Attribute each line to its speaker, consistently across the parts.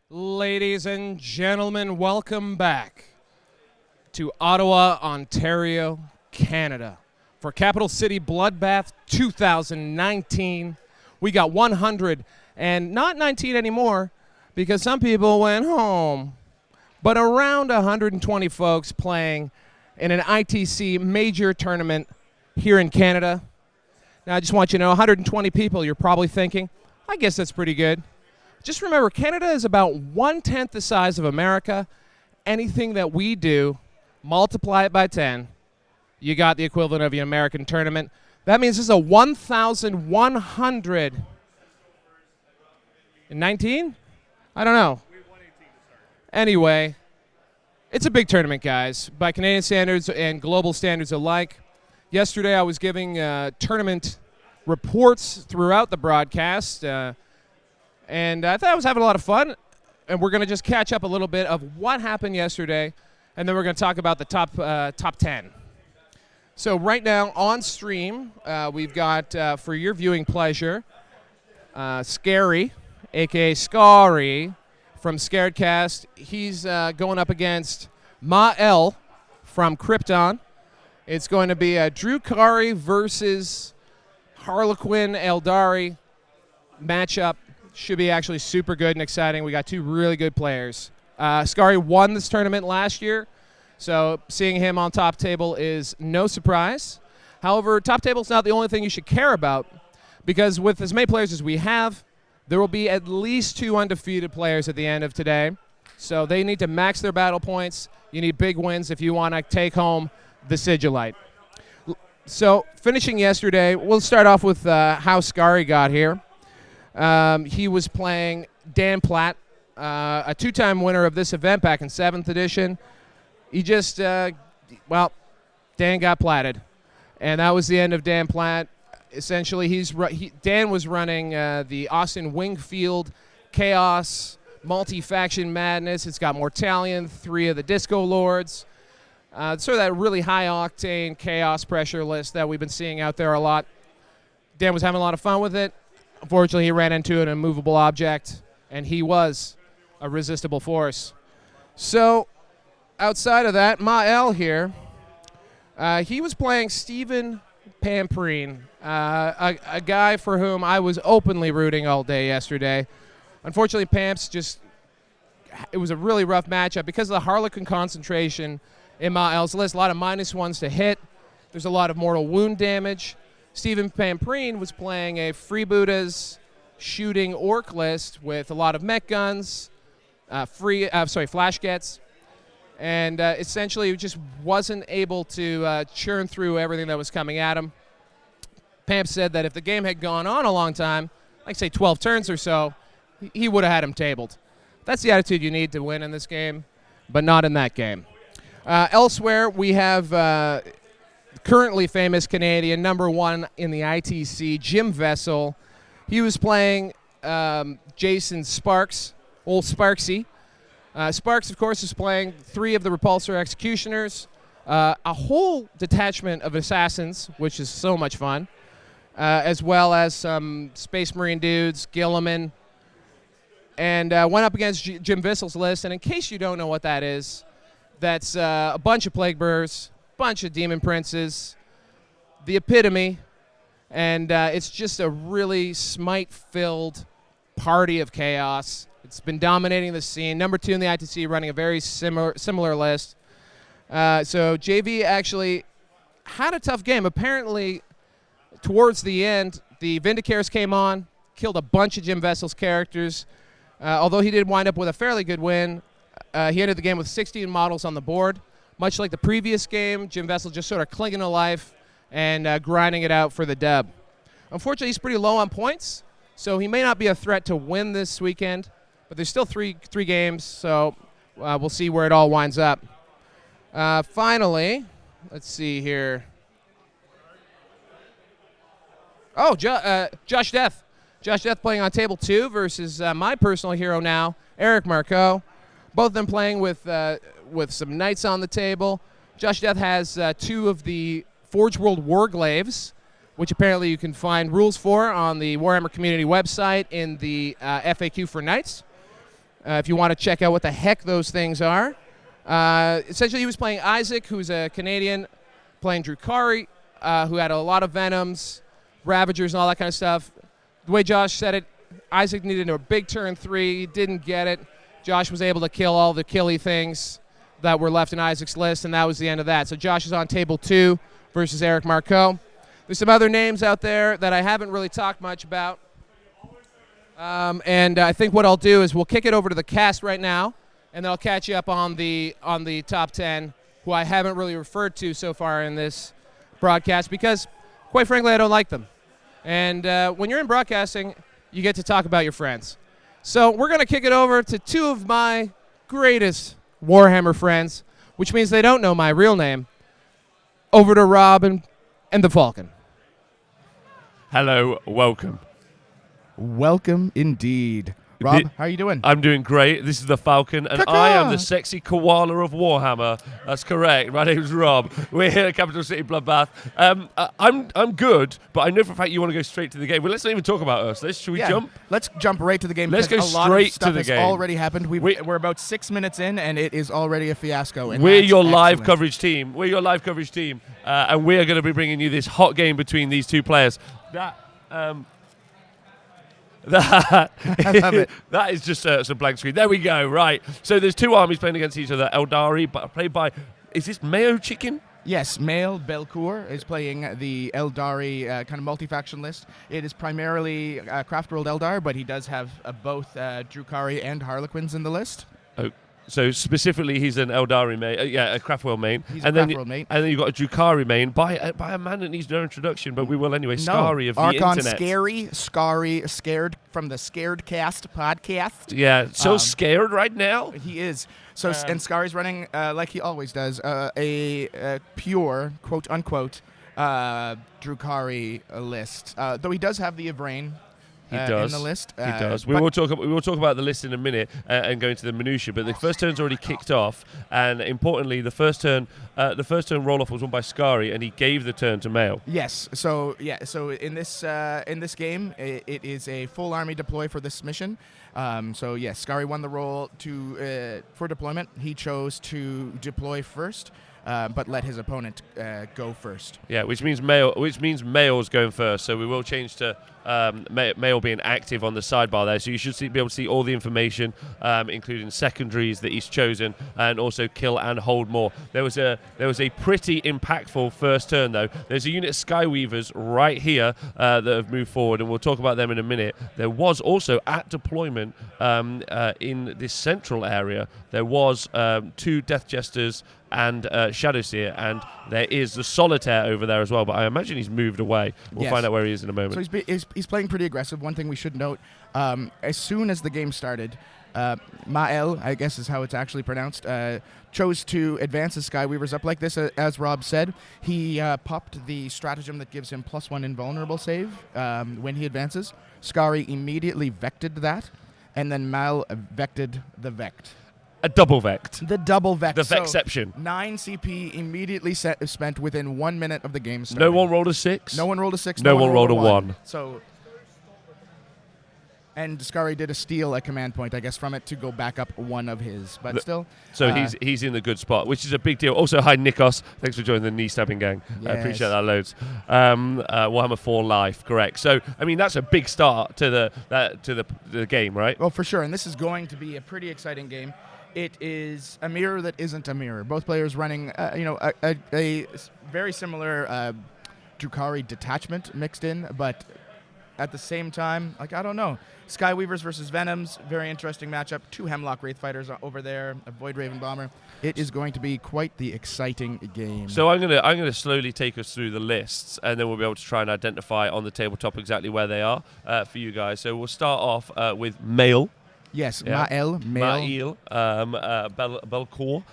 Speaker 1: Ladies and gentlemen, welcome back to Ottawa, Ontario, Canada for Capital City Bloodbath 2019. We got 100 and not 19 anymore because some people went home, but around 120 folks playing in an ITC major tournament here in Canada. Now, I just want you to know, 120 people, you're probably thinking, I guess that's pretty good. Just remember, Canada is about 1/10 the size of America. Anything that we do, multiply it by 10, you got the equivalent of an American tournament. That means this is a 1,119? I don't know. Anyway, it's a big tournament, guys, by Canadian standards and global standards alike. Yesterday, I was giving tournament reports throughout the broadcast. And I thought I was having a lot of fun, and we're going to just catch up a little bit of what happened yesterday, and then we're going to talk about the top 10. So right now on stream, we've got, for your viewing pleasure, Scary, a.k.a. Scary, from Scaredcast. He's going up against Mael from Krypton. It's going to be Drukhari versus Harlequin Aeldari matchup. Should be actually super good and exciting. We got two really good players. Scary won this tournament last year, so seeing him on top table is no surprise. However, top table is not the only thing you should care about, because with as many players as we have, there will be at least 2 undefeated players at the end of today. So they need to max their battle points. You need big wins if you want to take home the Sigilite. So finishing yesterday, we'll start off with how Scary got here. He was playing Dan Platt, a 2-time winner of this event back in 7th edition. He just, Dan got platted. And that was the end of Dan Platt. Essentially, Dan was running the Austin Wingfield Chaos multi-faction madness. It's got Mortalion, 3 of the Disco Lords. Sort of that really high-octane chaos pressure list that we've been seeing out there a lot. Dan was having a lot of fun with it. Unfortunately, he ran into an immovable object, and he was a resistible force. So, outside of that, Mael here, he was playing Stephen Pamprine, a guy for whom I was openly rooting all day yesterday. Unfortunately, it was a really rough matchup because of the Harlequin concentration in Mael's list. A lot of -1s to hit. There's a lot of mortal wound damage. Stephen Pamprine was playing a freebooters shooting orc list with a lot of mech guns, flash gets, and essentially just wasn't able to churn through everything that was coming at him. Pam said that if the game had gone on a long time, like say 12 turns or so, he would have had him tabled. That's the attitude you need to win in this game, but not in that game. Elsewhere, we have currently famous Canadian, #1 in the ITC, Jim Vessel. He was playing Jason Sparks, old Sparksy. Sparks, of course, is playing 3 of the Repulsor Executioners, a whole detachment of Assassins, which is so much fun, as well as some Space Marine dudes, Gilliman, and went up against Jim Vessel's list. And in case you don't know what that is, that's a bunch of Plague Bearers, bunch of Demon Princes, the epitome, and it's just a really smite-filled party of chaos. It's been dominating the scene. #2 in the ITC, running a very similar list. So JV actually had a tough game. Apparently, towards the end, the Vindicares came on, killed a bunch of Jim Vessel's characters. Although he did wind up with a fairly good win, he ended the game with 16 models on the board. Much like the previous game, Jim Vessel just sort of clinging to life and grinding it out for the dub. Unfortunately, he's pretty low on points, so he may not be a threat to win this weekend, but there's still three games, so we'll see where it all winds up. Finally, let's see here. Oh, Josh Death. Josh Death playing on table 2 versus my personal hero now, Eric Marcoux. Both of them playing with some knights on the table. Josh Death has 2 of the Forge World Warglaves, which apparently you can find rules for on the Warhammer community website in the FAQ for knights. if you want to check out what the heck those things are. Essentially, he was playing Isaac, who's a Canadian, playing Drukhari, who had a lot of Venoms, Ravagers, and all that kind of stuff. The way Josh said it, Isaac needed a big turn 3. He didn't get it. Josh was able to kill all the killy things that were left in Isaac's list, and that was the end of that. So Josh is on table 2 versus Eric Marcoux. There's some other names out there that I haven't really talked much about. And I think what I'll do is we'll kick it over to the cast right now, and then I'll catch you up on the top 10, who I haven't really referred to so far in this broadcast because, quite frankly, I don't like them. And when you're in broadcasting, you get to talk about your friends. So we're going to kick it over to 2 of my greatest Warhammer friends, which means they don't know my real name. Over to Rob and the Falcon.
Speaker 2: Hello, welcome.
Speaker 3: Welcome indeed. Rob, how are you doing?
Speaker 2: I'm doing great. This is the Falcon, and I am the sexy koala of Warhammer. That's correct. My name's Rob. We're here at Capital City Bloodbath. I'm good, but I know for a fact you want to go straight to the game. Well, let's not even talk about us. Should we jump?
Speaker 3: Let's jump right to the game.
Speaker 2: Let's go
Speaker 3: a lot
Speaker 2: straight
Speaker 3: of stuff
Speaker 2: to the
Speaker 3: has
Speaker 2: game.
Speaker 3: already happened. We're about 6 minutes in, and it is already a fiasco. And
Speaker 2: We're
Speaker 3: that's
Speaker 2: your live
Speaker 3: excellent.
Speaker 2: coverage team. And we are going to be bringing you this hot game between these two players. That is just a blank screen. There we go. Right. So there's 2 armies playing against each other. Eldari, played by, is this Mayo Chicken?
Speaker 3: Yes, Mail Belcour is playing the Aeldari kind of multi-faction list. It is primarily Craft World Eldar, but he does have both Drukhari and Harlequins in the list.
Speaker 2: Oh, so specifically, he's an Eldari main, a Craftwell main.
Speaker 3: He's a Craftwell main.
Speaker 2: And then you've got a Drukhari main by a man that needs no introduction, but we will anyway. Scary of the
Speaker 3: Archon
Speaker 2: internet.
Speaker 3: Scary, scared from the Scared Cast podcast.
Speaker 2: Yeah, so scared right now.
Speaker 3: He is. So and Scari's running like he always does, a pure quote unquote Drukhari list. Though he does have the Yvrain.
Speaker 2: He does.
Speaker 3: In the list.
Speaker 2: He does. We will talk about the list in a minute and go into the minutiae. But the first turn's already kicked off, and importantly, the first turn roll off was won by Scary, and he gave the turn to Mail.
Speaker 3: Yes. So in this game, it is a full army deploy for this mission. Scary won the roll for deployment. He chose to deploy first. But let his opponent go first.
Speaker 2: Yeah, which means Mail's going first. So we will change to Mail being active on the sidebar there. So you should be able to see all the information, including secondaries that he's chosen, and also kill and hold more. There was a pretty impactful first turn though. There's a unit of Skyweavers right here that have moved forward, and we'll talk about them in a minute. There was also at deployment in this central area. There was 2 Death Jesters and Shadowseer, and there is the Solitaire over there as well, but I imagine he's moved away. We'll find out where he is in a moment.
Speaker 3: So he's playing pretty aggressive. One thing we should note, as soon as the game started, Mael, I guess is how it's actually pronounced, chose to advance his Skyweavers up like this. As Rob said, he popped the stratagem that gives him +1 invulnerable save when he advances. Scary immediately vected that, and then Mal vected the vect.
Speaker 2: A double vect.
Speaker 3: The double vect.
Speaker 2: The vexception.
Speaker 3: 9 CP immediately spent within 1 minute of the game starting.
Speaker 2: No one rolled a 6.
Speaker 3: No one rolled a 6.
Speaker 2: No one rolled a 1.
Speaker 3: So, and Scary did steal a command point, I guess, from it to go back up one of his. But still.
Speaker 2: So he's in the good spot, which is a big deal. Also, hi Nikos. Thanks for joining the knee stabbing gang.
Speaker 3: Yes.
Speaker 2: I appreciate that loads. Warhammer 4 Life, correct. So I mean that's a big start to the game, right?
Speaker 3: Well, for sure. And this is going to be a pretty exciting game. It is a mirror that isn't a mirror. Both players running, a very similar Drukhari detachment mixed in, but at the same time, I don't know. Skyweavers versus Venoms, very interesting matchup. 2 Hemlock Wraith Fighters over there, a Void Raven Bomber. It is going to be quite the exciting game.
Speaker 2: So I'm gonna slowly take us through the lists, and then we'll be able to try and identify on the tabletop exactly where they are for you guys. So we'll start off with Mail.
Speaker 3: Yes,
Speaker 2: Yeah.
Speaker 3: Mael.
Speaker 2: Belcour.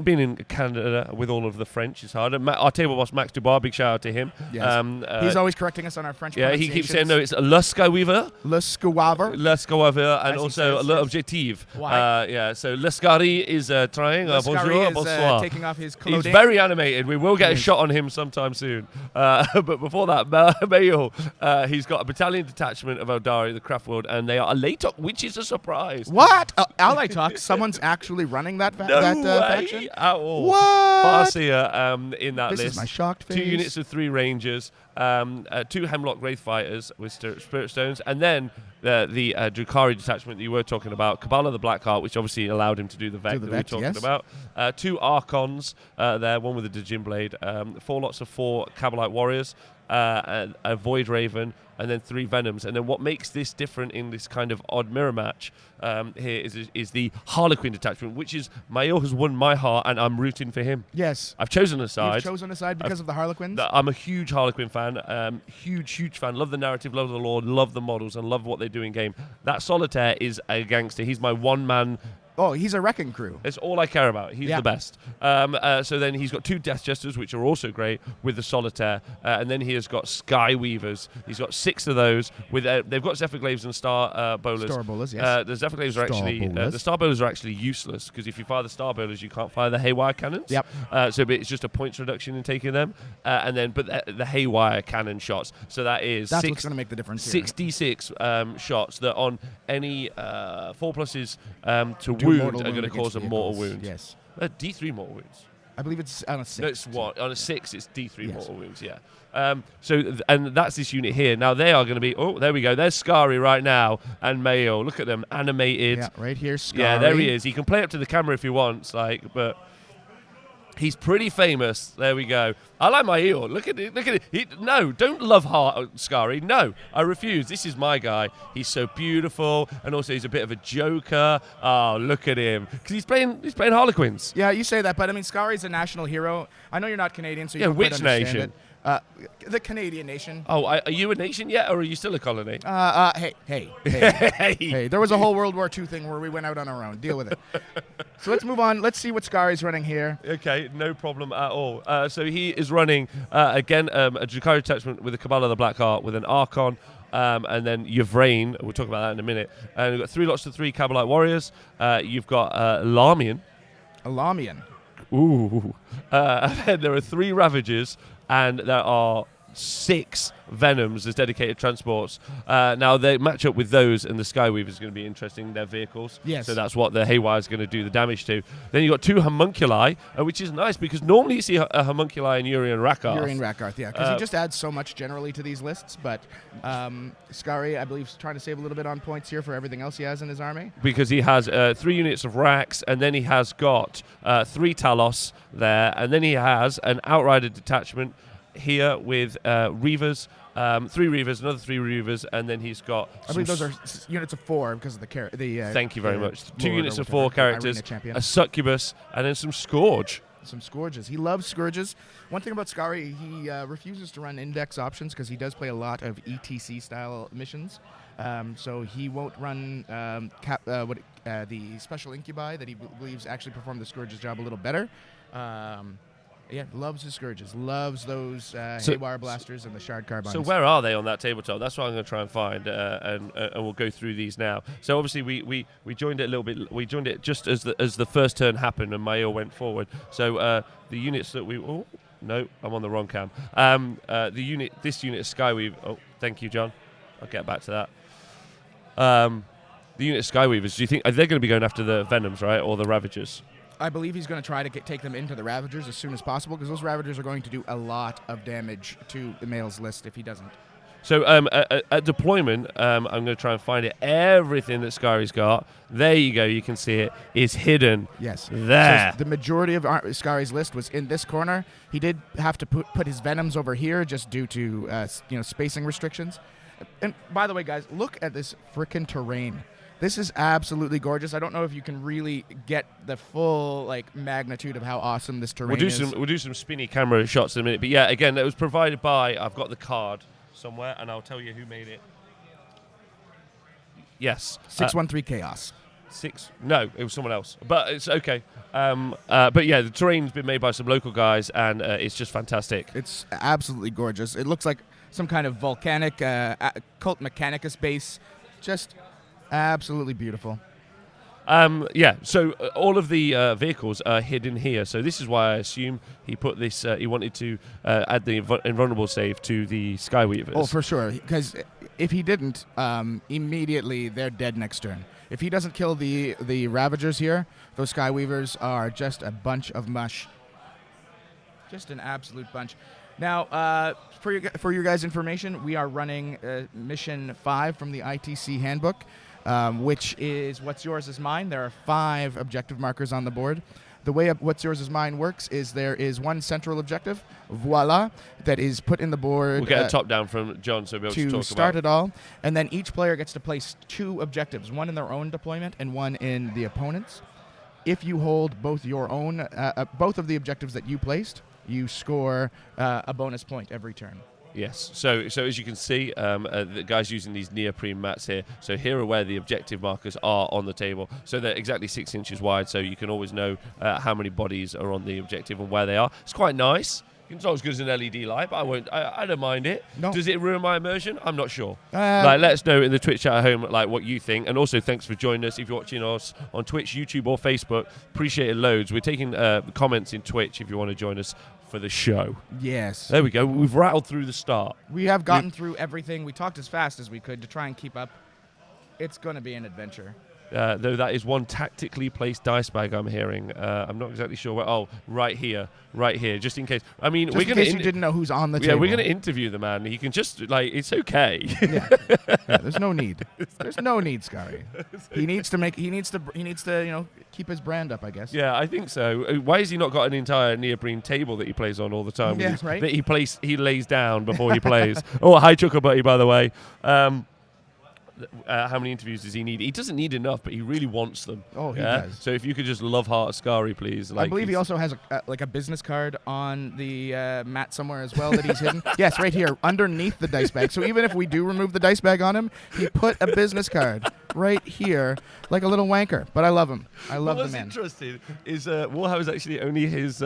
Speaker 2: Being in Canada with all of the French is hard. Our table boss, Max Dubois, big shout out to him.
Speaker 3: Yes. He's always correcting us on our French
Speaker 2: he keeps saying, no, it's Le Skyweaver.
Speaker 3: Le Skyweaver.
Speaker 2: Le Skyweaver, and
Speaker 3: As he
Speaker 2: also
Speaker 3: says,
Speaker 2: Le
Speaker 3: yes.
Speaker 2: Objectif.
Speaker 3: Why?
Speaker 2: So Le Scary is trying.
Speaker 3: Le
Speaker 2: Bonjour,
Speaker 3: Scary is
Speaker 2: bonsoir.
Speaker 3: taking off his clothing.
Speaker 2: He's very animated. We will get a shot on him sometime soon. But before that, Mayo, he's got a battalion detachment of Eldari, the Craft World, and they are Laytok Witches. is a surprise.
Speaker 3: What? Ally Talk, someone's actually running that
Speaker 2: No way
Speaker 3: faction?
Speaker 2: at all.
Speaker 3: What?
Speaker 2: Farseer in that
Speaker 3: This
Speaker 2: list.
Speaker 3: is my shocked face.
Speaker 2: 2 units of 3 Rangers, 2 Hemlock Wraith Fighters with Spirit Stones, and then the Drukhari detachment that you were talking about, Cabal of the Blackheart, which obviously allowed him to do the Vect that we were talking about. 2 Archons there, one with a Djinn Blade, 4 lots of 4 Cabalite Warriors, a Void Raven, and then 3 Venoms. And then what makes this different in this kind of odd mirror match here is the Harlequin detachment, which is Mayo has won my heart, and I'm rooting for him.
Speaker 3: Yes.
Speaker 2: I've chosen a side.
Speaker 3: You've chosen a side because of the Harlequins?
Speaker 2: I'm a huge Harlequin fan, huge fan. Love the narrative, love the lore, love the models, and love what they do in game. That Solitaire is a gangster. He's my one-man.
Speaker 3: Oh, he's a wrecking crew.
Speaker 2: It's all I care about. He's the best. So then he's got 2 Death Jesters, which are also great with the Solitaire. And then he has got Sky Weavers. He's got 6 of those. With they've got Zephyr Glaives and Star Bowlers.
Speaker 3: Star Bowlers, yes.
Speaker 2: The Zephyr Glaives are actually the Star Bowlers are actually useless because if you fire the Star Bowlers, you can't fire the Haywire cannons.
Speaker 3: Yep.
Speaker 2: So it's just a points reduction in taking them. But the Haywire cannon shots. So that's
Speaker 3: what's going to make the difference.
Speaker 2: 66 shots that on any 4+s to wound are going to cause a mortal wound.
Speaker 3: Yes.
Speaker 2: D3 mortal wounds.
Speaker 3: I believe it's on a 6.
Speaker 2: No, it's what? On a 6, it's D3 mortal wounds, yeah. And that's this unit here. Now they are going to be, oh, there we go. There's Scary right now and Mayo. Look at them, animated.
Speaker 3: Yeah, right here, Scary.
Speaker 2: Yeah, there he is. He can play up to the camera if he wants, but he's pretty famous. There we go. I like my Eeyore. Look at it. No, don't love Scary. No, I refuse. This is my guy. He's so beautiful, and also he's a bit of a joker. Oh, look at him. Because he's playing Harlequins.
Speaker 3: Yeah, you say that, but I mean, Scary's a national hero. I know you're not Canadian, so you don't
Speaker 2: which
Speaker 3: quite understand
Speaker 2: nation?
Speaker 3: it. The Canadian nation.
Speaker 2: Oh, are you a nation yet, or are you still a colony?
Speaker 3: Hey. There was a whole World War II thing where we went out on our own. Deal with it. So let's move on. Let's see what Scary's running here.
Speaker 2: Okay, no problem at all. So he is running, again, a Drukhari detachment with a Cabal of the Blackheart with an Archon, and then Yvrain. We'll talk about that in a minute. And we've got 3 lots of 3 Cabalite Warriors. You've got Lamian.
Speaker 3: A Lamian.
Speaker 2: Ooh. And then there are 3 Ravagers, and there are 6 Venoms as dedicated transports. Now they match up with those, and the Skyweaver is going to be interesting. Their vehicles.
Speaker 3: Yes.
Speaker 2: So that's what the Haywire is going to do the damage to. Then you've got 2 Homunculi, which is nice because normally you see a Homunculi in Urian Rakarth.
Speaker 3: Yeah, because he just adds so much generally to these lists. But Scary, I believe, is trying to save a little bit on points here for everything else he has in his army.
Speaker 2: Because he has 3 units of Rax, and then he has got 3 Talos there, and then he has an Outrider detachment here with Reavers, 3 Reavers, another 3 Reavers, and then he's got.
Speaker 3: I believe those are units of 4 because of the.
Speaker 2: Thank you very much. 2 units of 4 characters, a Succubus, and then some Scourge.
Speaker 3: Some Scourges. He loves Scourges. One thing about Scary, he refuses to run index options because he does play a lot of ETC style missions. So he won't run the special incubi that he believes actually perform the Scourge's job a little better. Yeah, loves his Scourges. Loves those Haywire Blasters and the Shard Carbines.
Speaker 2: So where are they on that tabletop? That's what I'm going to try and find, and we'll go through these now. So obviously we joined it a little bit. We joined it just as the first turn happened and Mayo went forward. So the units that we... Oh, no, I'm on the wrong cam. This unit is Skyweave. Oh, thank you, John. I'll get back to that. The unit of Skyweavers, do you think... Are they going to be going after the Venoms, right, or the Ravagers?
Speaker 3: I believe he's going to try to take them into the Ravagers as soon as possible because those Ravagers are going to do a lot of damage to the Mail's list if he doesn't.
Speaker 2: So at deployment, I'm going to try and find it. Everything that Scary's got, there you go, you can see it, is hidden.
Speaker 3: Yes.
Speaker 2: There.
Speaker 3: So the majority of Scary's list was in this corner. He did have to put his Venoms over here just due to spacing restrictions. And by the way, guys, look at this frickin' terrain. This is absolutely gorgeous. I don't know if you can really get the full magnitude of how awesome this terrain is.
Speaker 2: We'll do some spinny camera shots in a minute. But yeah, again, that was provided by, I've got the card somewhere, and I'll tell you who made it. Yes.
Speaker 3: 613 Chaos.
Speaker 2: No, it was someone else. But it's okay. But yeah, the terrain's been made by some local guys, and it's just fantastic.
Speaker 3: It's absolutely gorgeous. It looks like some kind of volcanic Cult Mechanicus base. Just... absolutely beautiful.
Speaker 2: So all of the vehicles are hidden here. So this is why I assume he put this. He wanted to add the invulnerable save to the Skyweavers.
Speaker 3: Oh, for sure. Because if he didn't, immediately they're dead next turn. If he doesn't kill the Ravagers here, those Skyweavers are just a bunch of mush. Just an absolute bunch. Now, for your guys' information, we are running Mission 5 from the ITC Handbook, which is What's Yours is Mine. There are 5 objective markers on the board. The way What's Yours is Mine works is there is one central objective, voila, that is put in the board.
Speaker 2: We'll get a top down from John so we'll be able to talk
Speaker 3: start it all. And then each player gets to place 2 objectives, one in their own deployment and one in the opponent's. If you hold both your own, both of the objectives that you placed, you score a bonus point every turn.
Speaker 2: Yes. So as you can see, the guys using these neoprene mats here. So here are where the objective markers are on the table. So they're exactly 6 inches wide. So you can always know how many bodies are on the objective and where they are. It's quite nice. It's not as good as an LED light, but I don't mind it.
Speaker 3: No.
Speaker 2: Does it ruin my immersion? I'm not sure. Let us know in the Twitch chat at home what you think. And also thanks for joining us. If you're watching us on Twitch, YouTube or Facebook, appreciate it loads. We're taking comments in Twitch if you want to join us for the show.
Speaker 3: Yes.
Speaker 2: There we go. We've rattled through the start.
Speaker 3: We have gotten through everything. We talked as fast as we could to try and keep up. It's going to be an adventure.
Speaker 2: Though that is one tactically placed dice bag I'm hearing. I'm not exactly sure where. Oh, right here, just in case. I mean,
Speaker 3: just in case you didn't know who's on the table.
Speaker 2: Yeah, we're going to interview the man. He can just it's okay.
Speaker 3: Yeah, there's no need. There's no need, Scary. He needs to keep his brand up, I guess.
Speaker 2: Yeah, I think so. Why has he not got an entire neoprene table that he plays on all the time?
Speaker 3: Yeah, right.
Speaker 2: That he lays down before he plays. Oh, hi, Chuckabutty, by the way. How many interviews does he need? He doesn't need enough, but he really wants them.
Speaker 3: Oh, he does.
Speaker 2: So if you could just love heart Askari, please.
Speaker 3: I believe he also has a business card on the mat somewhere as well that he's hidden. Yes, right here, underneath the dice bag. So even if we do remove the dice bag on him, he put a business card right here, like a little wanker. But I love him. I love the man.
Speaker 2: What's interesting is Warhammer's actually only his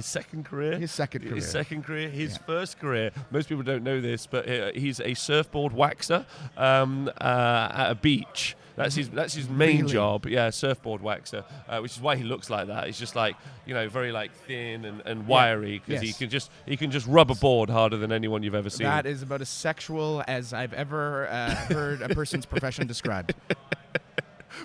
Speaker 2: second career.
Speaker 3: His second career.
Speaker 2: His second career. His first career. Most people don't know this, but he's a surfboard waxer at a beach. That's his main job. Yeah, surfboard waxer, which is why he looks like that. He's just very thin and wiry because he can just rub a board harder than anyone you've ever seen.
Speaker 3: That is about as sexual as I've ever heard a person's profession described.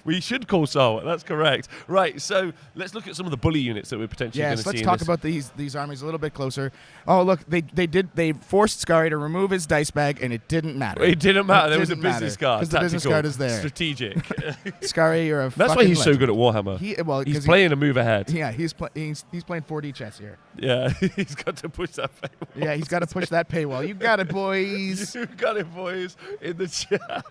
Speaker 2: We should call Saul. That's correct. Right, so let's look at some of the bully units that we're potentially going to see.
Speaker 3: Yes, let's talk about these armies a little bit closer. Oh, look, they forced Scary to remove his dice bag, and it didn't matter.
Speaker 2: It didn't matter. There was a business card.
Speaker 3: Because the business card is there.
Speaker 2: Strategic.
Speaker 3: Scary, you're a
Speaker 2: That's why he's so good at Warhammer. He's playing a move ahead.
Speaker 3: Yeah, he's playing 4D chess here.
Speaker 2: Yeah, he's got to push that paywall.
Speaker 3: Yeah, he's got to push that paywall. You got it, boys.
Speaker 2: You got it, boys, in the chat.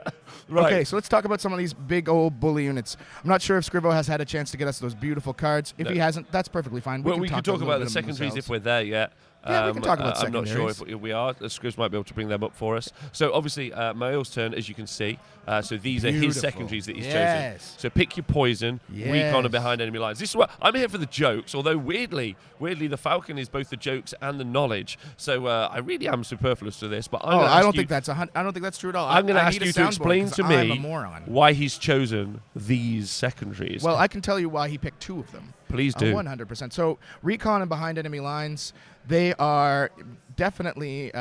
Speaker 2: Right.
Speaker 3: Okay, so let's talk about some of these big old bully units. I'm not sure if Scrivo has had a chance to get us those beautiful cards. If he hasn't, that's perfectly fine.
Speaker 2: We can talk about the secondaries if we're there yet.
Speaker 3: Yeah, we can talk about secondaries.
Speaker 2: I'm not sure if we are. The Scribs might be able to bring them up for us. So obviously, Mael's turn, as you can see. So these are his secondaries that he's chosen. So pick your poison. Recon and behind enemy lines. This is what I'm here for, the jokes. Although weirdly, the Falcon is both the jokes and the knowledge. So I really am superfluous to this. But
Speaker 3: I don't think that's true at all.
Speaker 2: I'm going to ask you to explain to me why he's chosen these secondaries.
Speaker 3: Well, I can tell you why he picked 2 of them.
Speaker 2: Please do.
Speaker 3: 100%. So recon and behind enemy lines, they are definitely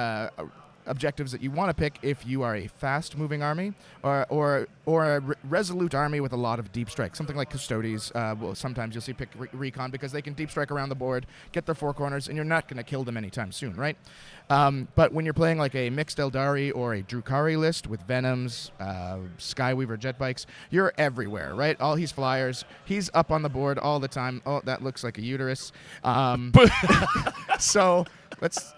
Speaker 3: objectives that you want to pick if you are a fast-moving army or a resolute army with a lot of deep strike. Something like Custodes. Sometimes you'll see pick recon because they can deep strike around the board, get their 4 corners, and you're not going to kill them anytime soon, right? But when you're playing like a mixed Aeldari or a Drukhari list with Venoms, Skyweaver jet bikes, you're everywhere, right? All he's flyers. He's up on the board all the time. Oh, that looks like a uterus. So let's...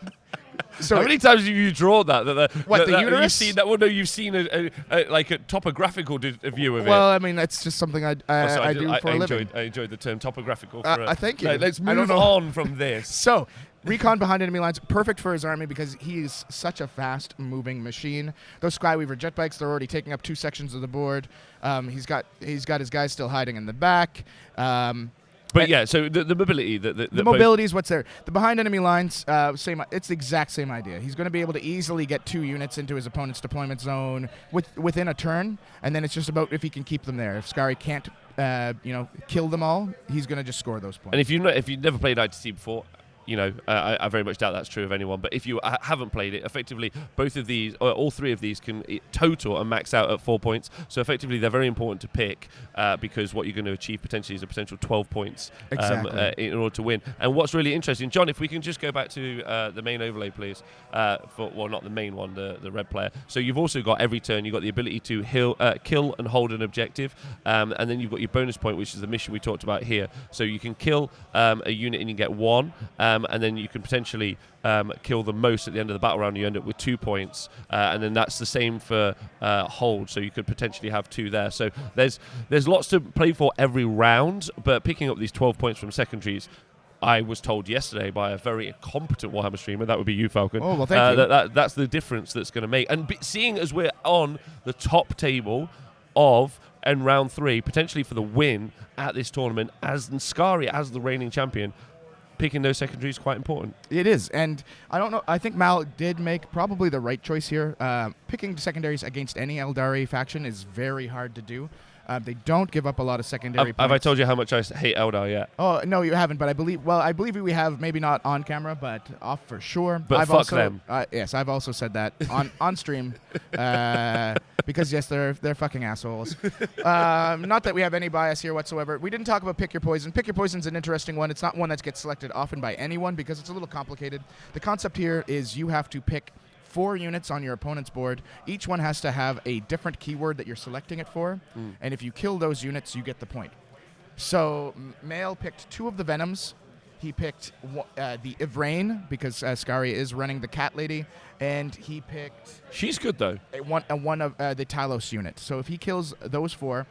Speaker 3: So
Speaker 2: how many times have you drawn that?
Speaker 3: The uterus?
Speaker 2: You've seen that? Well, no, you've seen a topographical view of it.
Speaker 3: Well, I mean, that's just something I do for a living.
Speaker 2: I enjoyed the term topographical.
Speaker 3: I thank you.
Speaker 2: Let's move on from this.
Speaker 3: So, recon behind enemy lines, perfect for his army because he's such a fast-moving machine. Those Skyweaver jet bikes, they're already taking up 2 sections of the board. He's got his guys still hiding in the back.
Speaker 2: So the mobility, the
Speaker 3: mobility is what's there. The behind enemy lines, it's the exact same idea. He's going to be able to easily get 2 units into his opponent's deployment zone within a turn, and then it's just about if he can keep them there. If Scary can't, kill them all, he's going to just score those points.
Speaker 2: And if you've never played ITC before, I very much doubt that's true of anyone. But if you haven't played it, effectively, both of these, or all three of these, can total and max out at 4 points. So effectively, they're very important to pick because what you're going to achieve potentially is a potential 12 points in order to win. And what's really interesting, John, if we can just go back to the main overlay, please. Not the main one, the red player. So you've also got every turn, you've got the ability to kill and hold an objective. And then you've got your bonus point, which is the mission we talked about here. So you can kill a unit and you get 1. And then you can potentially kill the most at the end of the battle round. You end up with 2 points, and then that's the same for hold. So you could potentially have 2 there. So there's lots to play for every round, but picking up these 12 points from secondaries, I was told yesterday by a very competent Warhammer streamer, that would be you, Falcon.
Speaker 3: Oh, well, thank you.
Speaker 2: That's the difference that's going to make. And seeing as we're on the top table of in round 3, potentially for the win at this tournament, as Drukhari, as the reigning champion, picking those secondaries is quite important.
Speaker 3: It is, and I don't know. I think Mal did make probably the right choice here. Picking secondaries against any Aeldari faction is very hard to do. They don't give up a lot of secondary points.
Speaker 2: Have I told you how much I hate Eldar yet?
Speaker 3: Oh, no, you haven't, but I believe we have, maybe not on camera, but off for sure.
Speaker 2: But fuck them.
Speaker 3: Yes, I've also said that on stream. Because, yes, they're fucking assholes. Not that we have any bias here whatsoever. We didn't talk about Pick Your Poison. Pick Your Poison's an interesting one. It's not one that gets selected often by anyone because it's a little complicated. The concept here is you have to pick 4 units on your opponent's board. Each one has to have a different keyword that you're selecting it for, and if you kill those units, you get the point. So Mail picked 2 of the Venoms. He picked the Ivrain, because Drukhari is running the Cat Lady, and he picked...
Speaker 2: She's good, though.
Speaker 3: One of the Talos unit. So if he kills those 4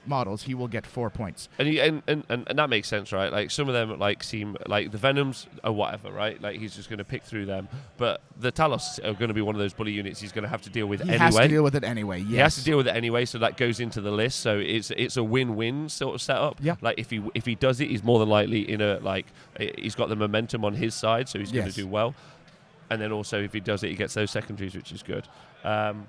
Speaker 3: models, he will get 4 points.
Speaker 2: And that makes sense, right? Like, some of them seem like the Venoms or whatever, right? Like, he's just going to pick through them. But the Talos are going to be one of those bully units he's going to have to deal with anyway.
Speaker 3: He has to deal with it anyway, yes.
Speaker 2: He has to deal with it anyway, so that goes into the list. So it's a win-win sort of setup.
Speaker 3: Yeah.
Speaker 2: Like, if he does it, he's more than likely he's got the momentum on his side, so he's going to do well. And then also, if he does it, he gets those secondaries, which is good. I'm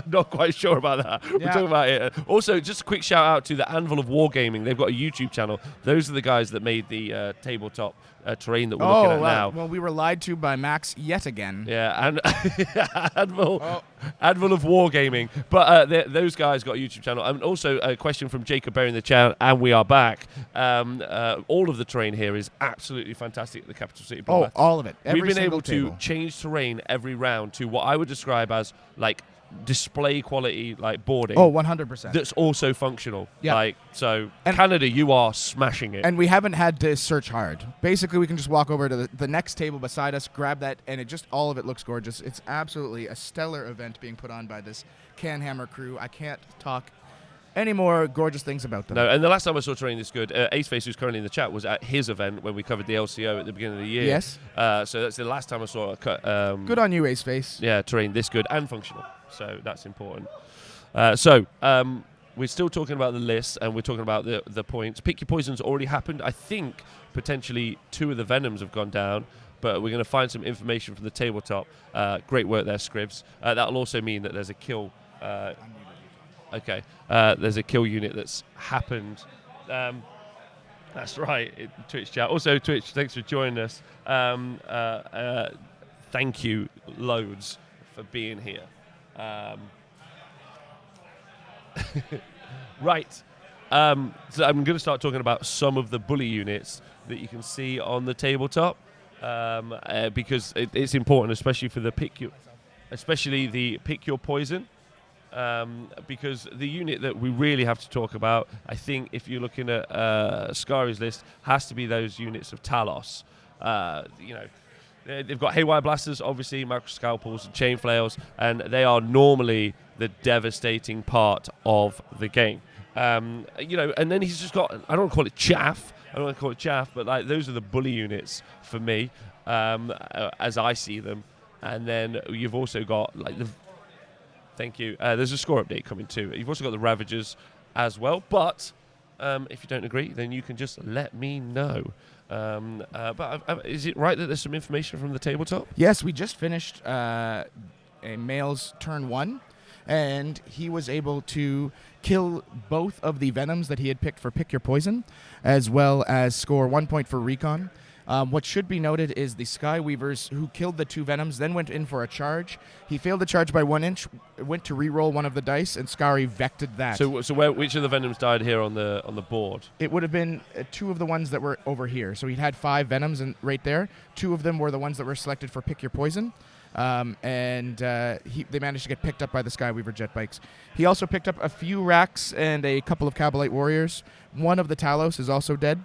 Speaker 2: not quite sure about that. We'll talk about it. Also, just a quick shout out to the Anvil of Wargaming. They've got a YouTube channel. Those are the guys that made the tabletop terrain that we're looking at now.
Speaker 3: Well, we were lied to by Max yet again.
Speaker 2: Yeah, and Anvil of Wargaming. But those guys got a YouTube channel. And also a question from Jacob Berry in the chat, and we are back. All of the terrain here is absolutely fantastic at the capital city.
Speaker 3: Bloodbath. All of it.
Speaker 2: We've been able to change terrain every round to what I would describe as display quality boarding.
Speaker 3: 100%.
Speaker 2: That's also functional.
Speaker 3: Yeah.
Speaker 2: And Canada, you are smashing it.
Speaker 3: And we haven't had to search hard. Basically, we can just walk over to the next table beside us, grab that, and all of it looks gorgeous. It's absolutely a stellar event being put on by this Canhammer crew. I can't talk any more gorgeous things about them.
Speaker 2: No, and the last time I saw terrain this good, Aceface, who's currently in the chat, was at his event when we covered the LCO at the beginning of the year.
Speaker 3: Yes.
Speaker 2: So that's the last time I saw
Speaker 3: good on you, Aceface.
Speaker 2: Yeah, terrain this good and functional. So that's important. We're still talking about the list, and we're talking about the points. Pick Your Poison's already happened. I think potentially 2 of the Venoms have gone down, but we're going to find some information from the tabletop. Great work there, Scribs. That'll also mean that there's a kill... Okay, there's a kill unit that's happened. That's right, Twitch chat. Also, Twitch, thanks for joining us. Thank you loads for being here. Right. So I'm going to start talking about some of the bully units that you can see on the tabletop because it's important, especially for the Pick Your Poison. Because the unit that we really have to talk about, I think, if you're looking at Drukhari's list, has to be those units of Talos. They've got Haywire Blasters, obviously, Macro Scalpels and Chain Flails, and they are normally the devastating part of the game. And then he's just got, I don't want to call it chaff, but those are the bully units for me, as I see them. And then you've also got thank you. There's a score update coming too. You've also got the Ravagers as well. But if you don't agree, then you can just let me know. But is it right that there's some information from the tabletop?
Speaker 3: Yes, we just finished a male's turn 1. and he was able to kill both of the Venoms that he had picked for Pick Your Poison, as well as score 1 point for Recon. What should be noted is the Skyweavers, who killed the 2 Venoms, then went in for a charge. He failed the charge by 1 inch, went to re-roll one of the dice, and Skari vected that.
Speaker 2: So which of the Venoms died here on the board?
Speaker 3: It would have been 2 of the ones that were over here. So he had 5 Venoms right there. 2 of them were the ones that were selected for Pick Your Poison. They managed to get picked up by the Skyweaver jet bikes. He also picked up a few Racks and a couple of Kabalite warriors. One of the Talos is also dead.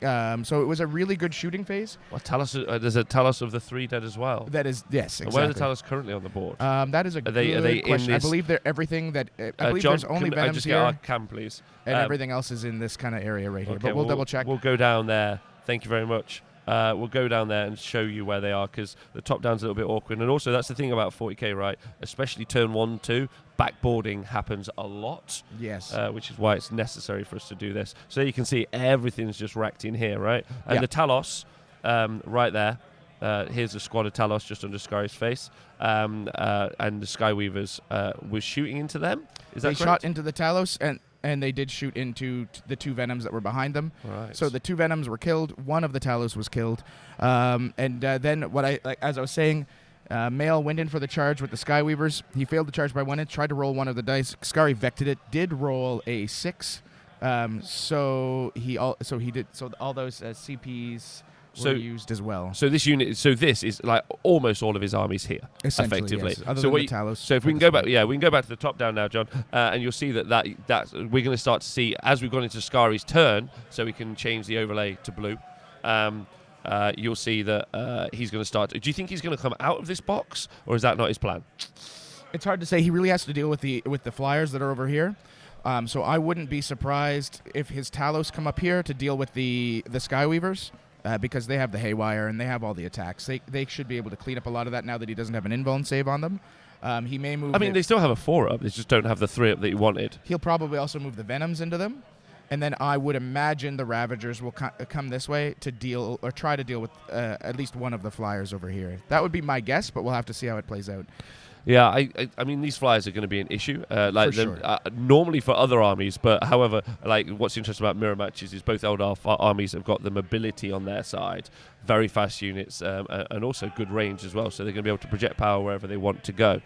Speaker 3: So it was a really good shooting phase.
Speaker 2: Well, Talos, there's a Talos of the 3 dead as well.
Speaker 3: That is, yes, exactly.
Speaker 2: And where are the Talos currently on the board?
Speaker 3: That is a good question. I believe they're everything that. I believe
Speaker 2: John,
Speaker 3: there's only
Speaker 2: can I
Speaker 3: Venoms
Speaker 2: just
Speaker 3: here,
Speaker 2: get our cam, please?
Speaker 3: and everything else is in this kind of area right here.
Speaker 2: Okay,
Speaker 3: But we'll double check.
Speaker 2: We'll go down there. Thank you very much. We'll go down there and show you where they are, because the top down's a little bit awkward. And also, that's the thing about 40k, right? Especially turn 1, 2, backboarding happens a lot.
Speaker 3: Yes.
Speaker 2: Which is why it's necessary for us to do this. So you can see everything's just racked in here, right? And the Talos, right there. Here's a squad of Talos just under Skari's face. And the Skyweavers was shooting into them. Is that correct?
Speaker 3: They shot into the Talos, and they did shoot into the 2 Venoms that were behind them.
Speaker 2: Right.
Speaker 3: So the 2 Venoms were killed. One of the Talos was killed. Then as I was saying, Mael went in for the charge with the Skyweavers. He failed the charge by 1 inch, tried to roll one of the dice. Skari vected it, did roll a 6. So all those CPs were used as well.
Speaker 2: So this is like almost all of his armies here, effectively.
Speaker 3: Yes. Other than the Talos.
Speaker 2: So if we can go back, we can go back to the top down now, John, and you'll see that we're going to start to see as we've gone into Skari's turn. So we can change the overlay to blue. You'll see that he's going to start. Do you think he's going to come out of this box, or is that not his plan?
Speaker 3: It's hard to say. He really has to deal with the flyers that are over here. So I wouldn't be surprised if his Talos come up here to deal with the Skyweavers. Because they have the Haywire and they have all the attacks. They should be able to clean up a lot of that now that he doesn't have an invuln save on them. He may move...
Speaker 2: they still have a 4-up. They just don't have the 3-up that he wanted.
Speaker 3: He'll probably also move the Venoms into them. And then I would imagine the Ravagers will come this way to try to deal with at least one of the flyers over here. That would be my guess, but we'll have to see how it plays out.
Speaker 2: Yeah, I mean, these flyers are going to be an issue.
Speaker 3: Sure.
Speaker 2: Normally for other armies, but however, what's interesting about mirror matches is both Eldar armies have got the mobility on their side, very fast units, and also good range as well. So they're going to be able to project power wherever they want to go.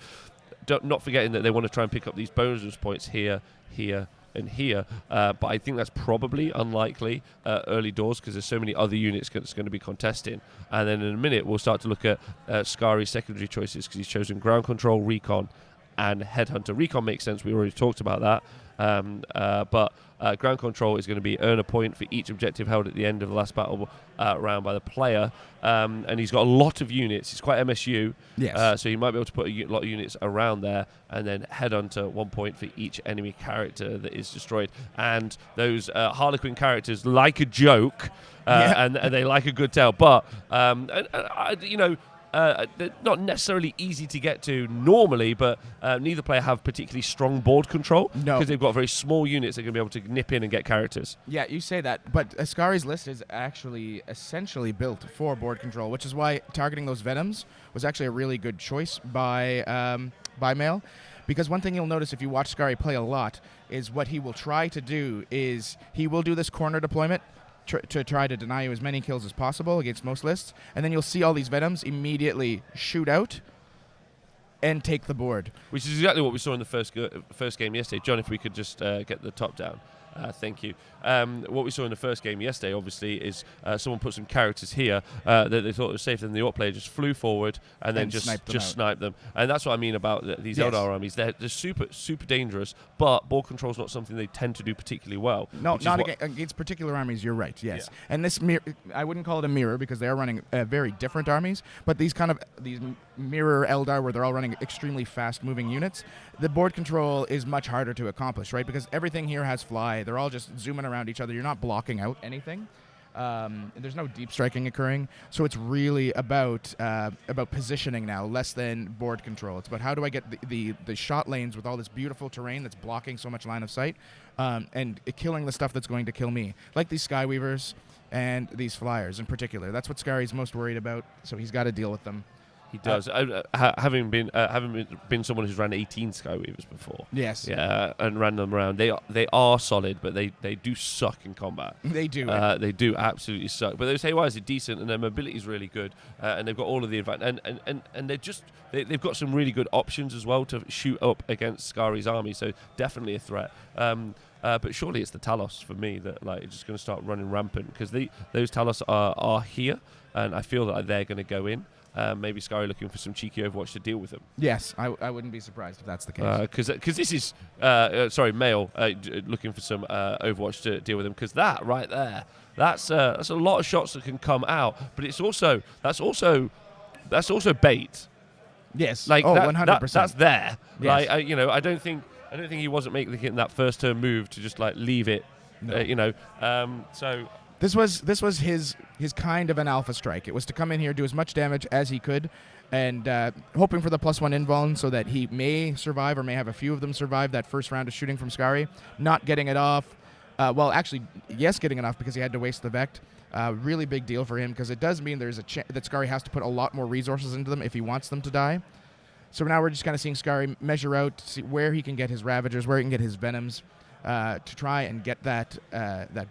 Speaker 2: Not forgetting that they want to try and pick up these bonus points here, and here, but I think that's probably unlikely early doors because there's so many other units that's going to be contesting. And then in a minute we'll start to look at Skari's secondary choices because he's chosen ground control, recon, and headhunter. Recon makes sense, we already talked about that. But ground control is going to be earn a point for each objective held at the end of the last battle round by the player. And he's got a lot of units. He's quite MSU.
Speaker 3: Yes.
Speaker 2: So he might be able to put a lot of units around there. And then headhunter, 1 point for each enemy character that is destroyed. And those Harlequin characters like a joke. And they like a good tale. But, they're not necessarily easy to get to normally, but neither player have particularly strong board control because they've got very small units that are going to be able to nip in and get characters.
Speaker 3: Yeah, you say that, but Skari's list is actually essentially built for board control, which is why targeting those Venoms was actually a really good choice by Mael. Because one thing you'll notice if you watch Skari play a lot is what he will try to do is he will do this corner deployment to try to deny you as many kills as possible against most lists, and then you'll see all these Venoms immediately shoot out and take the board.
Speaker 2: Which is exactly what we saw in the first game yesterday. John, if we could just get the top down. Thank you. What we saw in the first game yesterday, obviously, is someone put some characters here that they thought was safe, and the Orc player just flew forward and then just sniped them. And that's what I mean about these Eldar armies. They're super, super dangerous, but board control is not something they tend to do particularly well.
Speaker 3: No, not against particular armies, you're right, yes. Yeah. And this I wouldn't call it a mirror because they are running very different armies, but these mirror Eldar where they're all running extremely fast-moving units, the board control is much harder to accomplish, right? Because everything here has fly. They're all just zooming around each other. You're not blocking out anything. There's no deep striking occurring. So it's really about positioning now, less than board control. It's about how do I get the shot lanes with all this beautiful terrain that's blocking so much line of sight and killing the stuff that's going to kill me, like these Skyweavers and these flyers in particular. That's what Skari's most worried about, so he's got to deal with them.
Speaker 2: He does. Having been someone who's ran 18 Skyweavers before.
Speaker 3: Yes.
Speaker 2: Yeah, and ran them around. They are solid, but they do suck in combat.
Speaker 3: They do.
Speaker 2: They do absolutely suck. But those Haywires are decent, and their mobility is really good, and they've got all of the advantage. And they've got some really good options as well to shoot up against Skari's army. So definitely a threat. But surely it's the Talos for me that like is just going to start running rampant because those Talos are here, and I feel that they're going to go in. Maybe Skari looking for some cheeky Overwatch to deal with them.
Speaker 3: Yes, I wouldn't be surprised if that's the case.
Speaker 2: Because this is Mail looking for some Overwatch to deal with them. Because that right there, that's a lot of shots that can come out. But that's also bait.
Speaker 3: Yes.
Speaker 2: Like
Speaker 3: 100%.
Speaker 2: That's there.
Speaker 3: Yes.
Speaker 2: Like I don't think he wasn't making that first turn move to just like leave it.
Speaker 3: No.
Speaker 2: So.
Speaker 3: This was his kind of an alpha strike. It was to come in here, do as much damage as he could, and hoping for the +1 invuln so that he may survive or may have a few of them survive that first round of shooting from Skari. Not getting it off. Actually, yes, getting it off because he had to waste the Vect. Really big deal for him because it does mean there's a chance that Skari has to put a lot more resources into them if he wants them to die. So now we're just kind of seeing Skari measure out, see where he can get his Ravagers, where he can get his Venoms. To try and get that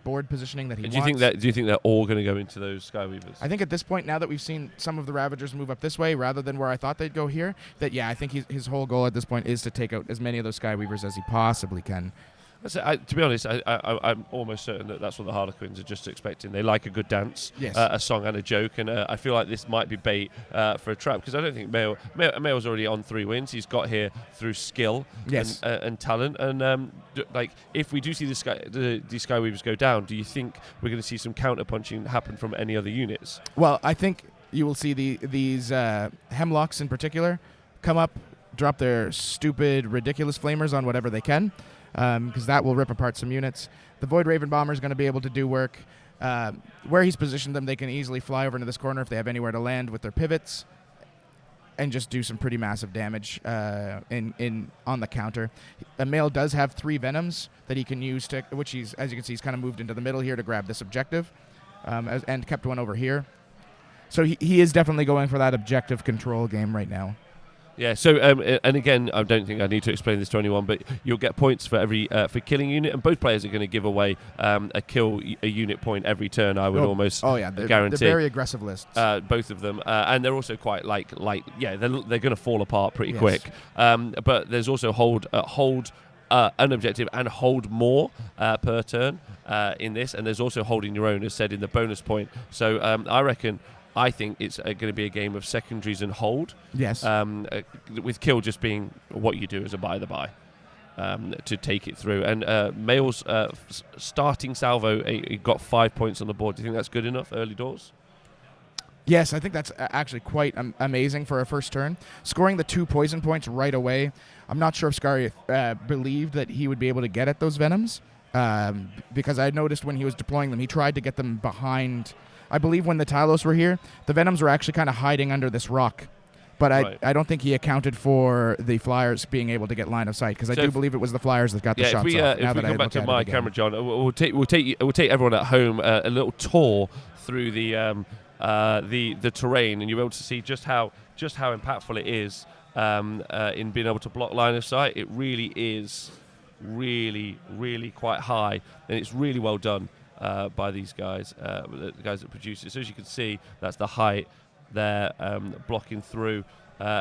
Speaker 3: board positioning that he wants.
Speaker 2: Do you think they're all going to go into those Skyweavers?
Speaker 3: I think at this point, now that we've seen some of the Ravagers move up this way rather than where I thought they'd go here, I think his whole goal at this point is to take out as many of those Skyweavers as he possibly can.
Speaker 2: To be honest, I'm almost certain that that's what the Harlequins are just expecting. They like a good dance,
Speaker 3: yes.
Speaker 2: A song and a joke, and I feel like this might be bait for a trap because I don't think Mail's already on 3 wins. He's got here through skill and talent, and if we do see the Skyweavers go down, do you think we're going to see some counter punching happen from any other units?
Speaker 3: Well, I think you will see these Hemlocks in particular come up, drop their stupid, ridiculous flamers on whatever they can. Because that will rip apart some units. The Void Raven Bomber is going to be able to do work. Where he's positioned them, they can easily fly over into this corner if they have anywhere to land with their pivots and just do some pretty massive damage on the counter. Mail does have 3 Venoms that he can use, which as you can see, he's kind of moved into the middle here to grab this objective and kept one over here. So he is definitely going for that objective control game right now.
Speaker 2: Yeah, so and again, I don't think I need to explain this to anyone, but you'll get points for every for killing unit, and both players are going to give away a unit point every turn. I would almost guarantee.
Speaker 3: They're very aggressive lists.
Speaker 2: Both of them, and they're also quite they're going to fall apart pretty quick. But there's also hold an objective and hold more per turn in this, and there's also holding your own, as said in the bonus point. So I think it's going to be a game of secondaries and hold.
Speaker 3: Yes.
Speaker 2: With kill just being what you do as a by-the-by to take it through. And Mail's starting salvo, he got 5 points on the board. Do you think that's good enough early doors?
Speaker 3: Yes, I think that's actually quite amazing for a first turn. Scoring the 2 poison points right away. I'm not sure if Skari believed that he would be able to get at those Venoms because I noticed when he was deploying them, he tried to get them behind. I believe when the Talos were here, the Venoms were actually kind of hiding under this rock. But I don't think he accounted for the Flyers being able to get line of sight because I do believe it was the Flyers that got the shots off.
Speaker 2: If we come back to my camera, John, we'll take everyone at home a little tour through the terrain, and you'll be able to see just how impactful it is in being able to block line of sight. It really is really quite high, and it's really well done. By these guys, the guys that produce it. So as you can see, that's the height there blocking through,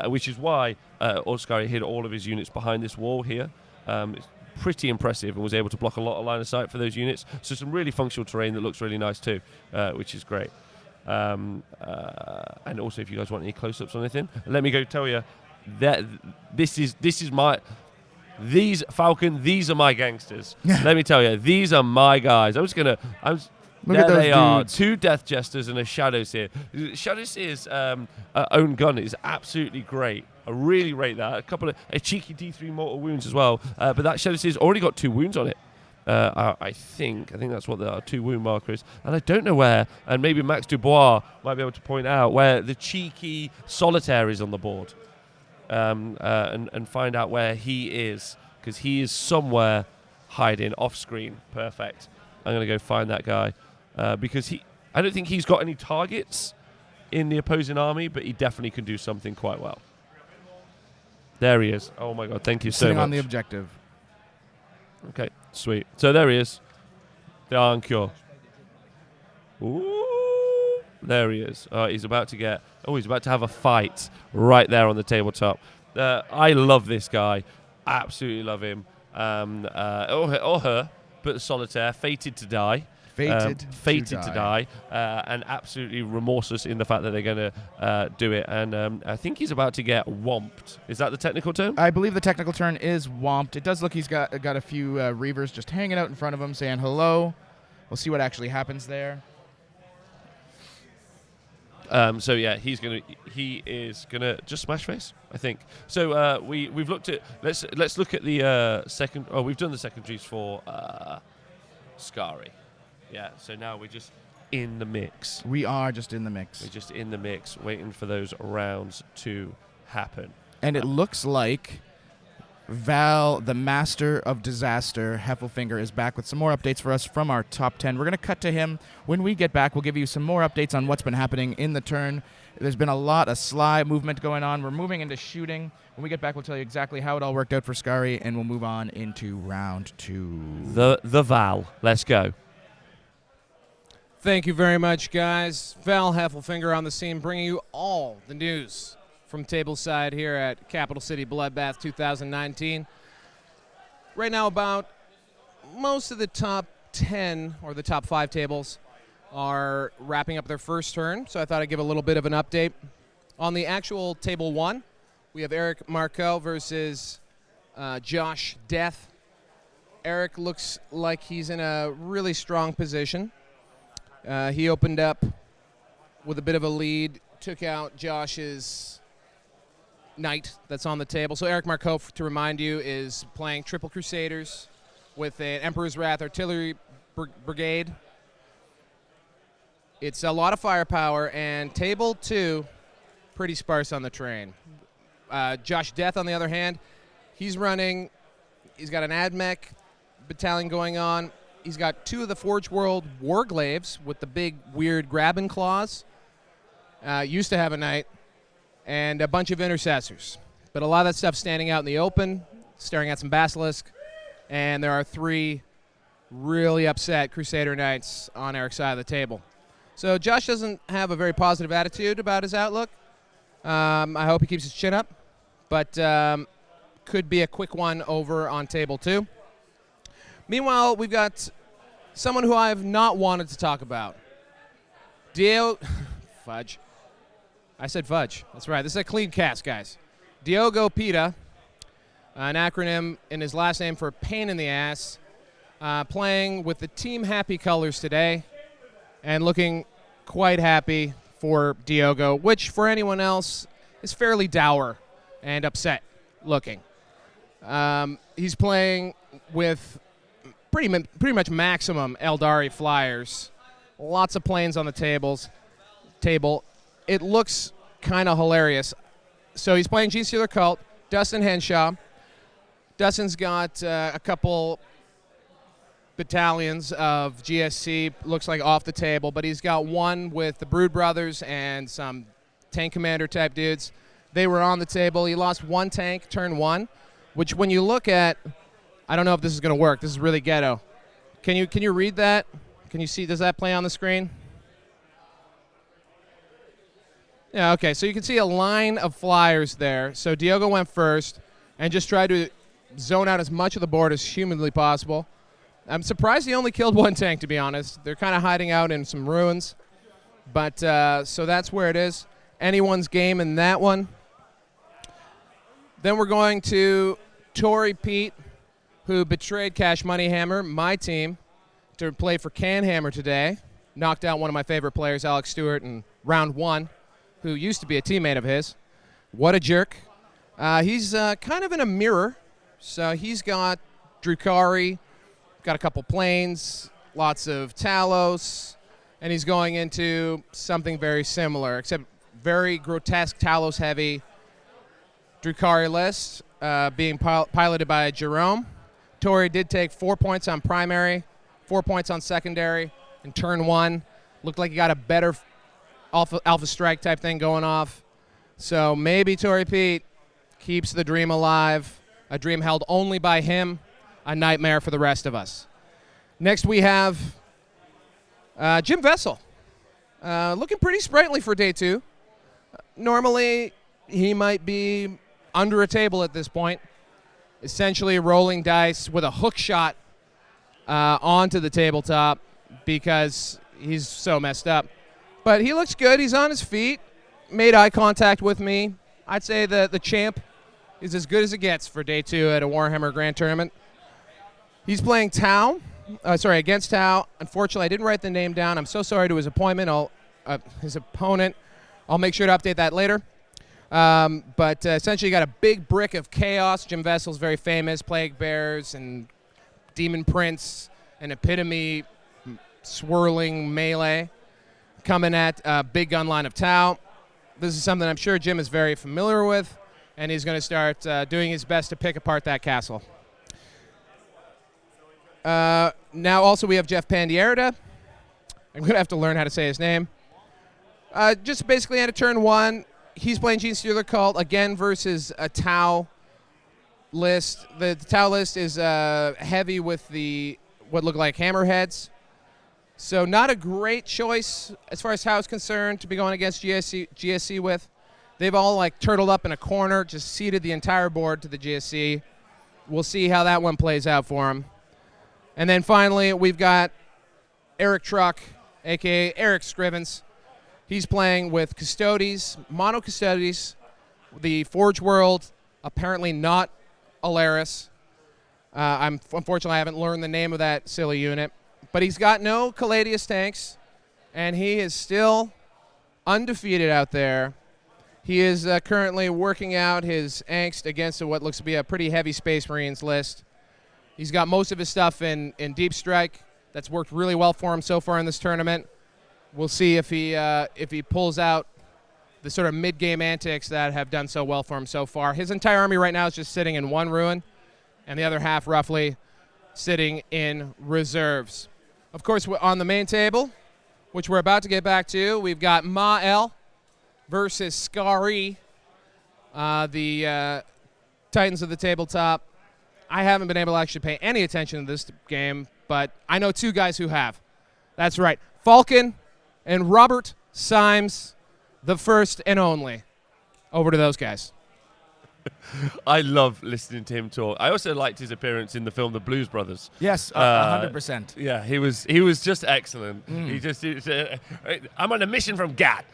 Speaker 2: which is why Skari hid all of his units behind this wall here. It's pretty impressive and was able to block a lot of line of sight for those units. So some really functional terrain that looks really nice too, which is great. And also, if you guys want any close-ups on anything, let me go tell you that this is my... These Falcon, these are my gangsters. Let me tell you, these are my guys. Look there at those they are. 2 Death Jesters and a Shadow Seer. Shadow Seer's own gun is absolutely great. I really rate that. A cheeky D3 mortal wounds as well. But that Shadow Seer's already got 2 wounds on it. I think that's what the 2 wound marker is. And I don't know where, and maybe Max Dubois might be able to point out where the cheeky Solitaire is on the board. And find out where he is, because he is somewhere hiding off screen. Perfect. I'm going to go find that guy because I don't think he's got any targets in the opposing army, but he definitely can do something quite well. There he is. Oh my God, thank you so
Speaker 3: Sitting
Speaker 2: much.
Speaker 3: on the objective.
Speaker 2: Okay, sweet. So there he is. The Iron Cure. Ooh, there he is. He's about to get... Oh, he's about to have a fight right there on the tabletop. I love this guy. Absolutely love him. Or her, but Solitaire, fated to die. Fated to die. And absolutely remorseless in the fact that they're going to do it. And I think he's about to get whomped. Is that the technical term?
Speaker 3: I believe the technical term is whomped. It does look he's got a few Reavers just hanging out in front of him saying hello. We'll see what actually happens there.
Speaker 2: So yeah, he is gonna just smash face, I think. So we've looked at let's look at the second. Oh, we've done the secondaries for Scary. Yeah. So now we're just in the mix.
Speaker 3: We are just in the mix.
Speaker 2: We're just in the mix, waiting for those rounds to happen.
Speaker 3: And it looks like Val, the master of disaster, Heffelfinger, is back with some more updates for us from our top 10. We're going to cut to him. When we get back, we'll give you some more updates on what's been happening in the turn. There's been a lot of sly movement going on. We're moving into shooting. When we get back, we'll tell you exactly how it all worked out for Scary, and we'll move on into round 2.
Speaker 2: The Val. Let's go.
Speaker 1: Thank you very much, guys. Val Heffelfinger on the scene, bringing you all the news from tableside here at Capital City Bloodbath 2019. Right now, about most of the top 10 or the top 5 tables are wrapping up their first turn, so I thought I'd give a little bit of an update. On the actual table 1, we have Eric Marco versus Josh Death. Eric looks like he's in a really strong position. He opened up with a bit of a lead, took out Josh's knight that's on the table. So Eric Marco, to remind you, is playing Triple Crusaders with an Emperor's Wrath Artillery Brigade. It's a lot of firepower, and table 2, pretty sparse on the terrain. Josh Death, on the other hand, he's got an AdMech battalion going on. He's got 2 of the Forge World Warglaves with the big weird grabbing claws. Used to have a knight. And a bunch of intercessors. But a lot of that stuff standing out in the open, staring at some basilisk. And there are 3 really upset Crusader Knights on Eric's side of the table. So Josh doesn't have a very positive attitude about his outlook. I hope he keeps his chin up. But could be a quick one over on table 2. Meanwhile, we've got someone who I have not wanted to talk about. Fudge. I said fudge. That's right. This is a clean cast, guys. Diogo Pita, an acronym in his last name for pain in the ass, playing with the Team Happy colors today and looking quite happy for Diogo, which for anyone else is fairly dour and upset looking. He's playing with pretty much maximum Aeldari flyers. Lots of planes on the table. It looks kind of hilarious. So he's playing G-Sealer Cult, Dustin Henshaw. Dustin's got a couple battalions of GSC, looks like off the table, but he's got one with the Brood Brothers and some tank commander type dudes. They were on the table. He lost 1 tank, turn 1, which when you look at, I don't know if this is going to work. This is really ghetto. Can you read that? Can you see, does that play on the screen? Yeah, okay, so you can see a line of flyers there. So Diogo went first and just tried to zone out as much of the board as humanly possible. I'm surprised he only killed 1 tank, to be honest. They're kind of hiding out in some ruins. But so that's where it is. Anyone's game in that one. Then we're going to Tory Pete, who betrayed Cash Money Hammer, my team, to play for Can Hammer today. Knocked out one of my favorite players, Alex Stewart, in round 1. Who used to be a teammate of his. What a jerk. He's kind of in a mirror. So he's got Drukhari, got a couple planes, lots of Talos, and he's going into something very similar, except very grotesque Talos-heavy Drukhari list, being piloted by Jerome. Tori did take 4 points on primary, 4 points on secondary, in turn 1. Looked like he got a better alpha strike type thing going off. So maybe Tory Pete keeps the dream alive, a dream held only by him, a nightmare for the rest of us. Next we have Jim Vessel, looking pretty sprightly for day 2. Normally, he might be under a table at this point, essentially rolling dice with a hook shot onto the tabletop because he's so messed up. But he looks good. He's on his feet, made eye contact with me. I'd say the champ is as good as it gets for day 2 at a Warhammer Grand Tournament. He's playing against Tau. Unfortunately, I didn't write the name down. I'm so sorry to his his opponent. I'll make sure to update that later. But essentially, you got a big brick of chaos. Jim Vessel's very famous. Plague Bears and Demon Prince, an epitome swirling melee coming at a big gun line of Tau. This is something I'm sure Jim is very familiar with, and he's going to start doing his best to pick apart that castle. Now also we have Jeff Pandierda. I'm going to have to learn how to say his name. Just basically at a turn 1, he's playing Gene Stealer Cult again versus a Tau list. The Tau list is heavy with what look like hammerheads. So not a great choice as far as Tau is concerned to be going against GSC with. They've all like turtled up in a corner, just ceded the entire board to the GSC. We'll see how that one plays out for him. And then finally, we've got Eric Truck, a.k.a. Eric Scrivens. He's playing with Custodes, Mono Custodes, the Forge World, apparently not Alaris. Unfortunately, I haven't learned the name of that silly unit. But he's got no Caladius tanks, and he is still undefeated out there. He is currently working out his angst against what looks to be a pretty heavy Space Marines list. He's got most of his stuff in Deep Strike. That's worked really well for him so far in this tournament. We'll see if he pulls out the sort of mid-game antics that have done so well for him so far. His entire army right now is just sitting in 1 ruin, and the other half roughly sitting in reserves. Of course, on the main table, which we're about to get back to, we've got Ma'el versus Skari, the Titans of the tabletop. I haven't been able to actually pay any attention to this game, but I know 2 guys who have. That's right, Falcon and Robert Symes, the first and only. Over to those guys.
Speaker 2: I love listening to him talk. I also liked his appearance in the film The Blues Brothers.
Speaker 3: Yes, 100%.
Speaker 2: Yeah, he was just excellent. He just I'm on a mission from GAT.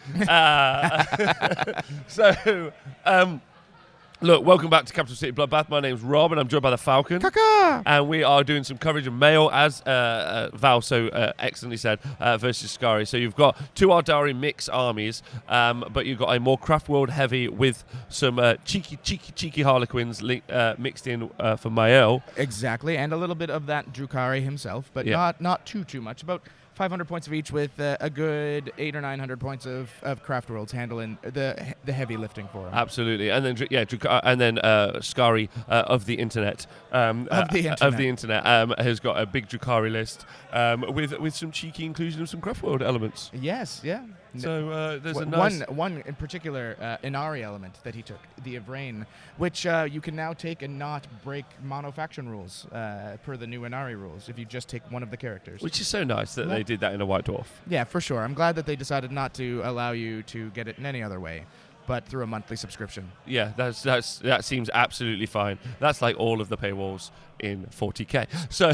Speaker 2: Look, welcome back to Capital City Bloodbath. My name's Rob, and I'm joined by the Falcon.
Speaker 3: Kaka!
Speaker 2: And we are doing some coverage of Mail, as Val so excellently said, versus Skari. So you've got 2 Aeldari mix armies, but you've got a more Craft World heavy with some cheeky Harlequins mixed in for Mael.
Speaker 3: Exactly, and a little bit of that Drukhari himself, but not too much. About 500 points of each, with a good 800 or 900 points of Craft Worlds handling the heavy lifting for him.
Speaker 2: Absolutely, and then Skari of the internet has got a big Drukhari list with some cheeky inclusion of some Craft World elements.
Speaker 3: Yes, yeah.
Speaker 2: So there's a nice
Speaker 3: one in particular Inari element that he took, the Evrain, which you can now take and not break monofaction rules per the new Inari rules if you just take one of the characters.
Speaker 2: Which is so nice that they did that in a White Dwarf.
Speaker 3: Yeah, for sure. I'm glad that they decided not to allow you to get it in any other way, but through a monthly subscription.
Speaker 2: Yeah, that seems absolutely fine. That's like all of the paywalls in 40k. So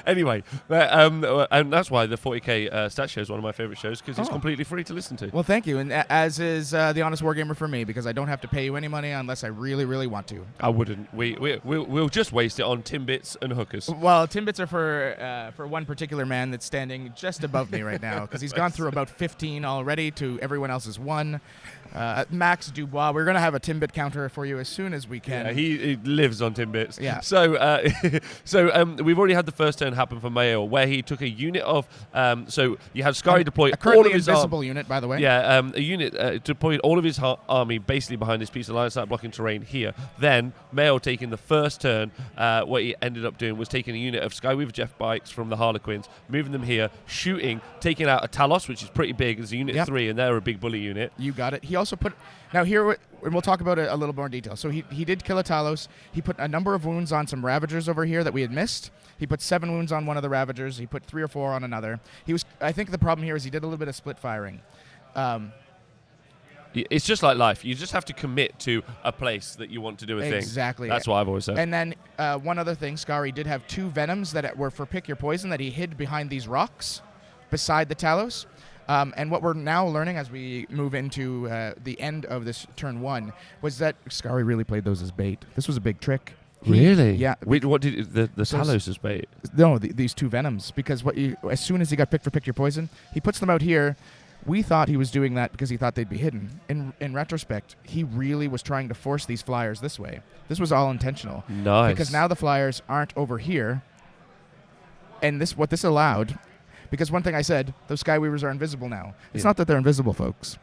Speaker 2: anyway, and that's why the 40k stat show is one of my favorite shows, because it's completely free to listen to.
Speaker 3: Well, thank you, and as is the Honest Wargamer for me, because I don't have to pay you any money unless I really, really want to.
Speaker 2: I wouldn't. We'll just waste it on Timbits and hookers.
Speaker 3: Well, Timbits are for one particular man that's standing just above me right now, because he's gone through about 15 already to everyone else's 1. Ron, Max Dubois. We're going to have a Timbit counter for you as soon as we can.
Speaker 2: Yeah, he lives on Timbits.
Speaker 3: Yeah.
Speaker 2: So we've already had the first turn happen for Mayo, where he took a unit of. So you had Skari deploy
Speaker 3: a currently
Speaker 2: all of his
Speaker 3: invisible unit, by the way.
Speaker 2: Yeah, a unit deployed all of his army basically behind this piece of line of sight blocking terrain here. Then Mayo taking the first turn, what he ended up doing was taking a unit of Skyweaver Jeff bikes from the Harlequins, moving them here, shooting, taking out a Talos, which is pretty big. There's a unit 3, and they're a big bully unit.
Speaker 3: You got it. He also put now here, and we'll talk about it a little more in detail. So he did kill a Talos. He put a number of wounds on some Ravagers over here that we had missed. He put 7 wounds on one of the Ravagers. He put 3 or 4 on another. I think the problem here is he did a little bit of split firing.
Speaker 2: It's just like life. You just have to commit to a place that you want to do a thing.
Speaker 3: Exactly.
Speaker 2: That's what I've always said.
Speaker 3: And then one other thing, Skari did have 2 Venoms that were for pick your poison that he hid behind these rocks beside the Talos. And what we're now learning as we move into the end of this turn 1 was that Skari really played those as bait. This was a big trick.
Speaker 2: Really?
Speaker 3: Yeah.
Speaker 2: Wait, what did the Talos is bait?
Speaker 3: No, these 2 Venoms. Because as soon as he got picked for pick your poison, he puts them out here. We thought he was doing that because he thought they'd be hidden. In retrospect, he really was trying to force these flyers this way. This was all intentional.
Speaker 2: Nice.
Speaker 3: Because now the flyers aren't over here. And what this allowed, because one thing I said, those Skyweavers are invisible now. It's not that they're invisible, folks.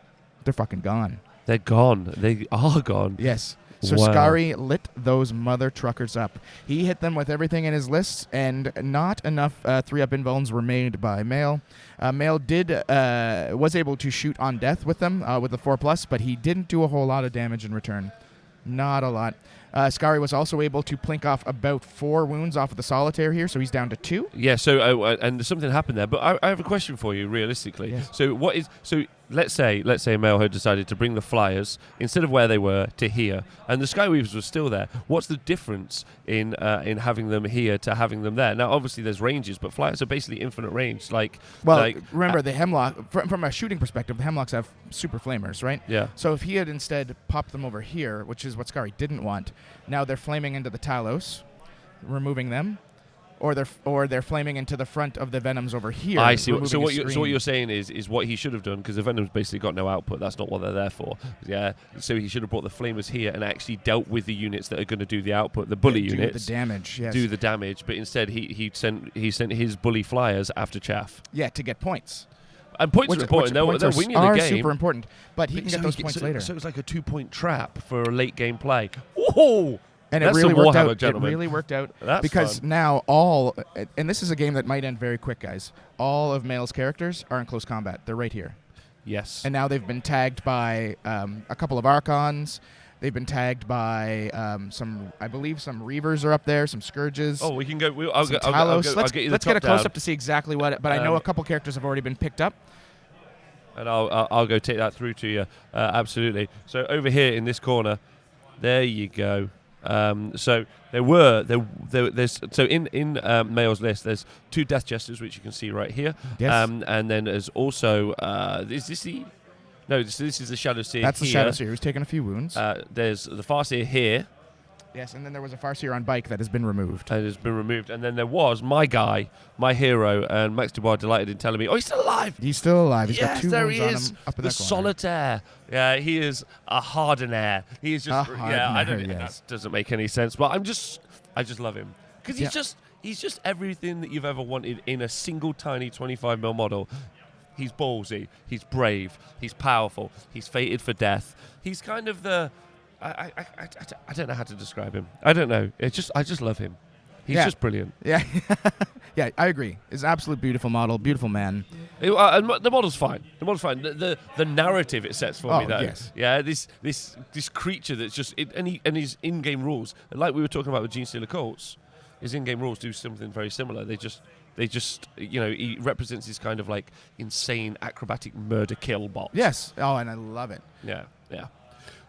Speaker 3: They're fucking gone.
Speaker 2: They're gone. They are gone.
Speaker 3: Yes. So
Speaker 2: Wow.
Speaker 3: Skari lit those mother truckers up. He hit them with everything in his lists, and not enough 3-up invulns were made by Mail. Mail was able to shoot on death with them with the 4+, but he didn't do a whole lot of damage in return. Not a lot. Skari was also able to plink off about 4 wounds off of the Solitaire here, so he's down to 2.
Speaker 2: Yeah. So and something happened there, but I have a question for you, realistically.
Speaker 3: Yes.
Speaker 2: So let's say Mail had decided to bring the flyers instead of where they were to here, and the Skyweavers were still there. What's the difference in having them here to having them there? Now, obviously, there's ranges, but flyers are basically infinite range.
Speaker 3: Remember the Hemlock from a shooting perspective, the Hemlocks have super flamers, right?
Speaker 2: Yeah.
Speaker 3: So if he had instead popped them over here, which is what Skari didn't want, now they're flaming into the Talos, removing them. Or they're flaming into the front of the Venoms over here.
Speaker 2: I see. So what you're saying is what he should have done, because the Venom's basically got no output. That's not what they're there for. Yeah. So he should have brought the Flamers here and actually dealt with the units that are going to do the output, the bully units.
Speaker 3: Do the damage. Yes.
Speaker 2: Do the damage, but instead he sent his bully flyers after chaff.
Speaker 3: Yeah, to get points.
Speaker 2: And points are important. They'll win you the game.
Speaker 3: Super important, but he can get those points later.
Speaker 2: So it's like a 2-point trap for a late game play. Whoa!
Speaker 3: And
Speaker 2: That's
Speaker 3: it really
Speaker 2: some
Speaker 3: worked
Speaker 2: Warhammer,
Speaker 3: out.
Speaker 2: gentlemen.
Speaker 3: It really worked out
Speaker 2: That's
Speaker 3: because
Speaker 2: fun.
Speaker 3: now and this is a game that might end very quick, guys. All of Mail's characters are in close combat. They're right here.
Speaker 2: Yes.
Speaker 3: And now they've been tagged by a couple of Archons. They've been tagged by some Reavers are up there, some Scourges.
Speaker 2: Oh, we can go.
Speaker 3: I'll get you
Speaker 2: Let's
Speaker 3: get a close up to see exactly what. But I know a couple characters have already been picked up.
Speaker 2: And I'll go take that through to you. Absolutely. So over here in this corner, there you go. So there's in Mail's list there's 2 Death Jesters, which you can see right here.
Speaker 3: Yes.
Speaker 2: And then there's also is this the this is the Shadow Seer.
Speaker 3: That's the
Speaker 2: here.
Speaker 3: Shadow Seer who's taken a few wounds.
Speaker 2: There's the Farseer here.
Speaker 3: Yes, and then there was a Farseer on bike that has been removed.
Speaker 2: And it's been removed. And then there was my guy, my hero, and Max Dubois delighted in telling me, oh, he's still alive.
Speaker 3: He's still alive. He's got 2
Speaker 2: there
Speaker 3: wounds
Speaker 2: he
Speaker 3: on
Speaker 2: is.
Speaker 3: him up in
Speaker 2: The
Speaker 3: that corner.
Speaker 2: Solitaire. Yeah, he is a hardener. He is just, I don't.
Speaker 3: Yes.
Speaker 2: That doesn't make any sense, but I just love him because he's just everything that you've ever wanted in a single tiny 25mm model. He's ballsy. He's brave. He's powerful. He's fated for death. He's kind of the. I don't know how to describe him. I don't know. I just love him. He's just brilliant.
Speaker 3: Yeah, yeah, I agree. It's an absolute beautiful model, beautiful man.
Speaker 2: And the model's fine. The model's fine. The narrative it sets for me, though.
Speaker 3: Yes.
Speaker 2: Yeah, this creature that's just and his in-game rules, like we were talking about with Gene Stealer Colts, his in-game rules do something very similar. They just he represents this kind of like insane acrobatic murder kill bot.
Speaker 3: Yes. Oh, and I love it.
Speaker 2: Yeah.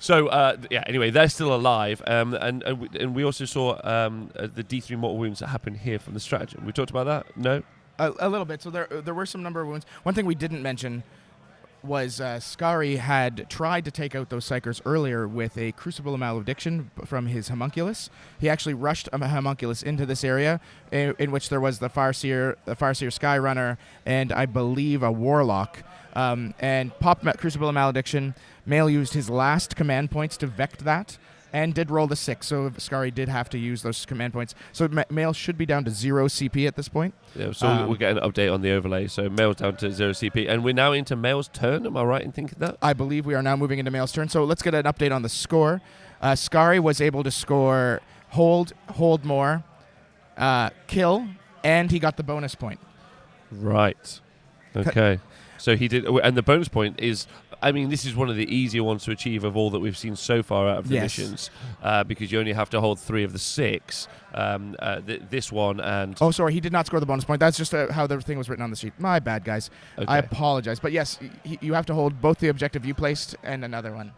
Speaker 2: So anyway, they're still alive, and we also saw the D3 mortal wounds that happened here from the stratagem. We talked about that. No,
Speaker 3: a little bit. So there were some number of wounds. One thing we didn't mention was Skari had tried to take out those Psychers earlier with a Crucible of Malediction from his Homunculus. He actually rushed a Homunculus into this area in which there was the Farseer Skyrunner, and I believe a Warlock. and popped Crucible of Malediction. Mail used his last command points to Vect that, and did roll the 6, so Skari did have to use those command points. So Mail should be down to 0 CP at this point.
Speaker 2: Yeah, so we'll get an update on the overlay. So Mail's down to 0 CP, and we're now into Mail's turn. Am I right in thinking that?
Speaker 3: I believe we are now moving into Mail's turn. So let's get an update on the score. Skari was able to score hold more, kill, and he got the bonus point.
Speaker 2: Right. Okay. So he did, and the bonus point is, I mean, this is one of the easier ones to achieve of all that we've seen so far out of the missions, because you only have to hold 3 of the 6. This one and...
Speaker 3: Oh, sorry, he did not score the bonus point. That's just how the thing was written on the sheet. My bad, guys. Okay. I apologize. But yes, you have to hold both the objective you placed and another one.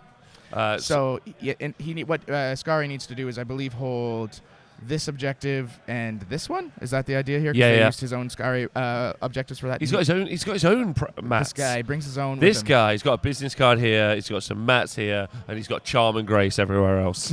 Speaker 3: What Skari needs to do is, I believe, hold this objective and this one. Is that the idea here?
Speaker 2: Yeah,
Speaker 3: he used his own Skari objectives for that.
Speaker 2: He's got his own mats.
Speaker 3: This guy brings his own.
Speaker 2: This guy, he's got a business card here. He's got some mats here, and he's got charm and grace everywhere else.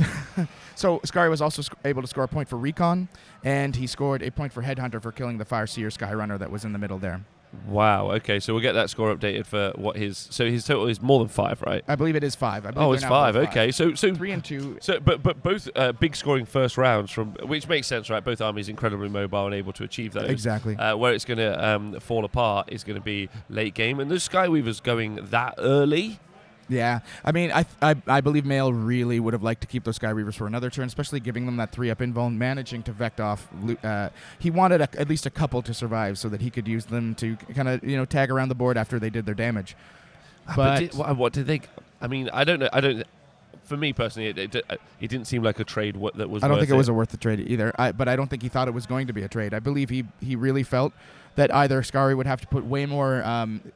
Speaker 3: So Skari was also able to score a point for recon, and he scored a point for headhunter for killing the Fireseer Skyrunner that was in the middle there.
Speaker 2: Wow. Okay, so we'll get that score updated for what his. So his total is more than 5, right?
Speaker 3: I believe it is 5.
Speaker 2: It's 5. Okay, so
Speaker 3: 3 and 2.
Speaker 2: So, but both big scoring first rounds from, which makes sense, right? Both armies incredibly mobile and able to achieve those.
Speaker 3: Exactly.
Speaker 2: Where it's going to fall apart is going to be late game, and the Skyweavers going that early.
Speaker 3: Yeah, I mean, I believe Mail really would have liked to keep those Skyweavers for another turn, especially giving them that 3-up invuln, managing to Vect off. He wanted at least a couple to survive so that he could use them to kind of tag around the board after they did their damage.
Speaker 2: But what did they? I mean, I don't know. For me personally, it didn't seem like a trade that was.
Speaker 3: I don't think it was worth the trade either. But I don't think he thought it was going to be a trade. I believe he really felt that either Skari would have to put way more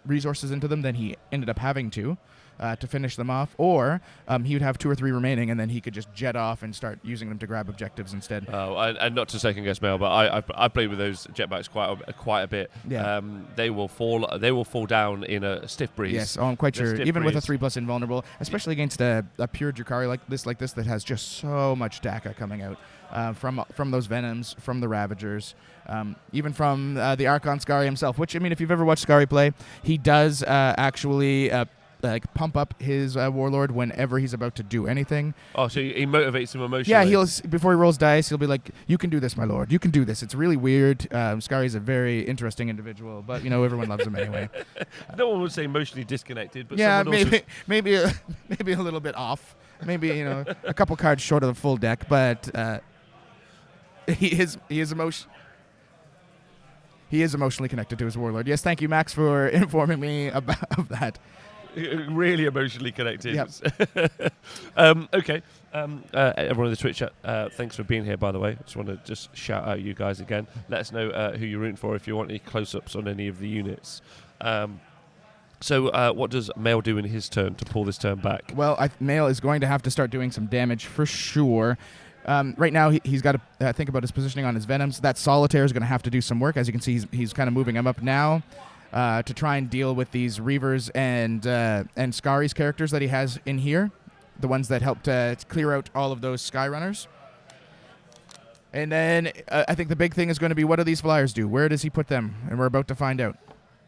Speaker 3: resources into them than he ended up having to finish them off, or he would have 2 or 3 remaining, and then he could just jet off and start using them to grab objectives instead.
Speaker 2: Oh, and not to second guess Mail, but I played with those jetbacks quite a bit.
Speaker 3: Yeah.
Speaker 2: They will fall down in a stiff breeze.
Speaker 3: Yes, I'm quite sure. Even with a 3+ invulnerable, especially against a pure Drukhari like this that has just so much DACA coming out from those Venoms, from the Ravagers, even from the Archon Skari himself. Which, I mean, if you've ever watched Skari play, he does actually. Pump up his Warlord whenever he's about to do anything.
Speaker 2: Oh, so he motivates him emotionally.
Speaker 3: Yeah, before he rolls dice, he'll be like, "You can do this, my lord. You can do this." It's really weird. Skari's a very interesting individual, but everyone loves him anyway.
Speaker 2: No one would say emotionally disconnected, but
Speaker 3: yeah, maybe a little bit off. Maybe a couple cards short of the full deck, but he is emotionally connected to his Warlord. Yes, thank you, Max, for informing me of that.
Speaker 2: Really emotionally connected.
Speaker 3: Yep.
Speaker 2: Okay. Everyone in the Twitch chat, thanks for being here, by the way. Just want to shout out you guys again. Let us know who you're rooting for if you want any close-ups on any of the units. So what does Mail do in his turn to pull this turn back?
Speaker 3: Well, Mail is going to have to start doing some damage for sure. Right now, he's got to think about his positioning on his Venoms. That Solitaire is going to have to do some work. As you can see, he's kind of moving him up now. To try and deal with these Reavers and Skari's characters that he has in here, the ones that helped clear out all of those Skyrunners. And then I think the big thing is going to be, what do these flyers do? Where does he put them? And we're about to find out.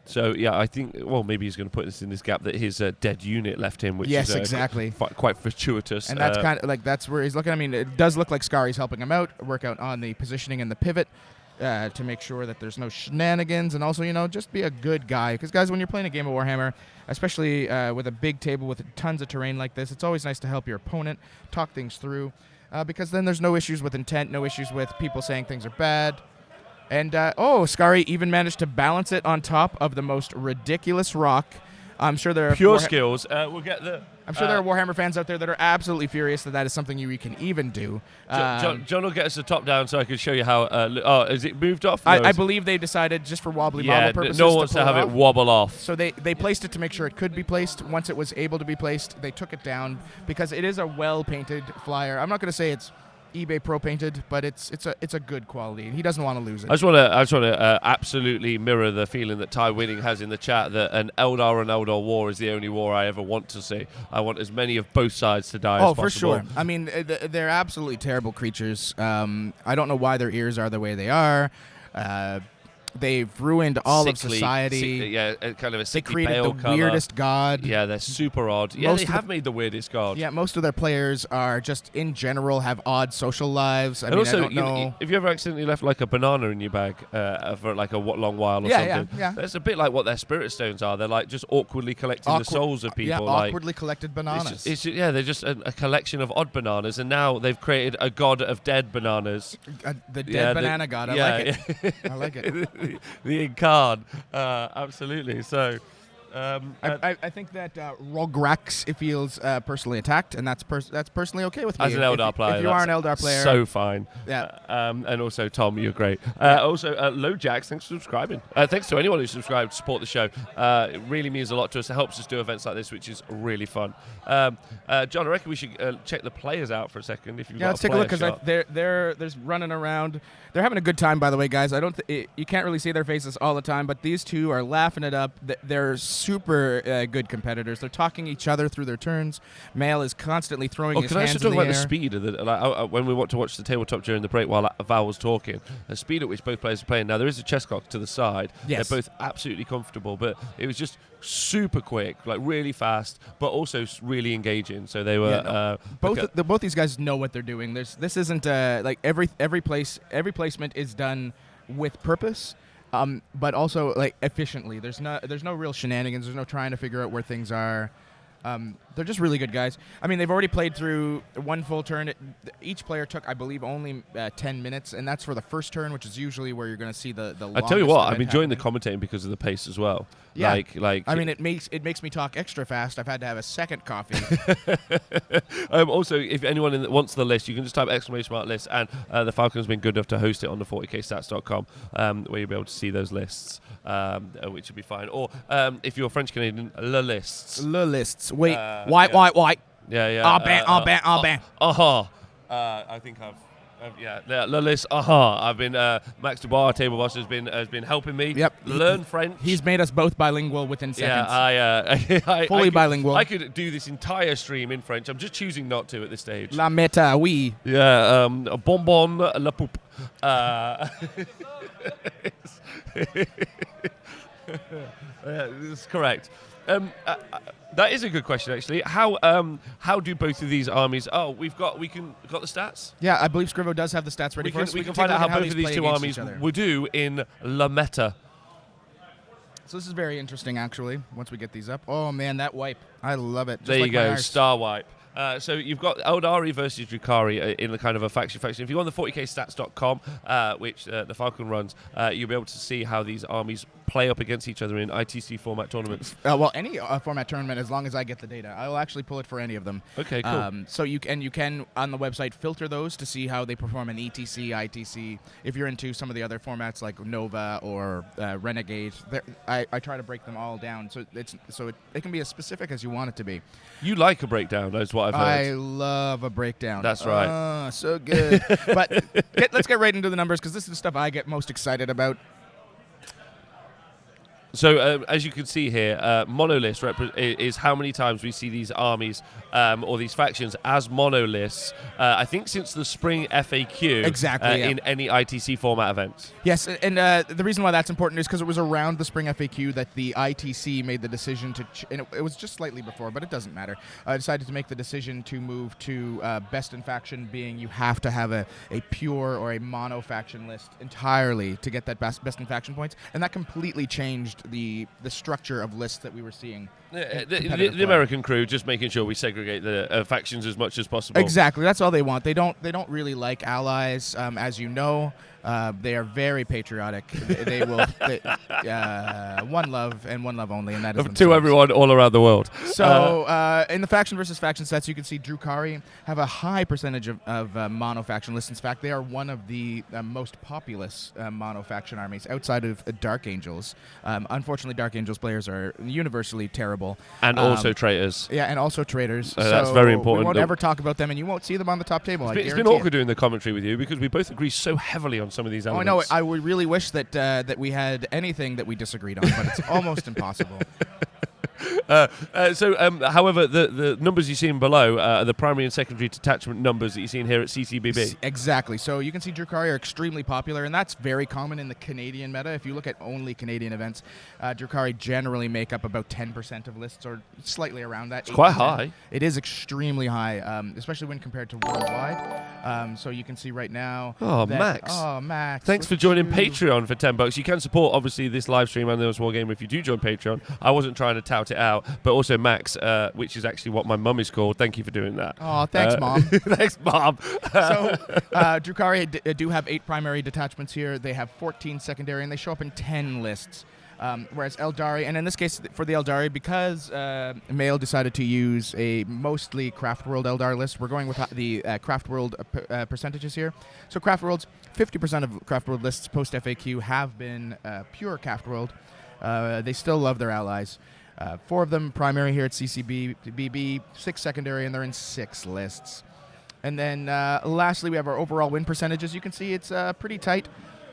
Speaker 2: So, yeah, I think, maybe he's going to put this in this gap that his dead unit left him, which is
Speaker 3: exactly.
Speaker 2: Quite fortuitous.
Speaker 3: And that's kind of like, that's where he's looking. I mean, it does look like Skari's helping him out, work out on the positioning and the pivot. To make sure that there's no shenanigans, and also, just be a good guy. Because, guys, when you're playing a game of Warhammer, especially with a big table with tons of terrain like this, it's always nice to help your opponent talk things through, because then there's no issues with intent, no issues with people saying things are bad. And, Skari even managed to balance it on top of the most ridiculous rock. I'm sure there are
Speaker 2: pure skills. We'll get the.
Speaker 3: I'm sure there are Warhammer fans out there that are absolutely furious that is something you can even do.
Speaker 2: John will get us the top down so I can show you how. Is it moved off? No,
Speaker 3: I believe they decided just for wobbly model purposes.
Speaker 2: No one wants to have it wobble off.
Speaker 3: So they placed it to make sure it could be placed. Once it was able to be placed, they took it down because it is a well-painted flyer. I'm not going to say it's eBay Pro painted, but it's a good quality. He doesn't want to lose it.
Speaker 2: I just want to absolutely mirror the feeling that Ty Winning has in the chat that an Eldar and Eldar war is the only war I ever want to see. I want as many of both sides to die as possible.
Speaker 3: Oh, for sure. I mean, they're absolutely terrible creatures. I don't know why their ears are the way they are. They've ruined all of
Speaker 2: Sickly,
Speaker 3: society.
Speaker 2: kind of a
Speaker 3: They
Speaker 2: sickly
Speaker 3: created
Speaker 2: pale
Speaker 3: the
Speaker 2: colour.
Speaker 3: weirdest god.
Speaker 2: Yeah, they're super odd. Yeah,
Speaker 3: Most
Speaker 2: they
Speaker 3: of the-
Speaker 2: have made the weirdest god.
Speaker 3: Yeah, most of their players are just in general have odd social lives. I
Speaker 2: And
Speaker 3: mean,
Speaker 2: also,
Speaker 3: I don't know.
Speaker 2: if you ever accidentally left like a banana in your bag for like a long while or
Speaker 3: Yeah,
Speaker 2: something,
Speaker 3: yeah.
Speaker 2: that's a bit like what their spirit stones are. They're like just awkwardly collecting the souls of people.
Speaker 3: Yeah,
Speaker 2: like,
Speaker 3: awkwardly collected bananas.
Speaker 2: they're just a collection of odd bananas, and now they've created a god of dead bananas.
Speaker 3: The dead banana god. I like it. I like it.
Speaker 2: The incarn, absolutely. So,
Speaker 3: I think that Rograx feels personally attacked, and that's personally okay with me.
Speaker 2: as an Eldar player,
Speaker 3: if you are an Eldar player,
Speaker 2: so fine.
Speaker 3: yeah.
Speaker 2: And also, Tom, you're great. Also, Lojax, thanks for subscribing. Thanks to anyone who subscribed to support the show. It really means a lot to us. It helps us do events like this, which is really fun. John, I reckon we should check the players out for a second. If you've got
Speaker 3: Let's take a look because they're running around. They're having a good time, by the way, guys. You can't really see their faces all the time, but these two are laughing it up. They're super good competitors. They're talking each other through their turns. Mail is constantly throwing his
Speaker 2: can I
Speaker 3: hands
Speaker 2: also
Speaker 3: in
Speaker 2: talk
Speaker 3: the
Speaker 2: about
Speaker 3: air.
Speaker 2: the speed of the when we want to watch the tabletop during the break while Val was talking? The speed at which both players are playing. Now there is a chess clock to the side.
Speaker 3: Yes.
Speaker 2: They're both absolutely comfortable, but it was just super quick, like really fast, but also really engaging. So they were
Speaker 3: Both these guys know what they're doing. This isn't like every placement is done with purpose. But also like efficiently. There's no real shenanigans. There's no trying to figure out where things are. They're just really good guys. I mean, they've already played through one full turn. Each player took, I believe, only 10 minutes, and that's for the first turn, which is usually where you're going to see the
Speaker 2: I tell you what,
Speaker 3: longest
Speaker 2: I'm
Speaker 3: event
Speaker 2: enjoying the
Speaker 3: happening.
Speaker 2: commentating because of the pace as well.
Speaker 3: Yeah.
Speaker 2: Like
Speaker 3: I mean, it makes me talk extra fast. I've had to have a second coffee.
Speaker 2: Also, if anyone wants the list, you can just type !list, and the Falcon's been good enough to host it on the 40kstats.com, where you'll be able to see those lists, which would be fine. Or if you're French Canadian, le lists.
Speaker 3: Le lists. Wait,
Speaker 2: yeah.
Speaker 3: white.
Speaker 2: Yeah. I think le list. I've been Max Dubois, Table Boss, has been helping me.
Speaker 3: Yep.
Speaker 2: Learn French.
Speaker 3: He's made us both bilingual within seconds.
Speaker 2: I
Speaker 3: Fully bilingual.
Speaker 2: I could do this entire stream in French. I'm just choosing not to at this stage.
Speaker 3: La meta, oui.
Speaker 2: Yeah, bonbon la poupe. This is correct. That is a good question, actually. How do both of these armies? Oh, we got the stats.
Speaker 3: Yeah, I believe Scrivo does have the stats ready for us.
Speaker 2: We can
Speaker 3: take
Speaker 2: find
Speaker 3: a
Speaker 2: out
Speaker 3: look
Speaker 2: how
Speaker 3: at
Speaker 2: both of these
Speaker 3: play
Speaker 2: two
Speaker 3: against
Speaker 2: armies
Speaker 3: each other.
Speaker 2: will do in La Meta.
Speaker 3: So this is very interesting, actually. Once we get these up, oh man, that wipe, I love it. Just
Speaker 2: There you
Speaker 3: like my
Speaker 2: go,
Speaker 3: arse.
Speaker 2: Star Wipe. So you've got Aeldari versus Drukhari in the kind of a faction. If you go on the 40kstats.com, which the Falcon runs, you'll be able to see how these armies play up against each other in ITC format tournaments.
Speaker 3: Well, any format tournament, as long as I get the data, I will actually pull it for any of them.
Speaker 2: Okay, cool.
Speaker 3: So you can on the website filter those to see how they perform in ETC, ITC. If you're into some of the other formats like Nova or Renegade, I try to break them all down so it can be as specific as you want it to be.
Speaker 2: You like a breakdown, that's what I've heard.
Speaker 3: I love a breakdown.
Speaker 2: That's right.
Speaker 3: So good. But let's get right into the numbers because this is the stuff I get most excited about.
Speaker 2: So as you can see here, monoliths is how many times we see these armies or these factions as monoliths. I think since the spring FAQ,
Speaker 3: Exactly,
Speaker 2: in any ITC format events.
Speaker 3: Yes, and the reason why that's important is because it was around the spring FAQ that the ITC made the decision to, and it was just slightly before, but it doesn't matter, decided to make the decision to move to best in faction, being you have to have a pure or a mono faction list entirely to get that best in faction points, and that completely changed the structure of lists that we were seeing.
Speaker 2: The American crew just making sure we segregate the factions as much as possible.
Speaker 3: Exactly, that's all they want. They don't really like allies, as you know. They are very patriotic. They will one love and one love only, and that is
Speaker 2: To
Speaker 3: themselves.
Speaker 2: everyone all around the world.
Speaker 3: So in the faction versus faction sets, you can see Drukhari have a high percentage of mono faction lists. In fact, they are one of the most populous mono faction armies outside of Dark Angels. Unfortunately, Dark Angels players are universally terrible.
Speaker 2: And also traitors.
Speaker 3: Yeah, and also traitors. So
Speaker 2: that's very important.
Speaker 3: We won't ever talk about them, and you won't see them on the top table.
Speaker 2: It's been awkward doing the commentary with you because we both agree so heavily on some of these elements.
Speaker 3: Oh, I know. I would really wish that we had anything that we disagreed on, but it's almost impossible.
Speaker 2: However, the numbers you're seeing below are the primary and secondary detachment numbers that you're seeing here at CCBB.
Speaker 3: Exactly. So you can see Drukhari are extremely popular, and that's very common in the Canadian meta. If you look at only Canadian events, Drukhari generally make up about 10% of lists, or slightly around that.
Speaker 2: It's quite high.
Speaker 3: It is extremely high, especially when compared to worldwide. So you can see right now.
Speaker 2: Max.
Speaker 3: Oh, Max.
Speaker 2: Thanks for joining Patreon for $10. You can support, obviously, this live stream and the War Gamer if you do join Patreon. I wasn't trying to tout it out, but also Max, which is actually what my mum is called. Thank you for doing that.
Speaker 3: Oh, thanks, Mom.
Speaker 2: Thanks, Mom.
Speaker 3: So Drukhari do have 8 primary detachments here. They have 14 secondary, and they show up in 10 lists. Whereas Aeldari, and in this case for the Aeldari, because Mail decided to use a mostly Craft World Eldar list, we're going with the Craft World percentages here. So Craft Worlds, 50% of Craft World lists post FAQ have been pure Craft World. They still love their allies. 4 of them primary here at CCBB, 6 secondary, and they're in 6 lists. And then lastly, we have our overall win percentages. You can see it's pretty tight.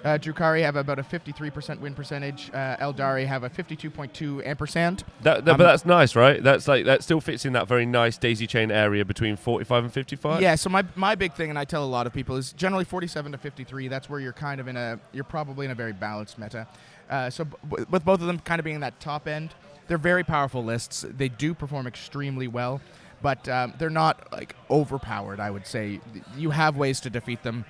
Speaker 3: Drukhari have about a 53% win percentage. Aeldari have a 52.2 ampersand.
Speaker 2: But that's nice, right? That still fits in that very nice daisy chain area between 45 and 55.
Speaker 3: Yeah. So my big thing, and I tell a lot of people, is generally 47 to 53. That's where you're kind of you're probably in a very balanced meta. With both of them kind of being in that top end, they're very powerful lists. They do perform extremely well, but they're not like overpowered. I would say you have ways to defeat them.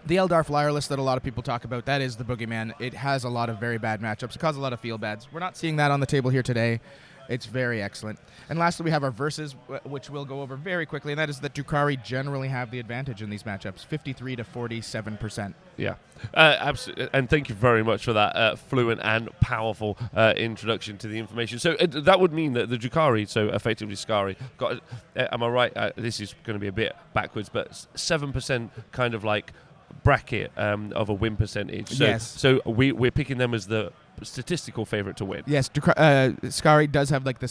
Speaker 3: The Eldar flyer list that a lot of people talk about, that is the boogeyman. It has a lot of very bad matchups. It causes a lot of feel bads. We're not seeing that on the table here today. It's very excellent. And lastly, we have our versus, which we'll go over very quickly, and that is that Drukhari generally have the advantage in these matchups, 53 to 47%.
Speaker 2: Yeah, absolutely. And thank you very much for that fluent and powerful introduction to the information. So that would mean that the Drukhari, so effectively Skari, got, am I right? This is going to be a bit backwards, but 7% kind of like bracket of a win percentage. So,
Speaker 3: yes.
Speaker 2: So we're picking them as the statistical favorite to win.
Speaker 3: Yes, Skari does have like the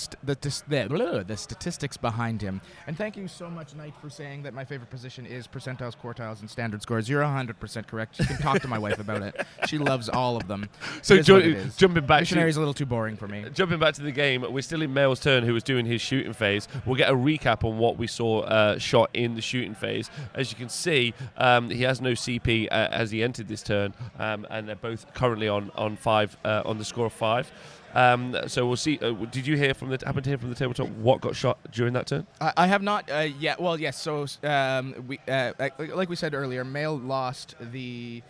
Speaker 3: statistics behind him. And thank you so much, Knight, for saying that my favorite position is percentiles, quartiles, and standard scores. You're 100% correct. You can talk to my wife about it. She loves all of them.
Speaker 2: So jumping back,
Speaker 3: Missionary's a little too boring for me.
Speaker 2: Jumping back to the game, we're still in Mail's turn, who was doing his shooting phase. We'll get a recap on what we saw shot in the shooting phase. As you can see, he has no CP as he entered this turn, and they're both currently on 5. On the score of 5. So we'll see. Did you happen to hear from the tabletop what got shot during that turn?
Speaker 3: I have not yet. Well, yes. So we, like we said earlier, Mail lost the.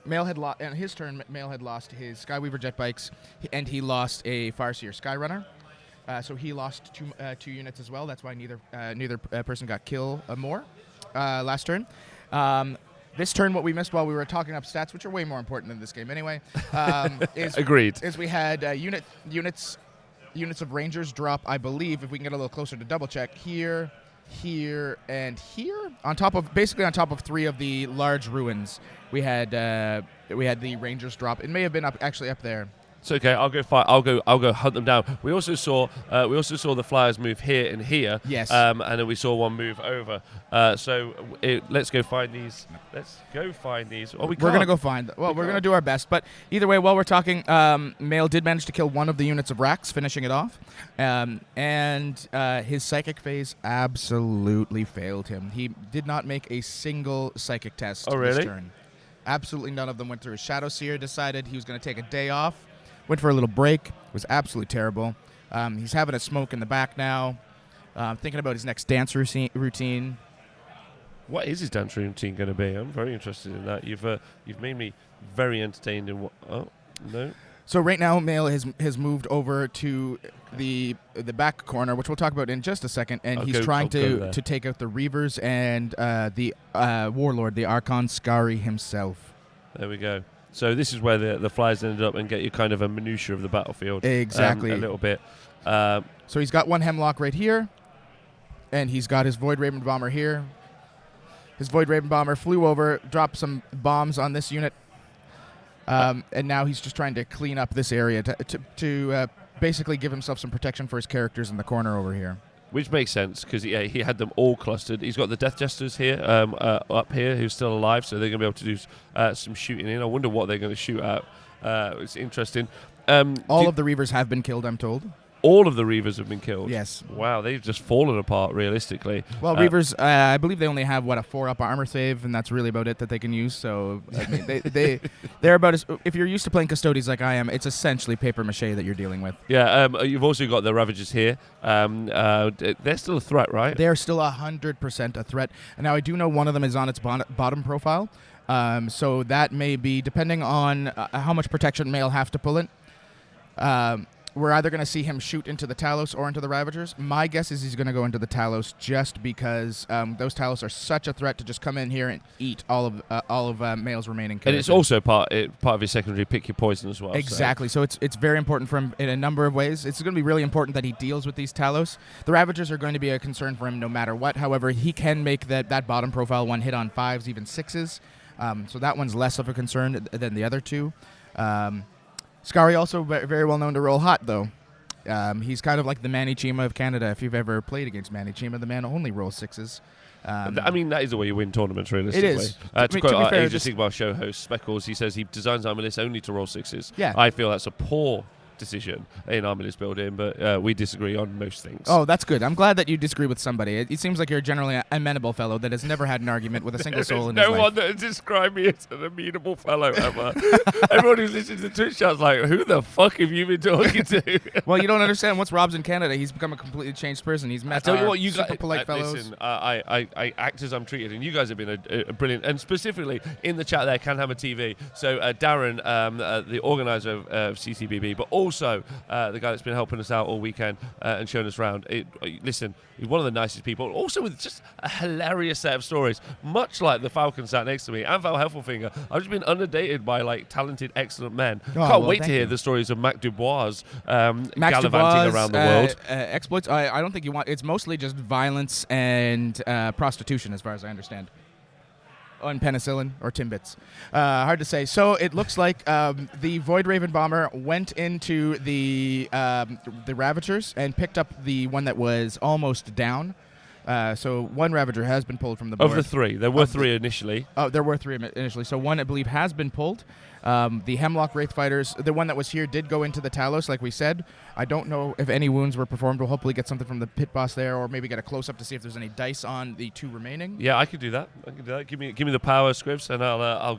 Speaker 3: Mail had lost in his turn. Mail had lost his Skyweaver jet bikes, and he lost a Farseer Skyrunner. So he lost 2 units as well. That's why neither person got kill more last turn. This turn, what we missed while we were talking up stats, which are way more important in this game anyway, is
Speaker 2: agreed.
Speaker 3: Is we had units of Rangers drop. I believe if we can get a little closer to double check here, and here on top of 3 of the large ruins. We had the Rangers drop. It may have been actually up there.
Speaker 2: It's okay. I'll go fight. I'll go hunt them down. We also saw the Flyers move here and here.
Speaker 3: Yes.
Speaker 2: And then we saw one move over. Let's go find these. Oh, we're
Speaker 3: gonna go find. Well, we're gonna do our best. But either way, while we're talking, Mail did manage to kill one of the units of Rax, finishing it off. And his psychic phase absolutely failed him. He did not make a single psychic test this turn. Absolutely none of them went through. Shadow Seer decided he was going to take a day off. Went for a little break. It was absolutely terrible. He's having a smoke in the back now. Thinking about his next dance routine.
Speaker 2: What is his dance routine going to be? I'm very interested in that. You've made me very entertained in what. Oh no.
Speaker 3: So right now, Mail has moved over to the back corner, which we'll talk about in just a second, and he's trying to take out the Reavers and the Warlord, the Archon Skari himself.
Speaker 2: There we go. So this is where the Flyers ended up and get you kind of a minutiae of the battlefield.
Speaker 3: Exactly.
Speaker 2: A little bit.
Speaker 3: So he's got one Hemlock right here, and he's got his Void Raven Bomber here. His Void Raven Bomber flew over, dropped some bombs on this unit, and now he's just trying to clean up this area to basically give himself some protection for his characters in the corner over here.
Speaker 2: Which makes sense, because he had them all clustered. He's got the Death Jesters here, up here, who's still alive, so they're going to be able to do some shooting in. I wonder what they're going to shoot at. It's interesting.
Speaker 3: All of the Reavers have been killed, I'm told.
Speaker 2: All of the Reavers have been killed.
Speaker 3: Yes.
Speaker 2: Wow, they've just fallen apart realistically.
Speaker 3: Well, Reavers, I believe they only have a 4-up armor save, and that's really about it that they can use. So I mean, they're about as, if you're used to playing Custodies like I am, it's essentially paper mache that you're dealing with.
Speaker 2: Yeah, you've also got the Ravagers here. They're still a threat, right?
Speaker 3: They're still 100% a threat. And now I do know one of them is on its bottom profile. So that may be, depending on how much protection Mail have to pull in, we're either going to see him shoot into the Talos or into the Ravagers. My guess is he's going to go into the Talos just because those Talos are such a threat to just come in here and eat all of Mail's remaining characters.
Speaker 2: And it's also part of his secondary pick your poison as well.
Speaker 3: Exactly. So it's very important for him in a number of ways. It's going to be really important that he deals with these Talos. The Ravagers are going to be a concern for him no matter what. However, he can make that bottom profile one hit on 5s, even 6s. So that one's less of a concern than the other two. Skari also very well known to roll hot, though. He's kind of like the Manny Chima of Canada. If you've ever played against Manny Chima, the man only rolls 6s.
Speaker 2: I mean, that is the way you win tournaments, realistically.
Speaker 3: It is.
Speaker 2: To quote our Age of Sigmar show host, Speckles, he says he designs Armalists only to roll 6s.
Speaker 3: Yeah.
Speaker 2: I feel that's a poor decision in Armalists building, but we disagree on most things.
Speaker 3: Oh, that's good. I'm glad that you disagree with somebody. It seems like you're generally an amenable fellow that has never had an argument with a single soul in his life.
Speaker 2: No one that has described me as an amenable fellow ever. Everyone who's listening to the Twitch chat's like, who the fuck have you been talking to?
Speaker 3: Well, you don't understand. Once Rob's in Canada, he's become a completely changed person. He's met
Speaker 2: I tell you what, you
Speaker 3: super
Speaker 2: guys,
Speaker 3: polite fellows.
Speaker 2: Listen, I act as I'm treated, and you guys have been a brilliant. And specifically in the chat there, Canhammer TV. So Darren, the organizer of CCBB, but also the guy that's been helping us out all weekend and showing us around. Listen, he's one of the nicest people. Also with just a hilarious set of stories, much like the Falcon sat next to me and Val Heffelfinger. I've just been inundated by talented, excellent men. Can't wait to hear the stories of Mac Dubois gallivanting around the world.
Speaker 3: Exploits. I don't think you want. It's mostly just violence and prostitution, as far as I understand. On penicillin or Timbits. Hard to say. So it looks like the Void Raven bomber went into the Ravagers and picked up the one that was almost down. So one Ravager has been pulled from the board.
Speaker 2: Of the 3. There were 3 initially.
Speaker 3: Oh, there were 3 initially. So one, I believe, has been pulled. The Hemlock Wraith Fighters, the one that was here, did go into the Talos, like we said. I don't know if any wounds were performed. We'll hopefully get something from the pit boss there, or maybe get a close-up to see if there's any dice on the 2 remaining.
Speaker 2: Yeah, I could do that. Give me the power, Scribs, and I'll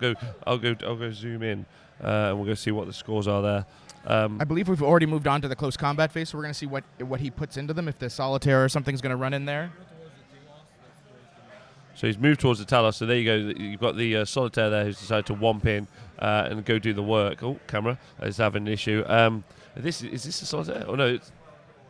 Speaker 2: go zoom in, and we'll go see what the scores are there.
Speaker 3: I believe we've already moved on to the close combat phase, so we're going to see what he puts into them, if the Solitaire or something's going to run in there.
Speaker 2: So he's moved towards the Talos. So there you go. You've got the Solitaire there who's decided to womp in and go do the work. Oh, camera is having an issue. Is this a Solitaire? Oh,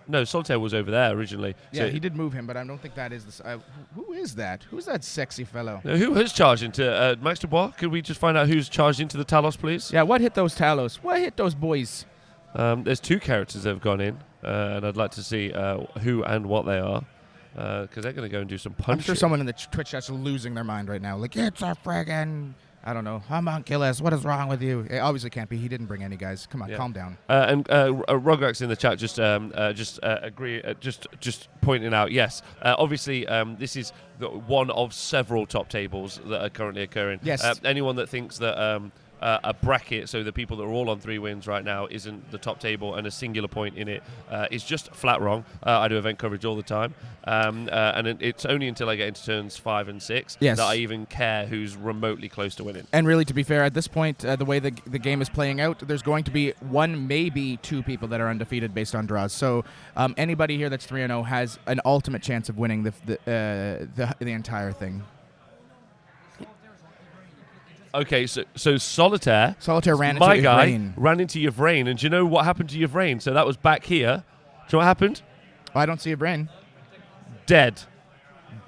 Speaker 2: no, Solitaire was over there originally.
Speaker 3: Yeah,
Speaker 2: so
Speaker 3: he did move him, but I don't think that is the... who is that? Who's that sexy fellow?
Speaker 2: Who has charged into Max Dubois? Could we just find out who's charged into the Talos, please?
Speaker 3: Yeah, what hit those Talos? What hit those boys?
Speaker 2: There's 2 characters that have gone in, and I'd like to see who and what they are. Because they're going to go and do some punching.
Speaker 3: I'm sure someone in the Twitch chat's losing their mind right now. Like, it's a friggin', I don't know, homunculus, what is wrong with you? It obviously can't be. He didn't bring any, guys. Come on, calm down.
Speaker 2: And Rograk's in the chat just pointing out, yes, obviously this is one of several top tables that are currently occurring.
Speaker 3: Yes.
Speaker 2: Anyone that thinks that... a bracket, so the people that are all on 3 wins right now isn't the top table and a singular point in it is just flat wrong. I do event coverage all the time, and it's only until I get into turns 5 and 6 that I even care who's remotely close to winning.
Speaker 3: And really, to be fair, at this point, the way the game is playing out, there's going to be 1, maybe 2 people that are undefeated based on draws. So anybody here that's 3-0 has an ultimate chance of winning the entire thing.
Speaker 2: Okay, so Solitaire
Speaker 3: ran into
Speaker 2: my
Speaker 3: Yvraine.
Speaker 2: guy ran into Yvraine, and do you know what happened to Yvraine? So that was back here. Do you know what happened?
Speaker 3: Oh, I don't see Yvraine.
Speaker 2: Dead.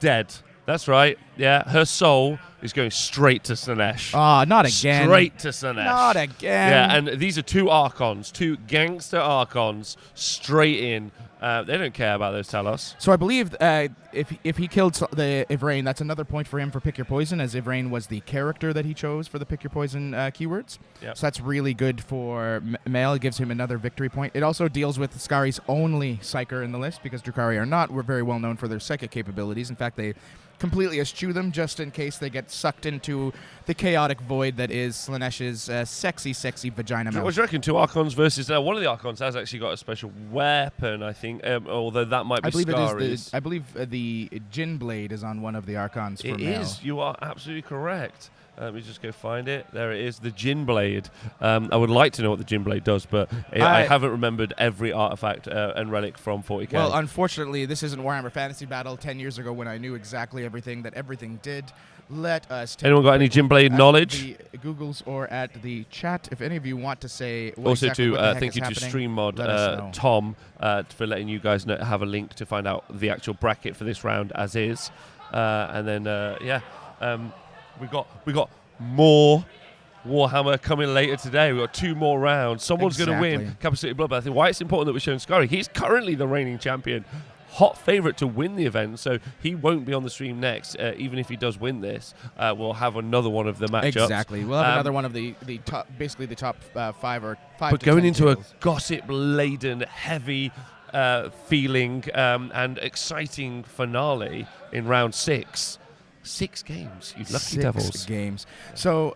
Speaker 2: That's right. Yeah, her soul is going straight to Slanesh.
Speaker 3: Oh, not again.
Speaker 2: Straight to Slanesh.
Speaker 3: Not again.
Speaker 2: Yeah, and these are 2 Archons, 2 gangster Archons, straight in. They don't care about those Talos.
Speaker 3: So I believe if he killed the Yvraine, that's another point for him for Pick Your Poison, as Yvraine was the character that he chose for the Pick Your Poison keywords.
Speaker 2: Yep.
Speaker 3: So that's really good for Mael. It gives him another victory point. It also deals with Skari's only Psyker in the list, because Drukhari are not. We're very well known for their psychic capabilities. In fact, they completely eschew them just in case they get sucked into the chaotic void that is Slaaneish's sexy, sexy vagina mouth.
Speaker 2: What do you reckon? 2 Archons versus one of the Archons has actually got a special weapon, I think. Although that might be
Speaker 3: I believe
Speaker 2: Scari's.
Speaker 3: I believe the Jin Blade is on one of the Archons for
Speaker 2: It
Speaker 3: male.
Speaker 2: is. You are absolutely correct. Let me just go find it. There it is, the Jin Blade. I would like to know what the Jin Blade does, but I haven't remembered every artifact and relic from 40k.
Speaker 3: Well, unfortunately, this isn't Warhammer Fantasy Battle 10 years ago when I knew exactly everything that everything did. Let us take
Speaker 2: Anyone got any Jin Blade knowledge?
Speaker 3: The Googles or at the chat. If any of you want to say what
Speaker 2: Also,
Speaker 3: exactly
Speaker 2: to
Speaker 3: what the heck
Speaker 2: thank
Speaker 3: is
Speaker 2: you to
Speaker 3: happening,
Speaker 2: Stream Mod
Speaker 3: let us know.
Speaker 2: Tom for letting you guys have a link to find out the actual bracket for this round as is, and then we got more Warhammer coming later today. We've got 2 more rounds. Someone's going to win Capital City Bloodbath. I think why it's important that we're showing Scary. He's currently the reigning champion, hot favourite to win the event, so he won't be on the stream next. Even if he does win this, we'll have another one of the matchups.
Speaker 3: Exactly. We'll have another one of the top, basically the top 5 or 5
Speaker 2: But
Speaker 3: to
Speaker 2: going
Speaker 3: 10
Speaker 2: into
Speaker 3: tables.
Speaker 2: a gossip-laden, heavy feeling and exciting finale in round 6. 6 games, you lucky
Speaker 3: 6
Speaker 2: devils.
Speaker 3: games. So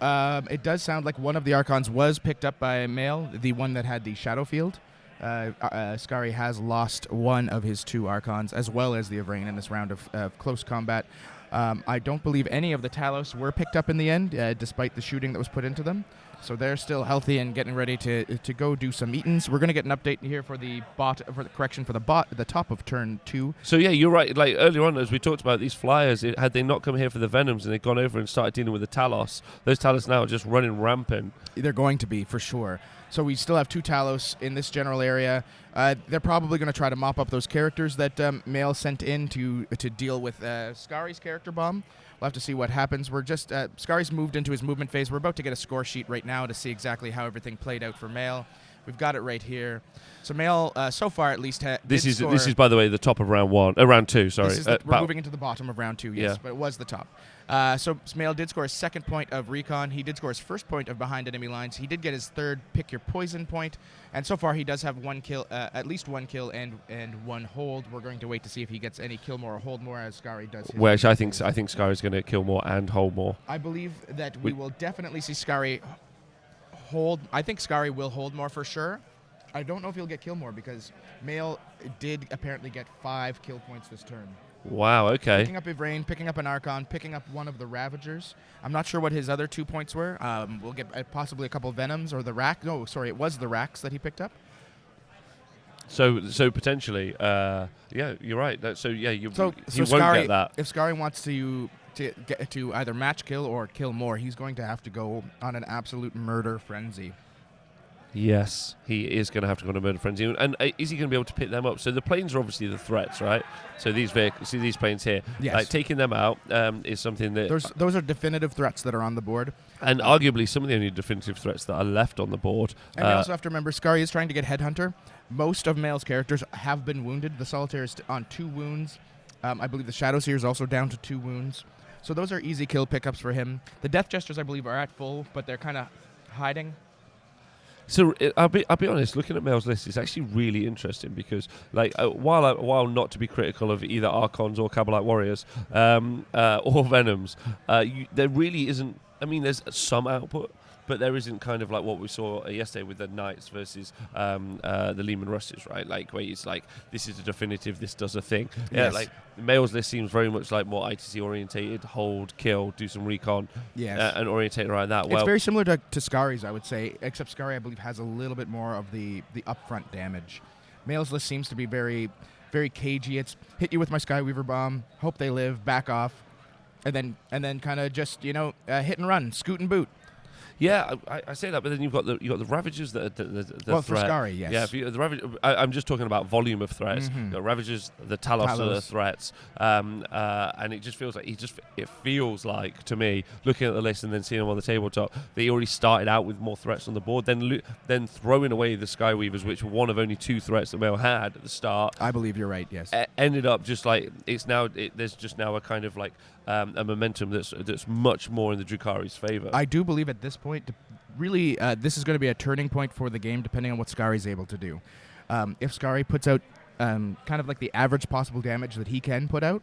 Speaker 3: it does sound like one of the Archons was picked up by a male, the one that had the Shadow Field. Scary has lost one of his 2 Archons, as well as the Avrain in this round of close combat. I don't believe any of the Talos were picked up in the end, despite the shooting that was put into them. So they're still healthy and getting ready to go do some eatins. We're going to get an update here for the top of turn 2.
Speaker 2: So yeah, you're right. Like earlier on, as we talked about these flyers, had they not come here for the Venoms and they'd gone over and started dealing with the Talos, those Talos now are just running rampant.
Speaker 3: They're going to be, for sure. So we still have 2 Talos in this general area. They're probably going to try to mop up those characters that Mail sent in to deal with Scari's character bomb. We'll have to see what happens. We're just Scari's moved into his movement phase. We're about to get a score sheet right now to see exactly how everything played out for Mail. We've got it right here. So Mail, so far at least,
Speaker 2: This is by the way the top of round 2. Sorry,
Speaker 3: we're moving into the bottom of round 2. Yes,
Speaker 2: Yeah.
Speaker 3: but it was the top. So Mail did score his 2nd point of recon. He did score his 1st point of behind enemy lines. He did get his 3rd pick your poison point, and so far he does have 1 kill, at least 1 kill and 1 hold. We're going to wait to see if he gets any kill more or hold more as Scary does. His
Speaker 2: which I think Sky's going to kill more and hold more.
Speaker 3: I believe that we will definitely see Scary hold. I think Scary will hold more for sure. I don't know if he'll get kill more because Mail did apparently get 5 kill points this turn.
Speaker 2: Wow. Okay.
Speaker 3: Picking up Ivrain, picking up an Archon, picking up one of the Ravagers. I'm not sure what his other 2 points were. We'll get possibly a couple of Venoms or the Rack. No, sorry, it was the Racks that he picked up.
Speaker 2: So potentially, yeah, you're right. He won't
Speaker 3: Scary,
Speaker 2: get that.
Speaker 3: If Scary wants to get to either match kill or kill more, he's going to have to go on an absolute murder frenzy.
Speaker 2: Yes, he is going to have to go on a murder frenzy. And is he going to be able to pick them up? So the planes are obviously the threats, right? So these vehicles, see these planes here,
Speaker 3: Yes.
Speaker 2: like taking them out is something that...
Speaker 3: Those are definitive threats that are on the board.
Speaker 2: And arguably some of the only definitive threats that are left on the board.
Speaker 3: And we also have to remember, Scary is trying to get Headhunter. Most of Mail's characters have been wounded. The Solitaire is on 2 wounds. I believe the Shadow Seer is also down to 2 wounds. So those are easy kill pickups for him. The Death Jesters, I believe, are at full, but they're kind of hiding.
Speaker 2: So I'll be honest. Looking at Mail's list, it's actually really interesting because, like, while not to be critical of either Archons or Kabbalite Warriors or Venoms, there really isn't. I mean, there's some output, but there isn't kind of like what we saw yesterday with the Knights versus the Lehman Russes, right? Like where it's like this is a definitive, this does a thing. Yeah,
Speaker 3: Yes.
Speaker 2: like Mail's list seems very much like more ITC orientated, hold, kill, do some recon,
Speaker 3: Yes.
Speaker 2: and orientate around that.
Speaker 3: It's very similar to Scari's, I would say, except Scary, I believe, has a little bit more of the upfront damage. Mail's list seems to be very, very cagey. It's hit you with my Skyweaver bomb, hope they live, back off, and then kind of just hit and run, scoot and boot.
Speaker 2: Yeah, I say that, but then you've got the Ravagers that are the
Speaker 3: Well,
Speaker 2: threat.
Speaker 3: for Scary, yes.
Speaker 2: Yeah, if you, the I'm just talking about volume of threats.
Speaker 3: Mhm.
Speaker 2: The Ravagers, the Talos are the
Speaker 3: Talos.
Speaker 2: threats, and it just feels like it feels like to me, looking at the list and then seeing them on the tabletop, they already started out with more threats on the board. Then throwing away the Skyweavers, which were one of only 2 threats that Mail had at the start.
Speaker 3: I believe you're right, yes.
Speaker 2: Ended up just like there's just now a kind of like a momentum that's much more in the Drukhari's favor.
Speaker 3: I do believe at this point, really, this is going to be a turning point for the game, depending on what Scari's able to do. If Scary puts out kind of like the average possible damage that he can put out,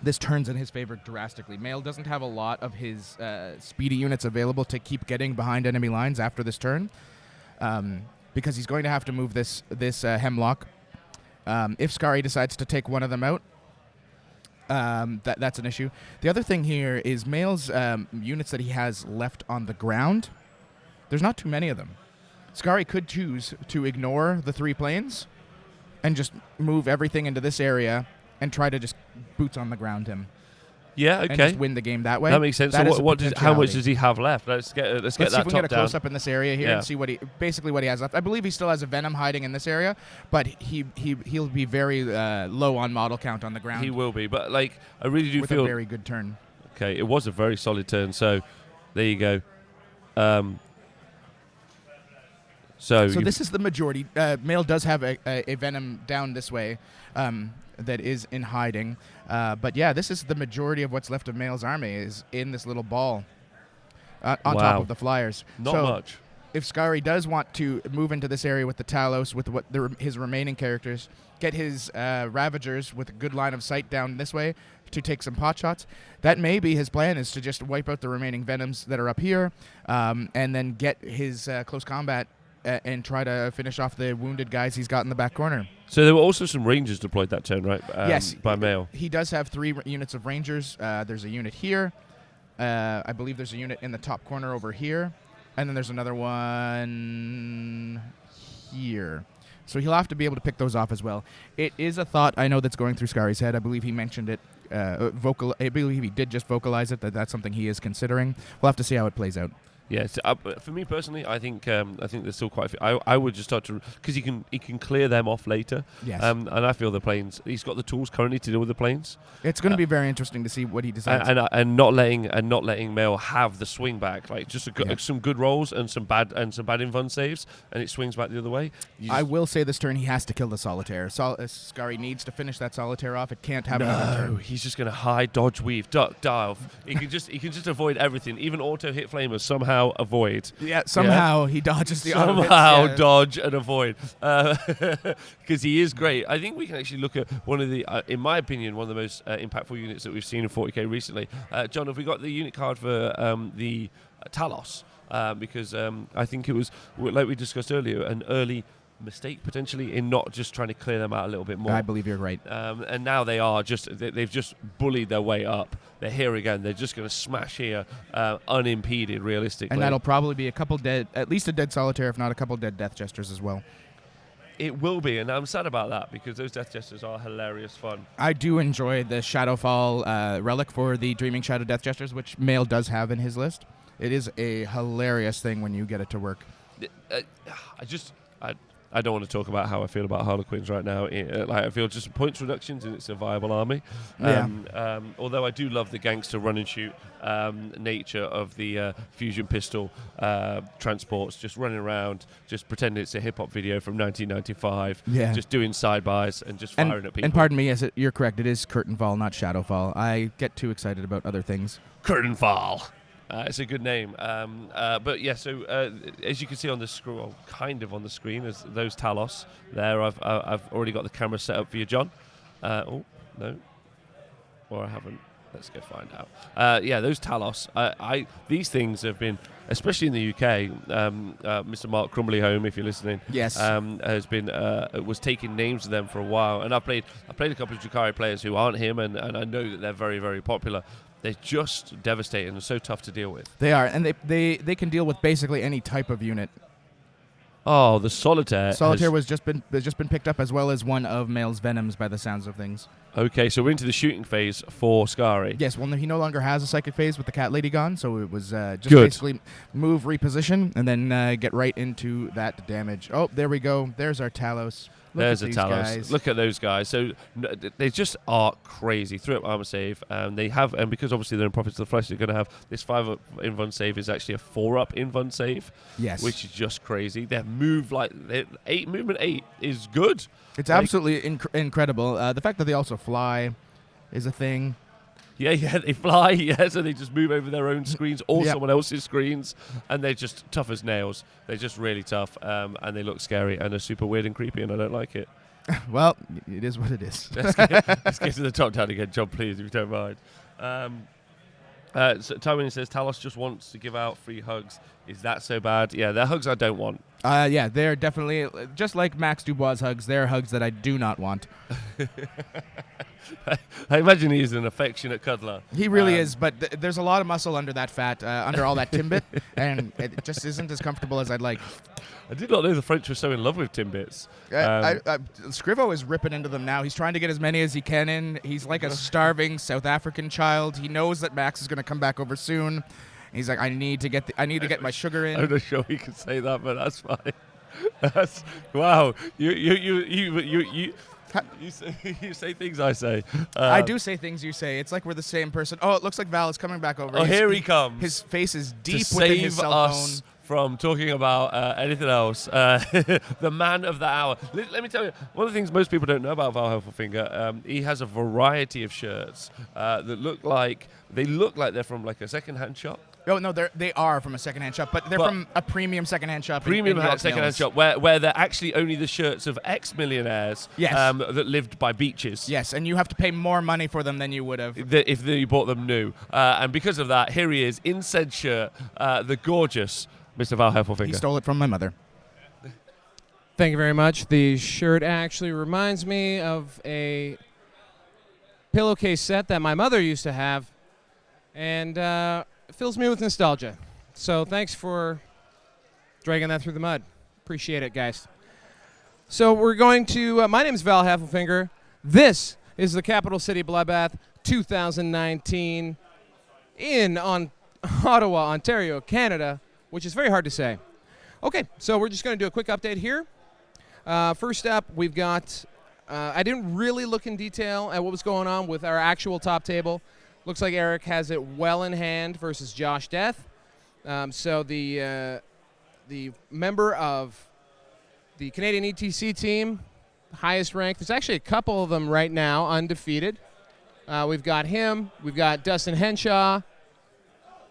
Speaker 3: this turns in his favor drastically. Mail doesn't have a lot of his speedy units available to keep getting behind enemy lines after this turn, because he's going to have to move this Hemlock. If Skari decides to take one of them out, that's an issue. The other thing here is Mail's units that he has left on the ground. There's not too many of them. Skari could choose to ignore the 3 planes and just move everything into this area and try to just boots on the ground him.
Speaker 2: Yeah,
Speaker 3: And
Speaker 2: okay.
Speaker 3: just win the game that way.
Speaker 2: That makes sense.
Speaker 3: That
Speaker 2: So
Speaker 3: is a
Speaker 2: how much
Speaker 3: potentiality.
Speaker 2: does he have left? Let's get
Speaker 3: Let's
Speaker 2: that
Speaker 3: see if we
Speaker 2: top
Speaker 3: can get a
Speaker 2: down.
Speaker 3: close up in this area here
Speaker 2: Yeah.
Speaker 3: and see what he has left. I believe he still has a Venom hiding in this area, but he'll be very low on model count on the ground.
Speaker 2: He will be, but like I really do
Speaker 3: with
Speaker 2: feel
Speaker 3: a very good turn.
Speaker 2: okay. It was a very solid turn. So there you go. So
Speaker 3: This is the majority. Mail does have a Venom down this way that is in hiding. But yeah, this is the majority of what's left of Mail's army is in this little ball on
Speaker 2: Wow.
Speaker 3: top of the Flyers.
Speaker 2: not
Speaker 3: So
Speaker 2: much.
Speaker 3: if Skari does want to move into this area with the Talos, with his remaining characters, get his Ravagers with a good line of sight down this way to take some pot shots, that may be his plan, is to just wipe out the remaining Venoms that are up here, and then get his close combat and try to finish off the wounded guys he's got in the back corner.
Speaker 2: So there were also some Rangers deployed that turn, right?
Speaker 3: Yes.
Speaker 2: By Mail.
Speaker 3: He does have 3 units of Rangers. There's a unit here. I believe there's a unit in the top corner over here. And then there's another one here. So he'll have to be able to pick those off as well. It is a thought I know that's going through Skari's head. I believe he mentioned it. I believe he did just vocalize it, that's something he is considering. We'll have to see how it plays out.
Speaker 2: Yes, for me personally, I think there's still quite a few. I would just start to, because he can clear them off later.
Speaker 3: Yes.
Speaker 2: And I feel the planes. He's got the tools currently to deal with the planes.
Speaker 3: It's going to be very interesting to see what he decides.
Speaker 2: And not letting Mail have the swing back, like just some good rolls and some bad invuln saves, and it swings back the other way.
Speaker 3: I will say this turn he has to kill the Solitaire. Skari needs to finish that Solitaire off. It can't have another turn.
Speaker 2: He's just going to hide, dodge, weave, duck, dive. He can just avoid everything, even auto hit flamers somehow avoid.
Speaker 3: Yeah, somehow he dodges the auto hits,
Speaker 2: somehow
Speaker 3: yeah.
Speaker 2: dodge and avoid, because he is great. I think we can actually look at one of the, in my opinion, one of the most impactful units that we've seen in 40k recently. John, have we got the unit card for the Talos? Because I think it was, like we discussed earlier, an early mistake potentially in not just trying to clear them out a little bit more.
Speaker 3: I believe you're right.
Speaker 2: And now they've just bullied their way up. They're here again. They're just going to smash here unimpeded, realistically.
Speaker 3: And that'll probably be a couple dead, at least a dead Solitaire, if not a couple dead Death Jesters as well.
Speaker 2: It will be, and I'm sad about that because those Death Jesters are hilarious fun.
Speaker 3: I do enjoy the Shadowfall relic for the Dreaming Shadow Death Jesters, which Mail does have in his list. It is a hilarious thing when you get it to work.
Speaker 2: I don't want to talk about how I feel about Harlequins right now. I feel just points reductions and it's a viable army. Although I do love the gangster run and shoot nature of the fusion pistol transports, just running around, just pretending it's a hip hop video from 1995, just doing sidebys and just firing at people.
Speaker 3: And pardon me, yes, you're correct. It is Curtainfall, not Shadowfall. I get too excited about other things.
Speaker 2: Curtainfall. It's a good name. But yeah, so as you can see on the screen, well, kind of on the screen, is those Talos there. I've already got the camera set up for you, John. Oh, no. Or I haven't. Let's go find out. Yeah, those Talos. These things have been, especially in the UK, Mr. Mark Crumblyhome, if you're listening,
Speaker 3: yes,
Speaker 2: was taking names of them for a while. And I played a couple of Drukhari players who aren't him, and I know that they're very, very popular. They're just devastating and so tough to deal with.
Speaker 3: They are, and they can deal with basically any type of unit.
Speaker 2: Oh, the Solitaire.
Speaker 3: Solitaire has just been picked up, as well as one of Mail's Venoms by the sounds of things.
Speaker 2: Okay, so we're into the shooting phase for Skari.
Speaker 3: Yes, well, he no longer has a psychic phase with the Cat Lady gone, so it was just
Speaker 2: Good.
Speaker 3: basically move, reposition, and then get right into that damage. Oh, there we go. There's our Talos.
Speaker 2: There's a Talos.
Speaker 3: Guys.
Speaker 2: Look at those guys. So they just are crazy. 3-up armor save. They have, and because obviously they're in Prophets of the Flesh, they're going to have this 5-up invuln save is actually a 4-up invuln save.
Speaker 3: Yes,
Speaker 2: which is just crazy. Their movement 8 is good.
Speaker 3: It's absolutely incredible. The fact that they also fly is a thing.
Speaker 2: Yeah, they fly, so they just move over their own screens or
Speaker 3: Yep.
Speaker 2: someone else's screens, and they're just tough as nails. They're just really tough, and they look scary, and they're super weird and creepy, and I don't like it.
Speaker 3: Well, it is what it is.
Speaker 2: Let's get to the top down again, John, please, if you don't mind. So Tywin says, Talos just wants to give out free hugs. Is that so bad? Yeah, they're hugs I don't want.
Speaker 3: Yeah, they're definitely, just like Max Dubois' hugs, they're hugs that I do not want.
Speaker 2: I imagine he's an affectionate cuddler.
Speaker 3: He really is, but there's a lot of muscle under that fat, under all that Timbit, and it just isn't as comfortable as I'd like.
Speaker 2: I did not know the French were so in love with Timbits.
Speaker 3: Scrivo is ripping into them now. He's trying to get as many as he can in. He's like a starving South African child. He knows that Max is going to come back over soon. He's like, I need to get my sugar in.
Speaker 2: I'm not sure he can say that, but that's fine. That's wow. You say things I say.
Speaker 3: I do say things you say. It's like we're the same person. Oh, it looks like Val is coming back over.
Speaker 2: Oh, here he comes.
Speaker 3: His face is deep
Speaker 2: to
Speaker 3: within
Speaker 2: save
Speaker 3: his cell
Speaker 2: us
Speaker 3: phone.
Speaker 2: from talking about anything else. The man of the hour. Let me tell you, one of the things most people don't know about Val Heffelfinger, he has a variety of shirts that look like they're from like a second-hand shop.
Speaker 3: Oh no, they are from a secondhand shop, but they're from a premium secondhand shop.
Speaker 2: Premium
Speaker 3: in York
Speaker 2: second-hand
Speaker 3: Mills.
Speaker 2: shop where they're actually only the shirts of ex-millionaires
Speaker 3: Yes.
Speaker 2: that lived by beaches.
Speaker 3: Yes, and you have to pay more money for them than you would have.
Speaker 2: If you bought them new. And because of that, here he is in said shirt, the gorgeous Mr. Val Heffelfinger.
Speaker 3: He stole it from my mother.
Speaker 1: Thank you very much. The shirt actually reminds me of a pillowcase set that my mother used to have, and fills me with nostalgia. So thanks for dragging that through the mud. Appreciate it, guys. So we're going to, my name is Val Heffelfinger. This is the Capital City Bloodbath 2019 in Ottawa, Ontario, Canada, which is very hard to say. Okay, so we're just going to do a quick update here. First up, we've got, I didn't really look in detail at what was going on with our actual top table. Looks like Eric has it well in hand versus Josh Death. So the member of the Canadian ETC team, highest ranked, there's actually a couple of them right now undefeated. We've got him, we've got Dustin Henshaw,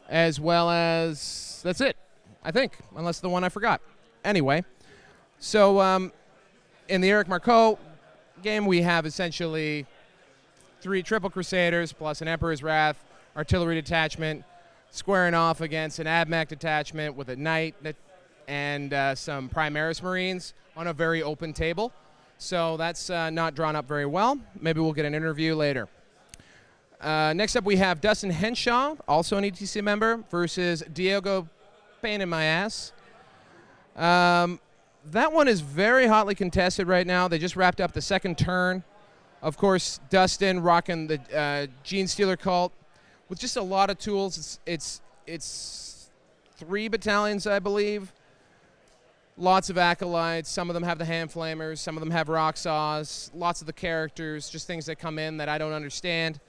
Speaker 1: as well as, that's it, I think, unless the one I forgot. Anyway, so in the Eric Marcoux game, we have essentially 3 Triple Crusaders plus an Emperor's Wrath artillery detachment squaring off against an AdMech detachment with a Knight and some Primaris Marines on a very open table. So that's not drawn up very well. Maybe we'll get an interview later. Next up, we have Dustin Henshaw, also an ETC member, versus Diego Pain in My Ass. That one is very hotly contested right now. They just wrapped up the second turn. Of course, Dustin rocking the Gene Stealer cult with just a lot of tools. It's 3 battalions, I believe. Lots of acolytes. Some of them have the hand flamers. Some of them have rock saws. Lots of the characters, just things that come in that I don't understand.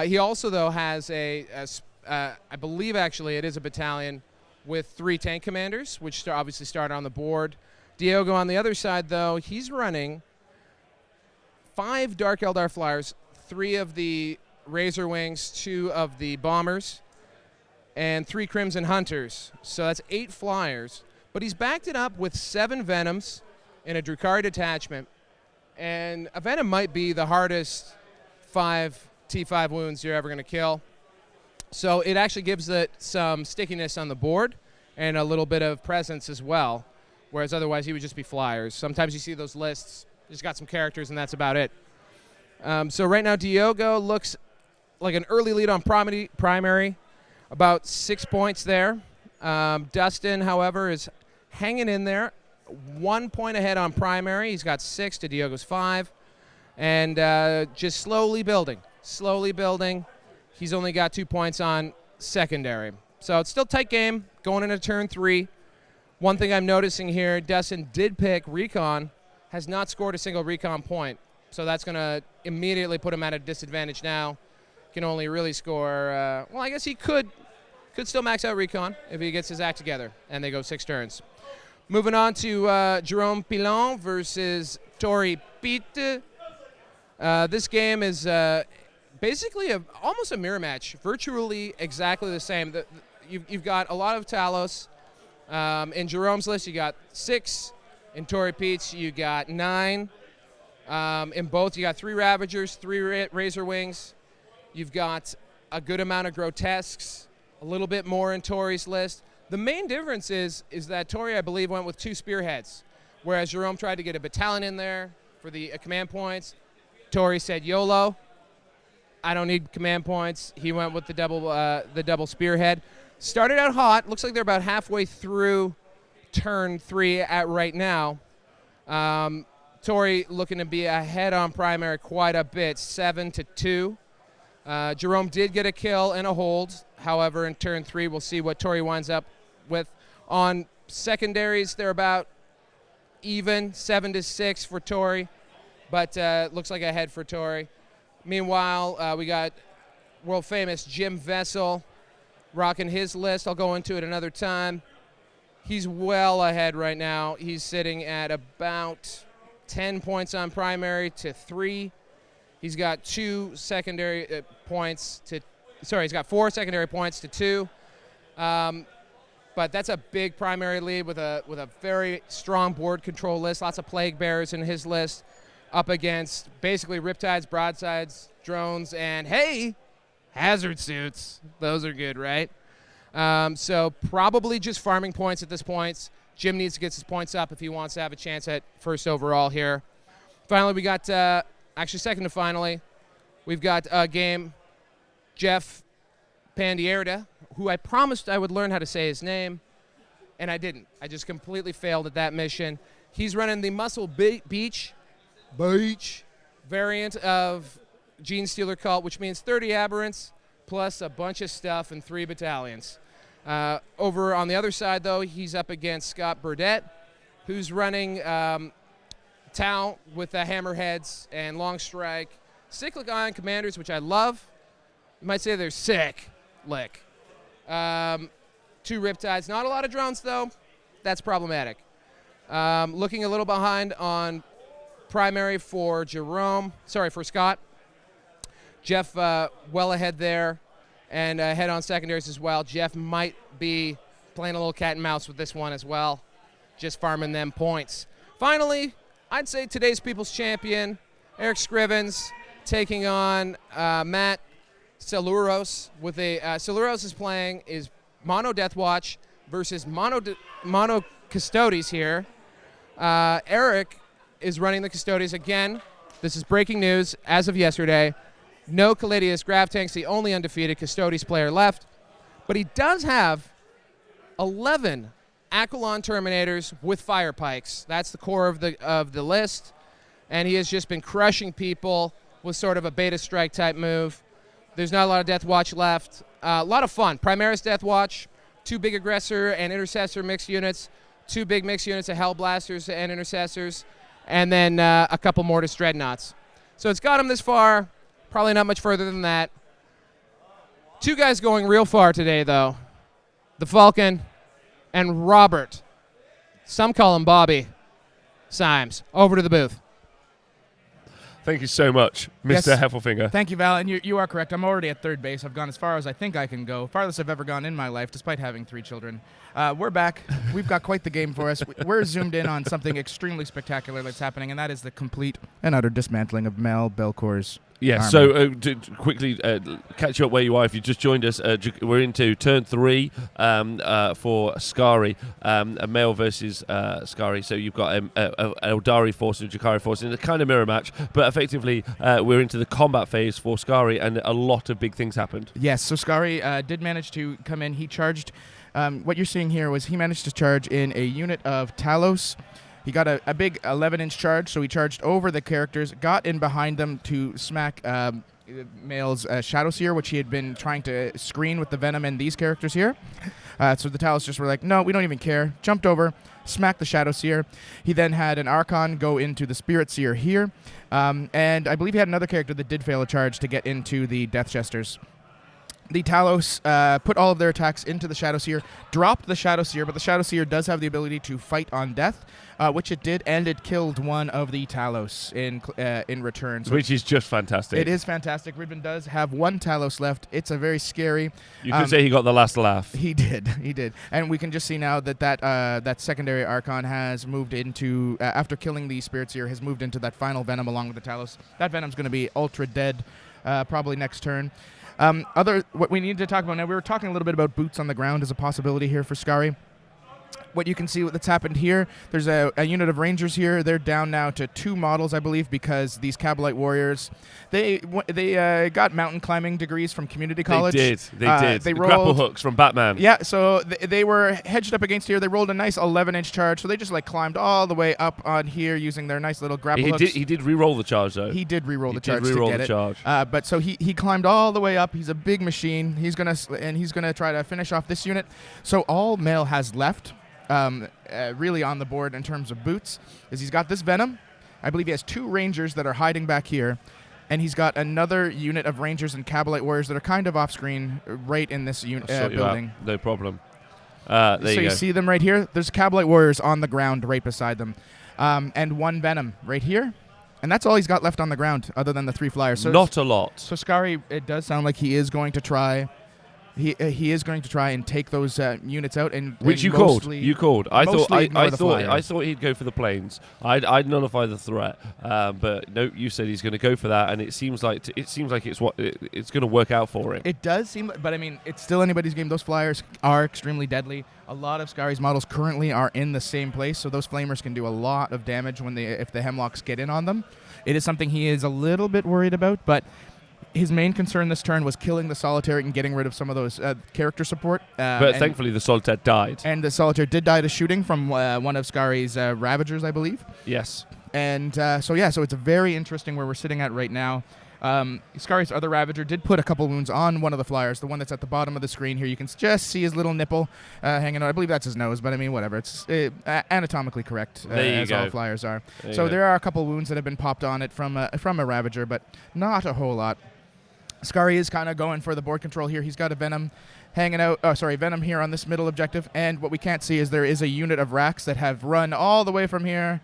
Speaker 1: He also, though, has I believe actually it is a battalion with 3 tank commanders, which obviously start on the board. Diego on the other side, though, he's running 5 Dark Eldar flyers, 3 of the Razor Wings, 2 of the Bombers, and 3 Crimson Hunters. So that's 8 flyers. But he's backed it up with 7 Venoms in a Drukhari detachment. And a Venom might be the hardest 5 T5 wounds you're ever going to kill. So it actually gives it some stickiness on the board and a little bit of presence as well, whereas otherwise he would just be flyers. Sometimes you see those lists, just got some characters and that's about it. So right now Diogo looks like an early lead on primary, about 6 points there. Dustin, however, is hanging in there, 1 point ahead on primary. He's got 6 to Diogo's 5, and just slowly building. He's only got 2 points on secondary. So it's still tight game going into turn 3. One thing I'm noticing here, Dustin did pick Recon, has not scored a single Recon point. So that's going to immediately put him at a disadvantage now. Can only really score, well, I guess he could still max out Recon if he gets his act together and they go 6 turns. Moving on to Jerome Pilon versus Tori Pitt. This game is basically almost a mirror match, virtually exactly the same. You've got a lot of Talos. In Jerome's list, you got 6. In Tori Pete's, you got 9. In both, you got 3 Ravagers, 3 Razor Wings. You've got a good amount of Grotesques, a little bit more in Tori's list. The main difference is that Tori, I believe, went with 2 Spearheads, whereas Jerome tried to get a battalion in there for the command points. Tori said YOLO. I don't need command points. He went with the double Spearhead. Started out hot. Looks like they're about halfway through turn 3 at right now. Tori looking to be ahead on primary quite a bit, 7-2. Jerome did get a kill and a hold. However, in turn 3, we'll see what Tori winds up with. On secondaries, they're about even, 7-6 for Tori, but looks like ahead for Tori. Meanwhile, we got world famous Jim Vessel rocking his list. I'll go into it another time. He's well ahead right now. He's sitting at about 10 points on primary to 3. He's got 2 secondary points to, sorry, he's got 4 secondary points to 2. But that's a big primary lead with a very strong board control list. Lots of Plague Bearers in his list, up against basically Riptides, Broadsides, Drones, and hey, Hazard Suits. Those are good, right? So probably just farming points at this point. Jim needs to get his points up if he wants to have a chance at first overall here. Finally, we got, actually second to finally, we've got a game, Jeff Pandierda, who I promised I would learn how to say his name, and I didn't. I just completely failed at that mission. He's running the Muscle Beach variant of Gene Stealer Cult, which means 30 aberrants plus a bunch of stuff and 3 battalions. Over on the other side, though, he's up against Scott Burdett, who's running Tau with the Hammerheads and Long Strike. Cyclic Ion Commanders, which I love. You might say they're sick. Lick. 2 Riptides. Not a lot of drones, though. That's problematic. Looking a little behind on primary for for Scott. Jeff well ahead there, and ahead on secondaries as well. Jeff might be playing a little cat and mouse with this one as well, just farming them points. Finally, I'd say today's People's Champion, Eric Scrivens, taking on Matt Celuros. Celuros is playing Mono Deathwatch versus Mono Custodes here. Eric is running the Custodes again. This is breaking news as of yesterday. No Callidius Grav Tanks, the only undefeated Custodes player left. But he does have 11 Aquilon Terminators with Fire Pikes. That's the core of the list. And he has just been crushing people with sort of a beta strike type move. There's not a lot of Deathwatch left. A lot of fun. Primaris Deathwatch, 2 big Aggressor and Intercessor mixed units, 2 big mixed units of Hellblasters and Intercessors, and then a couple Mortis Dreadnoughts. So it's got him this far. Probably not much further than that. 2 guys going real far today, though. The Falcon and Robert. Some call him Bobby Symes. Over to the booth.
Speaker 2: Thank you so much, Mr.
Speaker 3: Yes.
Speaker 2: Heffelfinger.
Speaker 3: Thank you, Val, and you are correct. I'm already at third base. I've gone as far as I think I can go, farthest I've ever gone in my life, despite having 3 children. We're back. We've got quite the game for us. We're zoomed in on something extremely spectacular that's happening, and that is the complete and utter dismantling of Mel Belcor's
Speaker 2: Yeah,
Speaker 3: armor.
Speaker 2: so to quickly catch you up where you are if you just joined us. We're into turn 3 for Skari, a male versus Skari. So you've got an Aeldari force and a Drukhari force in a kind of mirror match, but effectively we're into the combat phase for Skari, and a lot of big things happened.
Speaker 3: Yes, so Skari did manage to come in. He charged. What you're seeing here was he managed to charge in a unit of Talos. He got a big 11-inch charge, so he charged over the characters, got in behind them to smack Male's Shadowseer, which he had been trying to screen with the Venom and these characters here. So the Talos just were like, no, we don't even care. Jumped over, smacked the Shadowseer. He then had an Archon go into the Spirit Seer here. And I believe he had another character that did fail a charge to get into the Death Jesters. The Talos put all of their attacks into the Shadow Seer, dropped the Shadow Seer, but the Shadow Seer does have the ability to fight on death, which it did, and it killed one of the Talos in return. So
Speaker 2: which is just fantastic.
Speaker 3: it is fantastic. Ridvan does have one Talos left. It's a very scary.
Speaker 2: You could say he got the last laugh.
Speaker 3: He did, and we can just see now that secondary Archon has moved into after killing the Spirit Seer, has moved into that final Venom along with the Talos. That Venom's going to be ultra dead, probably next turn. What we need to talk about now, we were talking a little bit about boots on the ground as a possibility here for Skari. What you can see that's happened here, there's a unit of Rangers here. They're down now to 2 models, I believe, because these Kabalite warriors, they got mountain climbing degrees from community college.
Speaker 2: They did.
Speaker 3: They
Speaker 2: The
Speaker 3: rolled
Speaker 2: grapple hooks from Batman.
Speaker 3: Yeah, so they were hedged up against here. They rolled a nice 11-inch charge, so they just climbed all the way up on here using their nice little grapple hooks.
Speaker 2: He did re-roll the charge though.
Speaker 3: He did re-roll the charge
Speaker 2: re-roll
Speaker 3: to get
Speaker 2: the
Speaker 3: it.
Speaker 2: charge.
Speaker 3: But so he climbed all the way up. He's a big machine. He's gonna try to finish off this unit. So all Mail has left, really on the board in terms of boots, is he's got this Venom. I believe he has 2 Rangers that are hiding back here, and he's got another unit of Rangers and Kabalite warriors that are kind of off screen, right in this building.
Speaker 2: No problem. There
Speaker 3: So
Speaker 2: you go.
Speaker 3: you see them right here. There's Kabalite warriors on the ground right beside them, and 1 Venom right here. And that's all he's got left on the ground, other than the 3 flyers. So
Speaker 2: Not a lot.
Speaker 3: So Skari, it does sound like he is going to try. He is going to try and take those units out, and
Speaker 2: Which you
Speaker 3: mostly,
Speaker 2: called. I
Speaker 3: ignore the flyer.
Speaker 2: I thought he'd go for the planes. I'd nullify the threat, but no, you said he's going to go for that, and it seems like it's going to work out for him.
Speaker 3: It does seem, but I mean, it's still anybody's game. Those flyers are extremely deadly. A lot of Skari's models currently are in the same place, so those flamers can do a lot of damage if the Hemlocks get in on them. It is something he is a little bit worried about, but his main concern this turn was killing the Solitaire and getting rid of some of those character support.
Speaker 2: But thankfully, the Solitaire died.
Speaker 3: And the Solitaire did die to shooting from one of Skari's Ravagers, I believe.
Speaker 2: Yes.
Speaker 3: And so it's very interesting where we're sitting at right now. Skari's other Ravager did put a couple wounds on one of the flyers, the one that's at the bottom of the screen here. You can just see his little nipple hanging out. I believe that's his nose, but I mean, whatever. It's anatomically correct, as all flyers are. So there are a couple wounds that have been popped on it from a Ravager, but not a whole lot. Skari is kind of going for the board control here. He's got a Venom hanging out. Venom here on this middle objective. And what we can't see is there is a unit of Racks that have run all the way from here,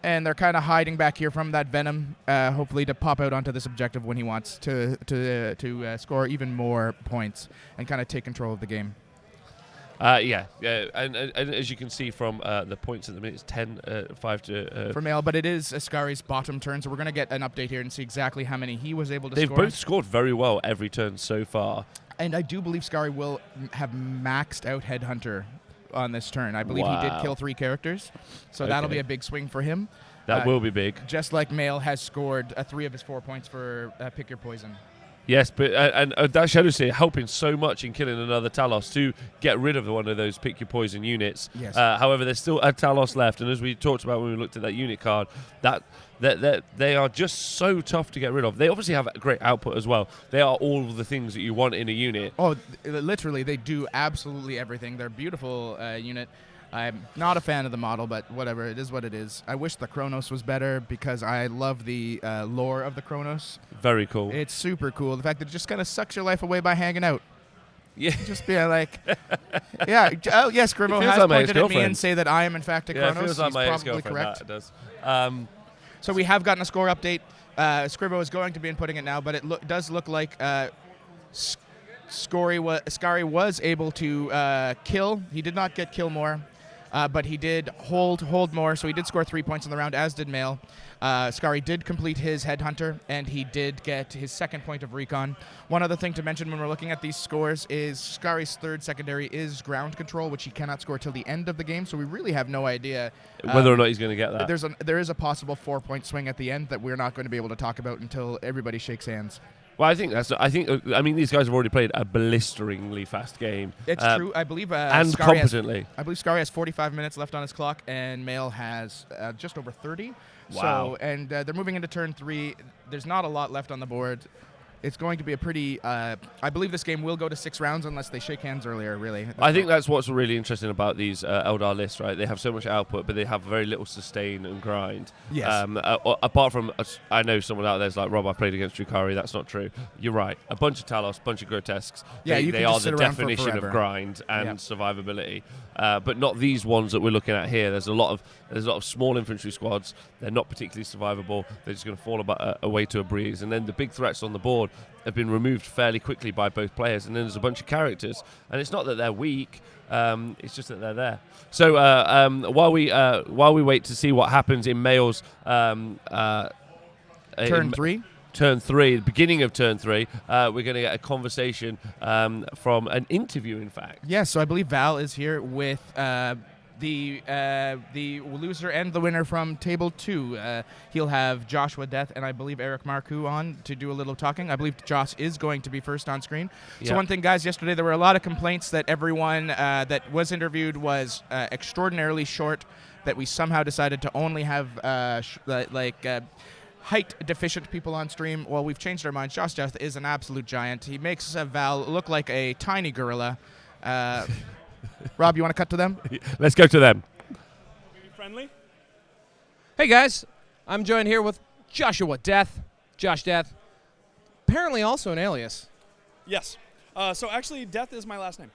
Speaker 3: and they're kind of hiding back here from that Venom, hopefully to pop out onto this objective when he wants to score even more points and kind of take control of the game.
Speaker 2: And as you can see from the points at the minute, it's 10-5 to...
Speaker 3: for Mail, but it is Skari's bottom turn, so we're going to get an update here and see exactly how many he was able to score.
Speaker 2: They've both scored very well every turn so far.
Speaker 3: And I do believe Skari will have maxed out Headhunter on this turn. I believe he did kill 3 characters, so that'll be a big swing for him.
Speaker 2: That will be big.
Speaker 3: Just like Mail has scored 3 of his 4 points for Pick Your Poison.
Speaker 2: Yes, but and that Shadow Seer helping so much in killing another Talos to get rid of one of those Pick Your Poison units.
Speaker 3: Yes.
Speaker 2: However, there's still a Talos left, and as we talked about when we looked at that unit card, that they are just so tough to get rid of. They obviously have great output as well. They are all of the things that you want in a unit.
Speaker 3: Oh, literally, they do absolutely everything. They're a beautiful unit. I'm not a fan of the model, but whatever, it is what it is. I wish the Kronos was better because I love the lore of the Kronos.
Speaker 2: Very cool.
Speaker 3: It's super cool. The fact that it just kind of sucks your life away by hanging out.
Speaker 2: Yeah.
Speaker 3: Just be like, yeah. Oh, yes, Scribbo has
Speaker 2: like
Speaker 3: pointed at me and say that I am, in fact, a Kronos.
Speaker 2: It feels like
Speaker 3: He's
Speaker 2: my
Speaker 3: probably
Speaker 2: ex-girlfriend.
Speaker 3: correct.
Speaker 2: It does.
Speaker 3: So we have gotten a score update. Scribbo is going to be inputting it now, but it does look like Skari was able to kill. He did not get kill more. But he did hold more, so he did score 3 points in the round, as did Mail. Skari did complete his Headhunter, and he did get his 2nd point of Recon. One other thing to mention when we're looking at these scores is Skari's 3rd secondary is Ground Control, which he cannot score till the end of the game, so we really have no idea
Speaker 2: whether or not he's going to get that.
Speaker 3: There is a possible 4-point swing at the end that we're not going to be able to talk about until everybody shakes hands.
Speaker 2: Well, I mean, these guys have already played a blisteringly fast game.
Speaker 3: It's true. I believe
Speaker 2: and
Speaker 3: Skari
Speaker 2: competently.
Speaker 3: I believe Skari has 45 minutes left on his clock, and Mail has just over 30.
Speaker 2: Wow.
Speaker 3: So, and they're moving into turn 3. There's not a lot left on the board. it's going to be a pretty. I believe this game will go to 6 rounds unless they shake hands earlier. Really,
Speaker 2: I think that's what's really interesting about these Eldar lists, right? They have so much output, but they have very little sustain and grind.
Speaker 3: Yes.
Speaker 2: Apart from, I know someone out there's like, Rob, I played against Drukhari. That's not true. You're right. A bunch of Talos, bunch of Grotesques.
Speaker 3: Yeah,
Speaker 2: they are the definition of grind and survivability. But not these ones that we're looking at here. There's a lot of small infantry squads. They're not particularly survivable. They're just going to fall away to a breeze. And then the big threats on the board have been removed fairly quickly by both players. And then there's a bunch of characters. And it's not that they're weak. It's just that they're there. So while we wait to see what happens in Mail's
Speaker 3: turn 3.
Speaker 2: Turn 3, the beginning of turn 3, we're going to get a conversation from an interview, in fact.
Speaker 3: Yes, so I believe Val is here with the loser and the winner from table 2. He'll have Joshua Death and I believe Eric Marcoux on to do a little talking. I believe Josh is going to be first on screen. So one thing, guys, yesterday there were a lot of complaints that everyone that was interviewed was extraordinarily short, that we somehow decided to only have height deficient people on stream. Well, we've changed our minds. Josh Death is an absolute giant. He makes Val look like a tiny gorilla. Rob, you want to cut to them?
Speaker 2: Let's go to them.
Speaker 4: Friendly.
Speaker 1: Hey guys, I'm joined here with Joshua Death. Josh Death. Apparently also an alias.
Speaker 4: Yes. So actually, Death is my last name.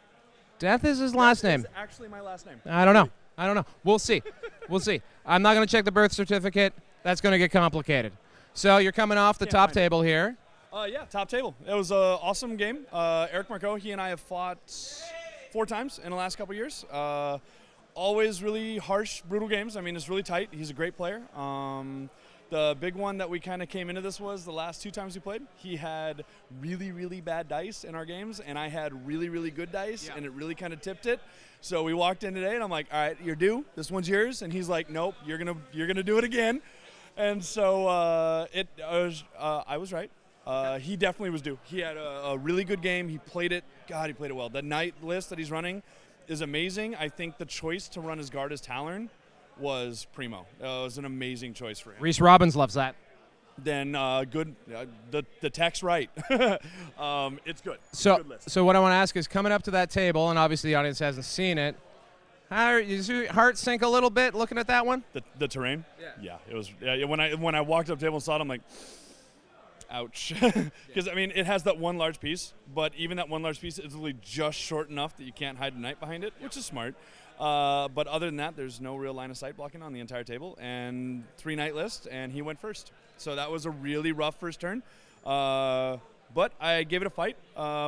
Speaker 1: Death is his last name.
Speaker 4: Is actually my last name.
Speaker 1: I don't know. We'll see. I'm not going to check the birth certificate. That's going to get complicated. So you're coming off the top table here.
Speaker 4: Yeah, top table. It was an awesome game. Eric Marcoux, he and I have fought 4 times in the last couple years. Always really harsh, brutal games. I mean, it's really tight. He's a great player. The big one that we kind of came into this was the last 2 times we played. He had really, really bad dice in our games, and I had really, really good dice, and it really kind of tipped it. So we walked in today, and I'm like, all right, you're due. This one's yours. And he's like, nope, you're gonna do it again. And so I was right. He definitely was due. He had a really good game. He played it. God, he played it well. The night list that he's running is amazing. I think the choice to run his guard as Talon was primo. It was an amazing choice for him.
Speaker 1: Reese Robbins loves that.
Speaker 4: Then good. The tech's right. It's good.
Speaker 1: So what I want to ask is, coming up to that table, and obviously the audience hasn't seen it, does your heart sink a little bit looking at that one?
Speaker 4: The terrain? Yeah. It was. When I walked up to the table and saw it, I'm like, ouch. Because I mean, it has that one large piece, but even that one large piece is literally just short enough that you can't hide a knight behind it, which is smart. But other than that, there's no real line of sight blocking on the entire table, and 3 knight list, and he went first. So that was a really rough first turn. But I gave it a fight,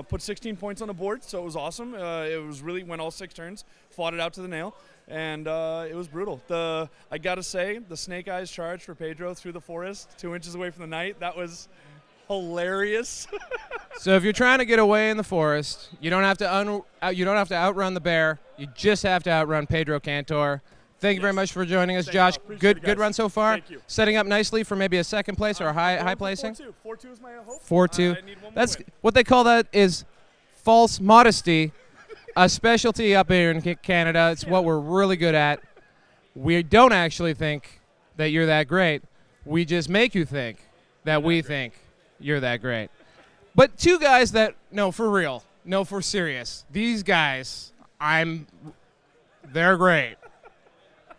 Speaker 4: put 16 points on the board, so it was awesome. It was really, went all 6 turns, fought it out to the nail, and it was brutal. I gotta say, the snake eyes charge for Pedro through the forest, 2 inches away from the knight, that was hilarious.
Speaker 1: So if you're trying to get away in the forest, you don't have to outrun the bear. You just have to outrun Pedro Cantor. Thank you very much for joining us, Josh. Good run so far.
Speaker 4: Thank you.
Speaker 1: Setting up nicely for maybe a second place or a high placing.
Speaker 4: 4-2 is my hope.
Speaker 1: 4-2.
Speaker 4: I need one more
Speaker 1: That's
Speaker 4: win.
Speaker 1: what they call that is false modesty, a specialty up here in Canada. It's what we're really good at. We don't actually think that you're that great. We just make you think that we think you're that great. But 2 guys that, no, for real, no, for serious. These guys, they're great.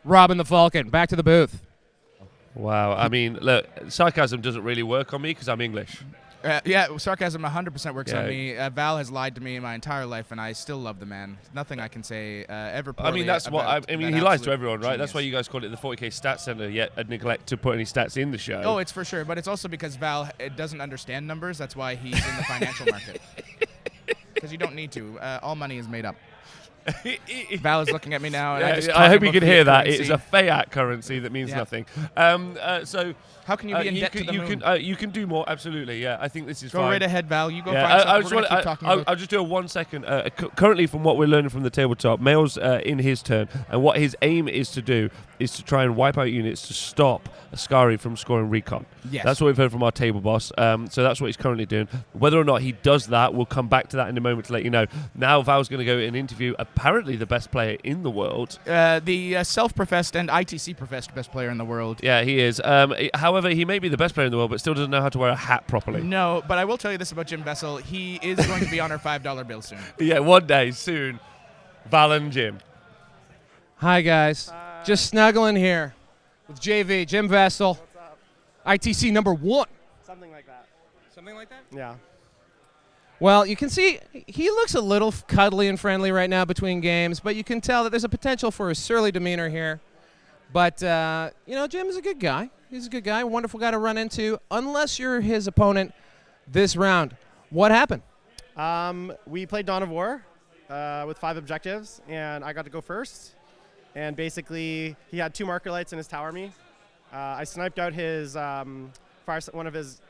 Speaker 1: Robin the Falcon, back to the booth.
Speaker 2: Wow. I mean, look, sarcasm doesn't really work on me because I'm English.
Speaker 3: Yeah, sarcasm 100% works on me. Val has lied to me my entire life, and I still love the man. Nothing I can say ever poorly.
Speaker 2: I mean, that's what I mean.
Speaker 3: He
Speaker 2: He lies to everyone, right?
Speaker 3: Genius.
Speaker 2: That's why you guys call it the 40K Stats Center, yet neglect to put any stats in the show.
Speaker 3: Oh, it's for sure, but it's also because Val doesn't understand numbers. That's why he's in the financial market. Because you don't need to. All money is made up. Val is looking at me now. And
Speaker 2: I hope you can hear that. It is a fiat currency that means nothing. So
Speaker 3: how can you be in debt to the moon?
Speaker 2: You can do more. Absolutely, yeah. I think this is
Speaker 3: Go
Speaker 2: fine.
Speaker 3: right ahead, Val. You go find something.
Speaker 2: I'll just do a 1 second. Currently, from what we're learning from the tabletop, Mail's in his turn, and what his aim is to do is to try and wipe out units to stop Ascari from scoring recon.
Speaker 3: Yes.
Speaker 2: That's what we've heard from our table boss. So that's what he's currently doing. Whether or not he does that, we'll come back to that in a moment to let you know. Now Val's going to go and interview a apparently the best player in the world.
Speaker 3: The self-professed and ITC-professed best player in the world.
Speaker 2: Yeah, he is. However, he may be the best player in the world, but still doesn't know how to wear a hat properly.
Speaker 3: No, but I will tell you this about Jim Vessel. He is going to be on our $5 bill soon.
Speaker 2: Yeah, one day soon. Val and Jim.
Speaker 1: Hi, guys. Just snuggling here with JV, Jim Vessel.
Speaker 5: What's up?
Speaker 1: ITC number 1.
Speaker 5: Something like that.
Speaker 1: Something like that?
Speaker 5: Yeah.
Speaker 1: Well, you can see he looks a little cuddly and friendly right now between games, but you can tell that there's a potential for a surly demeanor here. But, Jim is a good guy. He's a good guy, wonderful guy to run into, unless you're his opponent this round. What happened?
Speaker 5: We played Dawn of War with 5 objectives, and I got to go first. And basically, he had 2 marker lights in his tower me. I sniped out his one of his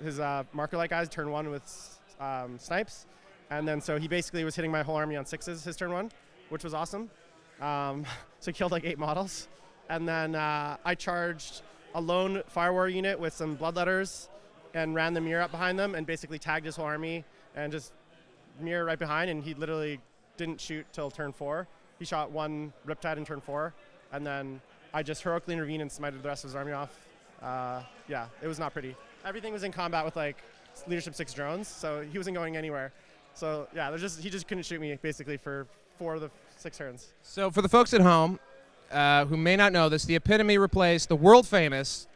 Speaker 5: marker light guys turn 1 with snipes, and then so he basically was hitting my whole army on 6s his turn 1, which was awesome. So he killed like 8 models, and then I charged a lone fire war unit with some bloodletters and ran the mirror up behind them and basically tagged his whole army and just mirror right behind, and he literally didn't shoot till turn 4. He shot 1 Riptide in turn 4, and then I just heroically intervened and smited the rest of his army off. Yeah, it was not pretty. Everything was in combat with like leadership 6 drones, so he wasn't going anywhere. So yeah, he just couldn't shoot me basically for 4 of the 6 turns.
Speaker 1: So for the folks at home who may not know this, the Epitome replaced the world-famous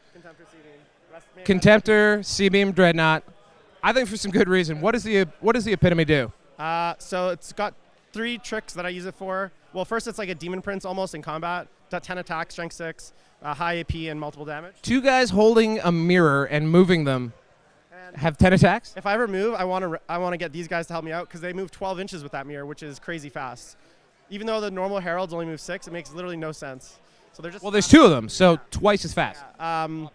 Speaker 1: Contemptor C-Beam Dreadnought. I think for some good reason. What does the Epitome do?
Speaker 5: So it's got 3 tricks that I use it for. Well, first it's like a Demon Prince almost in combat. Got 10 attacks, strength 6, high AP, and multiple damage.
Speaker 1: 2 guys holding a mirror and moving them have 10 attacks?
Speaker 5: If I ever move, I want to get these guys to help me out because they move 12 inches with that mirror, which is crazy fast. Even though the normal heralds only move 6, it makes literally no sense. So they're just
Speaker 1: well, there's 2 of them, so twice as fast.
Speaker 5: Yeah.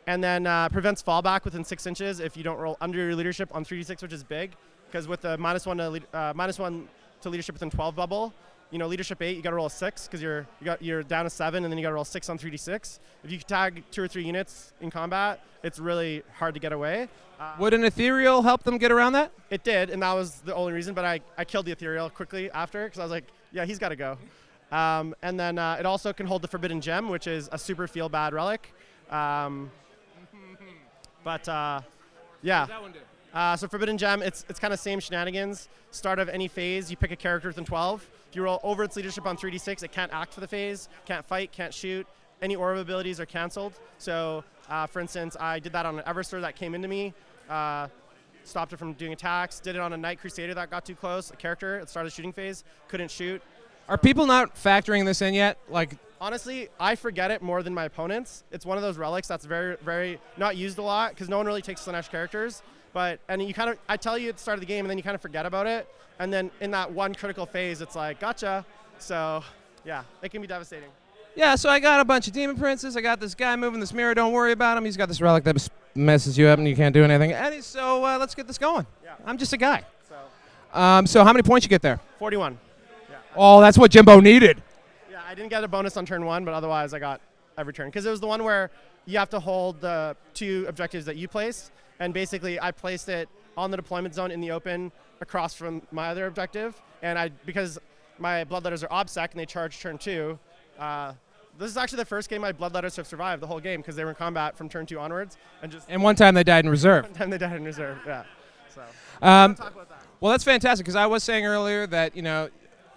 Speaker 5: And then prevents fallback within 6 inches if you don't roll under your leadership on 3d6, which is big, because with the -1 to leadership within 12 bubble, leadership 8, you got to roll a 6 because you're down a 7, and then you got to roll 6 on 3d6. If you tag 2 or 3 units in combat, it's really hard to get away.
Speaker 1: Would an ethereal help them get around that?
Speaker 5: It did, and that was the only reason. But I killed the ethereal quickly after because I was like, yeah, he's got to go. And then it also can hold the Forbidden Gem, which is a super feel bad relic. Yeah.
Speaker 1: What does that one do?
Speaker 5: So Forbidden Gem, it's kind of same shenanigans. Start of any phase, you pick a character within 12. If you roll over its leadership on 3d6, it can't act for the phase, can't fight, can't shoot. Any aura abilities are canceled. So, for instance, I did that on an Everstar that came into me, stopped it from doing attacks. Did it on a Knight Crusader that got too close. A character, it started shooting phase, couldn't shoot.
Speaker 1: Are people not factoring this in yet?
Speaker 5: Honestly, I forget it more than my opponents. It's one of those relics that's very, very not used a lot because no one really takes Slanesh characters. I tell you at the start of the game, and then you kind of forget about it. And then in that one critical phase, it's like, gotcha. So, yeah, it can be devastating.
Speaker 1: Yeah, so I got a bunch of Demon Princes. I got this guy moving this mirror. Don't worry about him. He's got this relic that messes you up and you can't do anything. So let's get this going.
Speaker 5: Yeah.
Speaker 1: I'm just a guy.
Speaker 5: So,
Speaker 1: So how many points you get there?
Speaker 5: 41. Yeah.
Speaker 1: Oh, that's what Jimbo needed.
Speaker 5: Yeah, I didn't get a bonus on turn 1, but otherwise I got every turn. Because it was the one where you have to hold the 2 objectives that you place. And basically, I placed it on the deployment zone in the open across from my other objective. And because my bloodletters are OBSEC and they charge turn 2, this is actually the first game my bloodletters have survived the whole game because they were in combat from turn 2 onwards.
Speaker 1: And one time they died in reserve.
Speaker 5: One time they died in reserve, yeah. So,
Speaker 1: talk
Speaker 5: about that.
Speaker 1: Well, that's fantastic because I was saying earlier that,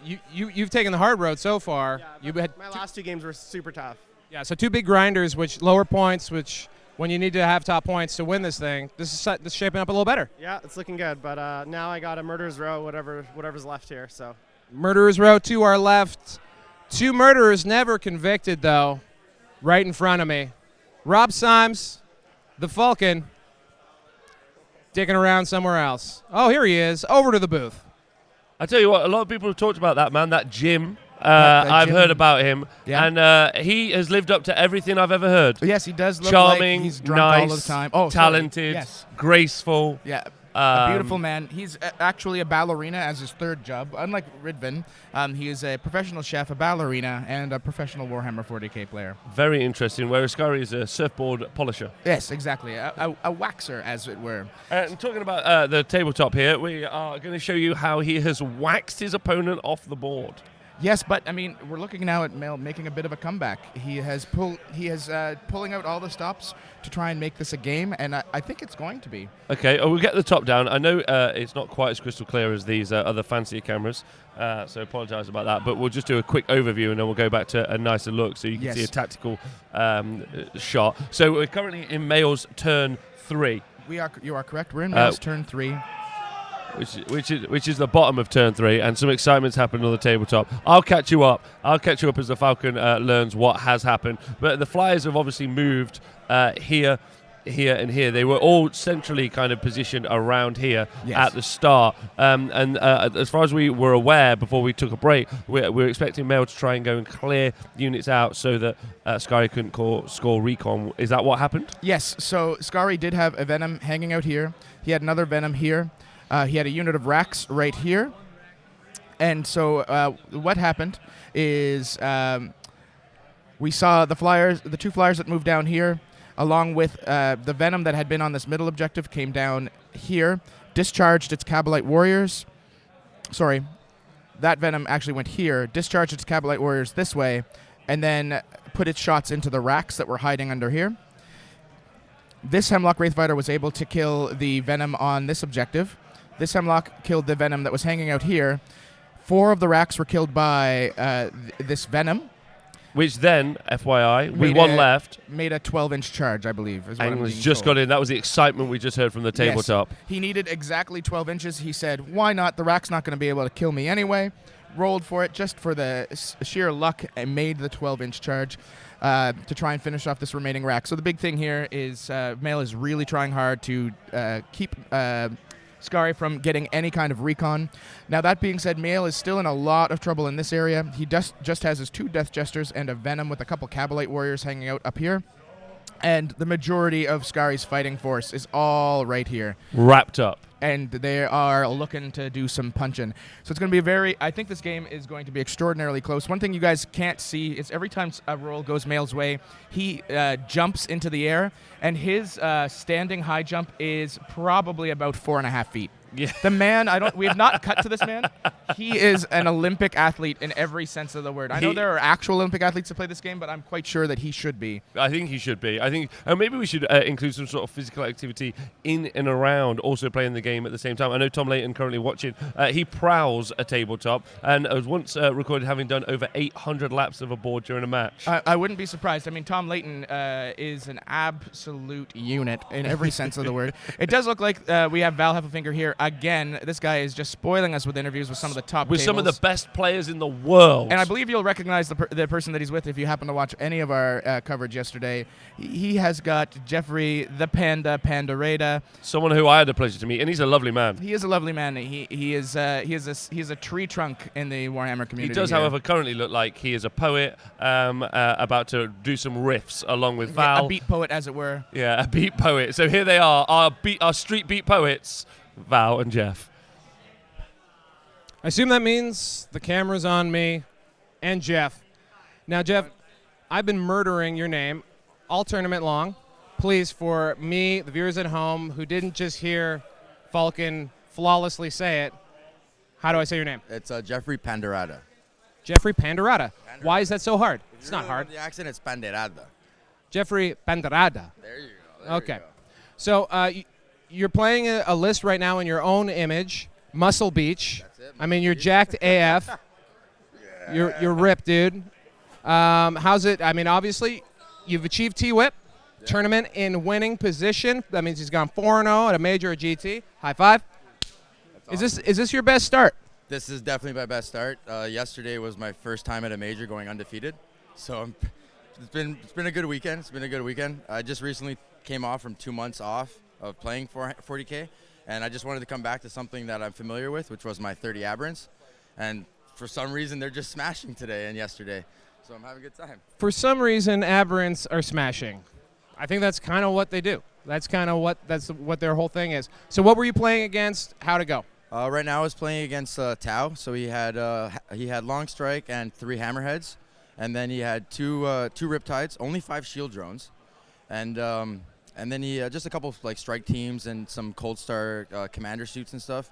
Speaker 1: you've taken the hard road so far.
Speaker 5: Yeah, my last 2 games were super tough.
Speaker 1: Yeah, so 2 big grinders, which lower points, which when you need to have top points to win this thing, this is shaping up a little better.
Speaker 5: Yeah, it's looking good, but now I got a Murderer's Row, whatever's left here. So
Speaker 1: Murderer's Row, 2 are left. 2 murderers never convicted, though, right in front of me. Rob Symes, the Falcon, dicking around somewhere else. Oh, here he is, over to the booth.
Speaker 2: I tell you what, a lot of people have talked about that man, that Jim. I've heard about him, and he has lived up to everything I've ever heard.
Speaker 3: Yes, he does look
Speaker 2: charming,
Speaker 3: like he's drunk
Speaker 2: nice,
Speaker 3: all the time. Oh,
Speaker 2: talented,
Speaker 3: yes.
Speaker 2: graceful.
Speaker 3: Yeah, a beautiful man. He's actually a ballerina as his 3rd job. Unlike Ridvan, he is a professional chef, a ballerina, and a professional Warhammer 40k player.
Speaker 2: Very interesting, whereas Drukhari is a surfboard polisher.
Speaker 3: Yes, exactly. A waxer, as it were.
Speaker 2: And talking about the tabletop here, we are going to show you how he has waxed his opponent off the board.
Speaker 3: Yes, but I mean, we're looking now at Mail making a bit of a comeback. He has pulling out all the stops to try and make this a game, and I think it's going to be.
Speaker 2: Okay, we'll get the top down. I know it's not quite as crystal clear as these other fancier cameras, so apologise about that. But we'll just do a quick overview, and then we'll go back to a nicer look so you can see a tactical shot. So we're currently in Mail's turn 3.
Speaker 3: You are correct. We're in Mail's turn 3.
Speaker 2: Which is the bottom of turn 3, and some excitement's happened on the tabletop. I'll catch you up as the Falcon learns what has happened. But the Flyers have obviously moved here, and here. They were all centrally kind of positioned around here at the start. And as far as we were aware before we took a break, we were expecting Mail to try and go and clear units out so that Skari couldn't score recon. Is that what happened?
Speaker 3: Yes. So Skari did have a Venom hanging out here. He had another Venom here. He had a unit of Rax right here. And so what happened is we saw the 2 Flyers that moved down here, along with the Venom that had been on this middle objective, came down here, discharged its Kabalite Warriors. Sorry, that Venom actually went here, discharged its Kabalite Warriors this way, and then put its shots into the Rax that were hiding under here. This Hemlock Wraithfighter was able to kill the Venom on this objective. This Hemlock killed the Venom that was hanging out here. 4 of the Racks were killed by this Venom.
Speaker 2: Which then, FYI, with one left,
Speaker 3: made a 12-inch charge, I believe.
Speaker 2: Angler's just got in. That was the excitement we just heard from the tabletop.
Speaker 3: Yes. He needed exactly 12 inches. He said, why not? The Rack's not going to be able to kill me anyway. Rolled for it just for the sheer luck and made the 12-inch charge to try and finish off this remaining Rack. So the big thing here is Mail is really trying hard to keep Skari from getting any kind of recon. Now, that being said, Mail is still in a lot of trouble in this area. He just has his 2 Death Jesters and a Venom with a couple Kabalite Warriors hanging out up here. And the majority of Skari's fighting force is all right here.
Speaker 2: Wrapped up.
Speaker 3: And they are looking to do some punching. So it's going to be I think this game is going to be extraordinarily close. One thing you guys can't see is every time a roll goes Mail's way, he jumps into the air, and his standing high jump is probably about 4.5 feet.
Speaker 2: Yeah.
Speaker 3: The man, we have not cut to this man. He is an Olympic athlete in every sense of the word. I know there are actual Olympic athletes that play this game, but I'm quite sure that he should be.
Speaker 2: I think he should be. I think maybe we should include some sort of physical activity in and around also playing the game at the same time. I know Tom Layton currently watching. He prowls a tabletop and was once recorded having done over 800 laps of a board during a match.
Speaker 3: I wouldn't be surprised. I mean, Tom Layton is an absolute unit in every sense of the word. It does look like we have Val Heffelfinger here. Again, this guy is just spoiling us with interviews with some of the top tables.
Speaker 2: Some of the best players in the world.
Speaker 3: And I believe you'll recognize the person that he's with if you happen to watch any of our coverage yesterday. He has got Jeffrey the Pandareda.
Speaker 2: Someone who I had the pleasure to meet, and he's a lovely man.
Speaker 3: He is a lovely man. He is a tree trunk in the Warhammer community.
Speaker 2: He does, however, currently look like he is a poet about to do some riffs along with Val.
Speaker 3: A beat poet, as it were.
Speaker 2: Yeah, a beat poet. So here they are, our street beat poets, Val and Jeff.
Speaker 1: I assume that means the camera's on me and Jeff. Now, Jeff, I've been murdering your name all tournament long. Please, for me, the viewers at home who didn't just hear Falcon flawlessly say it, how do I say your name?
Speaker 6: It's Jeffrey Pandarada.
Speaker 1: Jeffrey Pandarada. Why is that so hard? It's not hard.
Speaker 6: The accent is Pandarada.
Speaker 1: Jeffrey Pandarada.
Speaker 6: There you go.
Speaker 1: Okay. So you're playing a list right now in your own image, Muscle Beach.
Speaker 6: That's it.
Speaker 1: I mean, you're jacked AF. Yeah. You're ripped, dude. How's it? I mean, obviously, you've achieved T-Whip. Yeah. Tournament in winning position. That means he's gone 4-0 at a major or GT. High five. That's awesome. Is this your best start?
Speaker 6: This is definitely my best start. Yesterday was my first time at a major going undefeated. So it's been a good weekend. It's been a good weekend. I just recently came off from 2 months off of playing 40K, and I just wanted to come back to something that I'm familiar with, which was my 30 Aberrants. And for some reason, they're just smashing today and yesterday. So I'm having a good time.
Speaker 1: For some reason, Aberrants are smashing. I think that's kind of what they do. That's what their whole thing is. So what were you playing against? How'd it go?
Speaker 6: Right now I was playing against Tau. So he had Long Strike and 3 Hammerheads. And then he had two Riptides, only 5 Shield Drones. And then he just a couple of like strike teams and some Cold Star commander suits and stuff.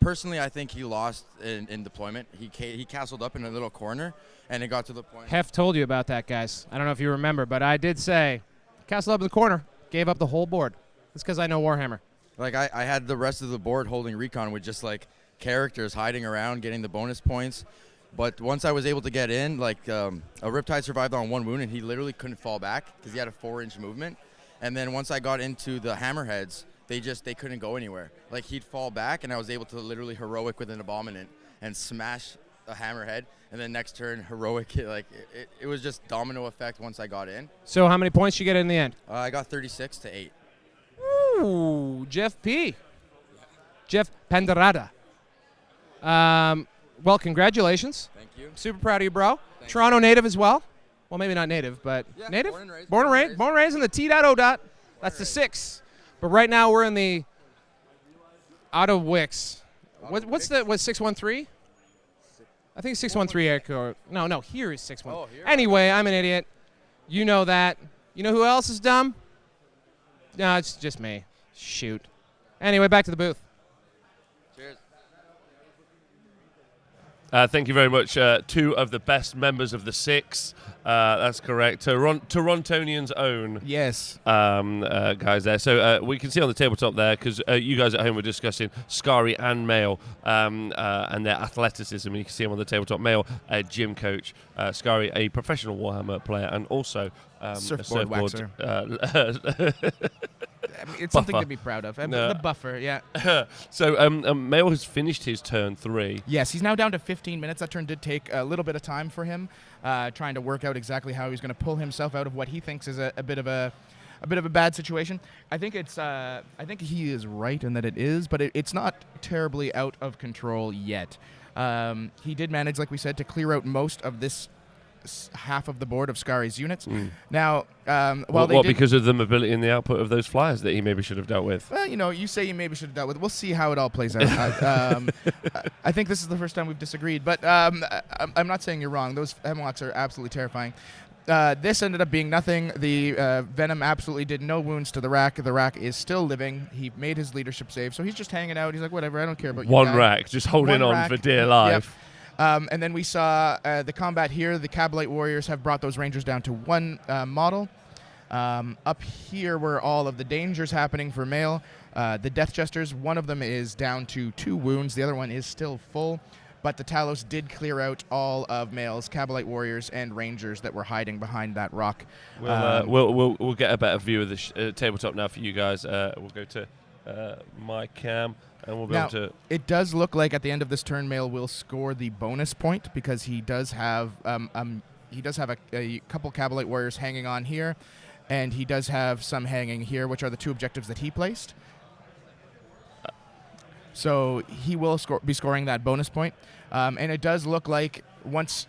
Speaker 6: personally, I think he lost in deployment. He castled up in a little corner, and it got to the point.
Speaker 1: Hef told you about that, guys. I don't know if you remember, but I did say, castle up in the corner, gave up the whole board. That's because I know Warhammer.
Speaker 6: Like, I had the rest of the board holding recon with just, like, characters hiding around, getting the bonus points. But once I was able to get in, like, a Riptide survived on 1 wound, and he literally couldn't fall back because he had a 4-inch movement. And then once I got into the Hammerheads, they couldn't go anywhere. Like, he'd fall back, and I was able to literally heroic with an Abominant and smash a Hammerhead. And then next turn, heroic. Like, it was just domino effect once I got in.
Speaker 1: So how many points you get in the end?
Speaker 6: I got 36 to 8.
Speaker 1: Ooh, Jeff P. Jeff Penderada. Well, congratulations.
Speaker 6: Thank you.
Speaker 1: Super proud of you, bro.
Speaker 6: Thank
Speaker 1: Toronto native as well. Well, maybe not native, but
Speaker 6: Yeah,
Speaker 1: native?
Speaker 6: born and raised.
Speaker 1: Born and raised in the T.O. dot. That's the 6. But right now we're in the Otto Wicks. What's 613? I think 613 air code. No, here is 613.
Speaker 6: Oh, here?
Speaker 1: Anyway, I'm an idiot. You know that. You know who else is dumb? No, it's just me. Shoot. Anyway, back to the booth.
Speaker 6: Cheers.
Speaker 2: Thank you very much. 2 of the best members of the 6. That's correct. Torontonians' own.
Speaker 3: Yes.
Speaker 2: Guys there. So we can see on the tabletop there, because you guys at home were discussing Scary and Mail and their athleticism. And you can see them on the tabletop. Mail, a gym coach. Scary, a professional Warhammer player, and also
Speaker 3: Surfboard
Speaker 2: a
Speaker 3: waxer. I mean, it's something to be proud of. The buffer, yeah.
Speaker 2: So Mail has finished his turn 3.
Speaker 3: Yes, he's now down to 15 minutes. That turn did take a little bit of time for him, trying to work out exactly how he's going to pull himself out of what he thinks is a bit of a bad situation. I think he is right in that it is, but it's not terribly out of control yet. He did manage, like we said, to clear out most of this half of the board of Scari's units. Now,
Speaker 2: because of the mobility and the output of those flyers that he maybe should have dealt with.
Speaker 3: Well, you say you maybe should have dealt with it. We'll see how it all plays out. I think this is the first time we've disagreed, but I'm not saying you're wrong. Those hemlocks are absolutely terrifying. This ended up being nothing. The Venom absolutely did no wounds to the Rack. The Rack is still living. He made his leadership save, so he's just hanging out. He's like, whatever, I don't care about you
Speaker 2: One
Speaker 3: guys.
Speaker 2: Rack, just holding on
Speaker 3: rack.
Speaker 2: for dear life.
Speaker 3: Yep. And then we saw the combat here. The Cabalite Warriors have brought those Rangers down to 1 model. Up here were all of the dangers happening for Mail. The Death Jesters, one of them is down to 2 wounds. The other one is still full. But the Talos did clear out all of Mail's Cabalite Warriors and Rangers that were hiding behind that rock.
Speaker 2: We'll get a better view of the tabletop now for you guys. We'll go to my cam. And we'll be able to.
Speaker 3: It does look like at the end of this turn, Mail will score the bonus point because he does have a couple Cabalite Warriors hanging on here, and he does have some hanging here, which are the 2 objectives that he placed. So he will be scoring that bonus point, and it does look like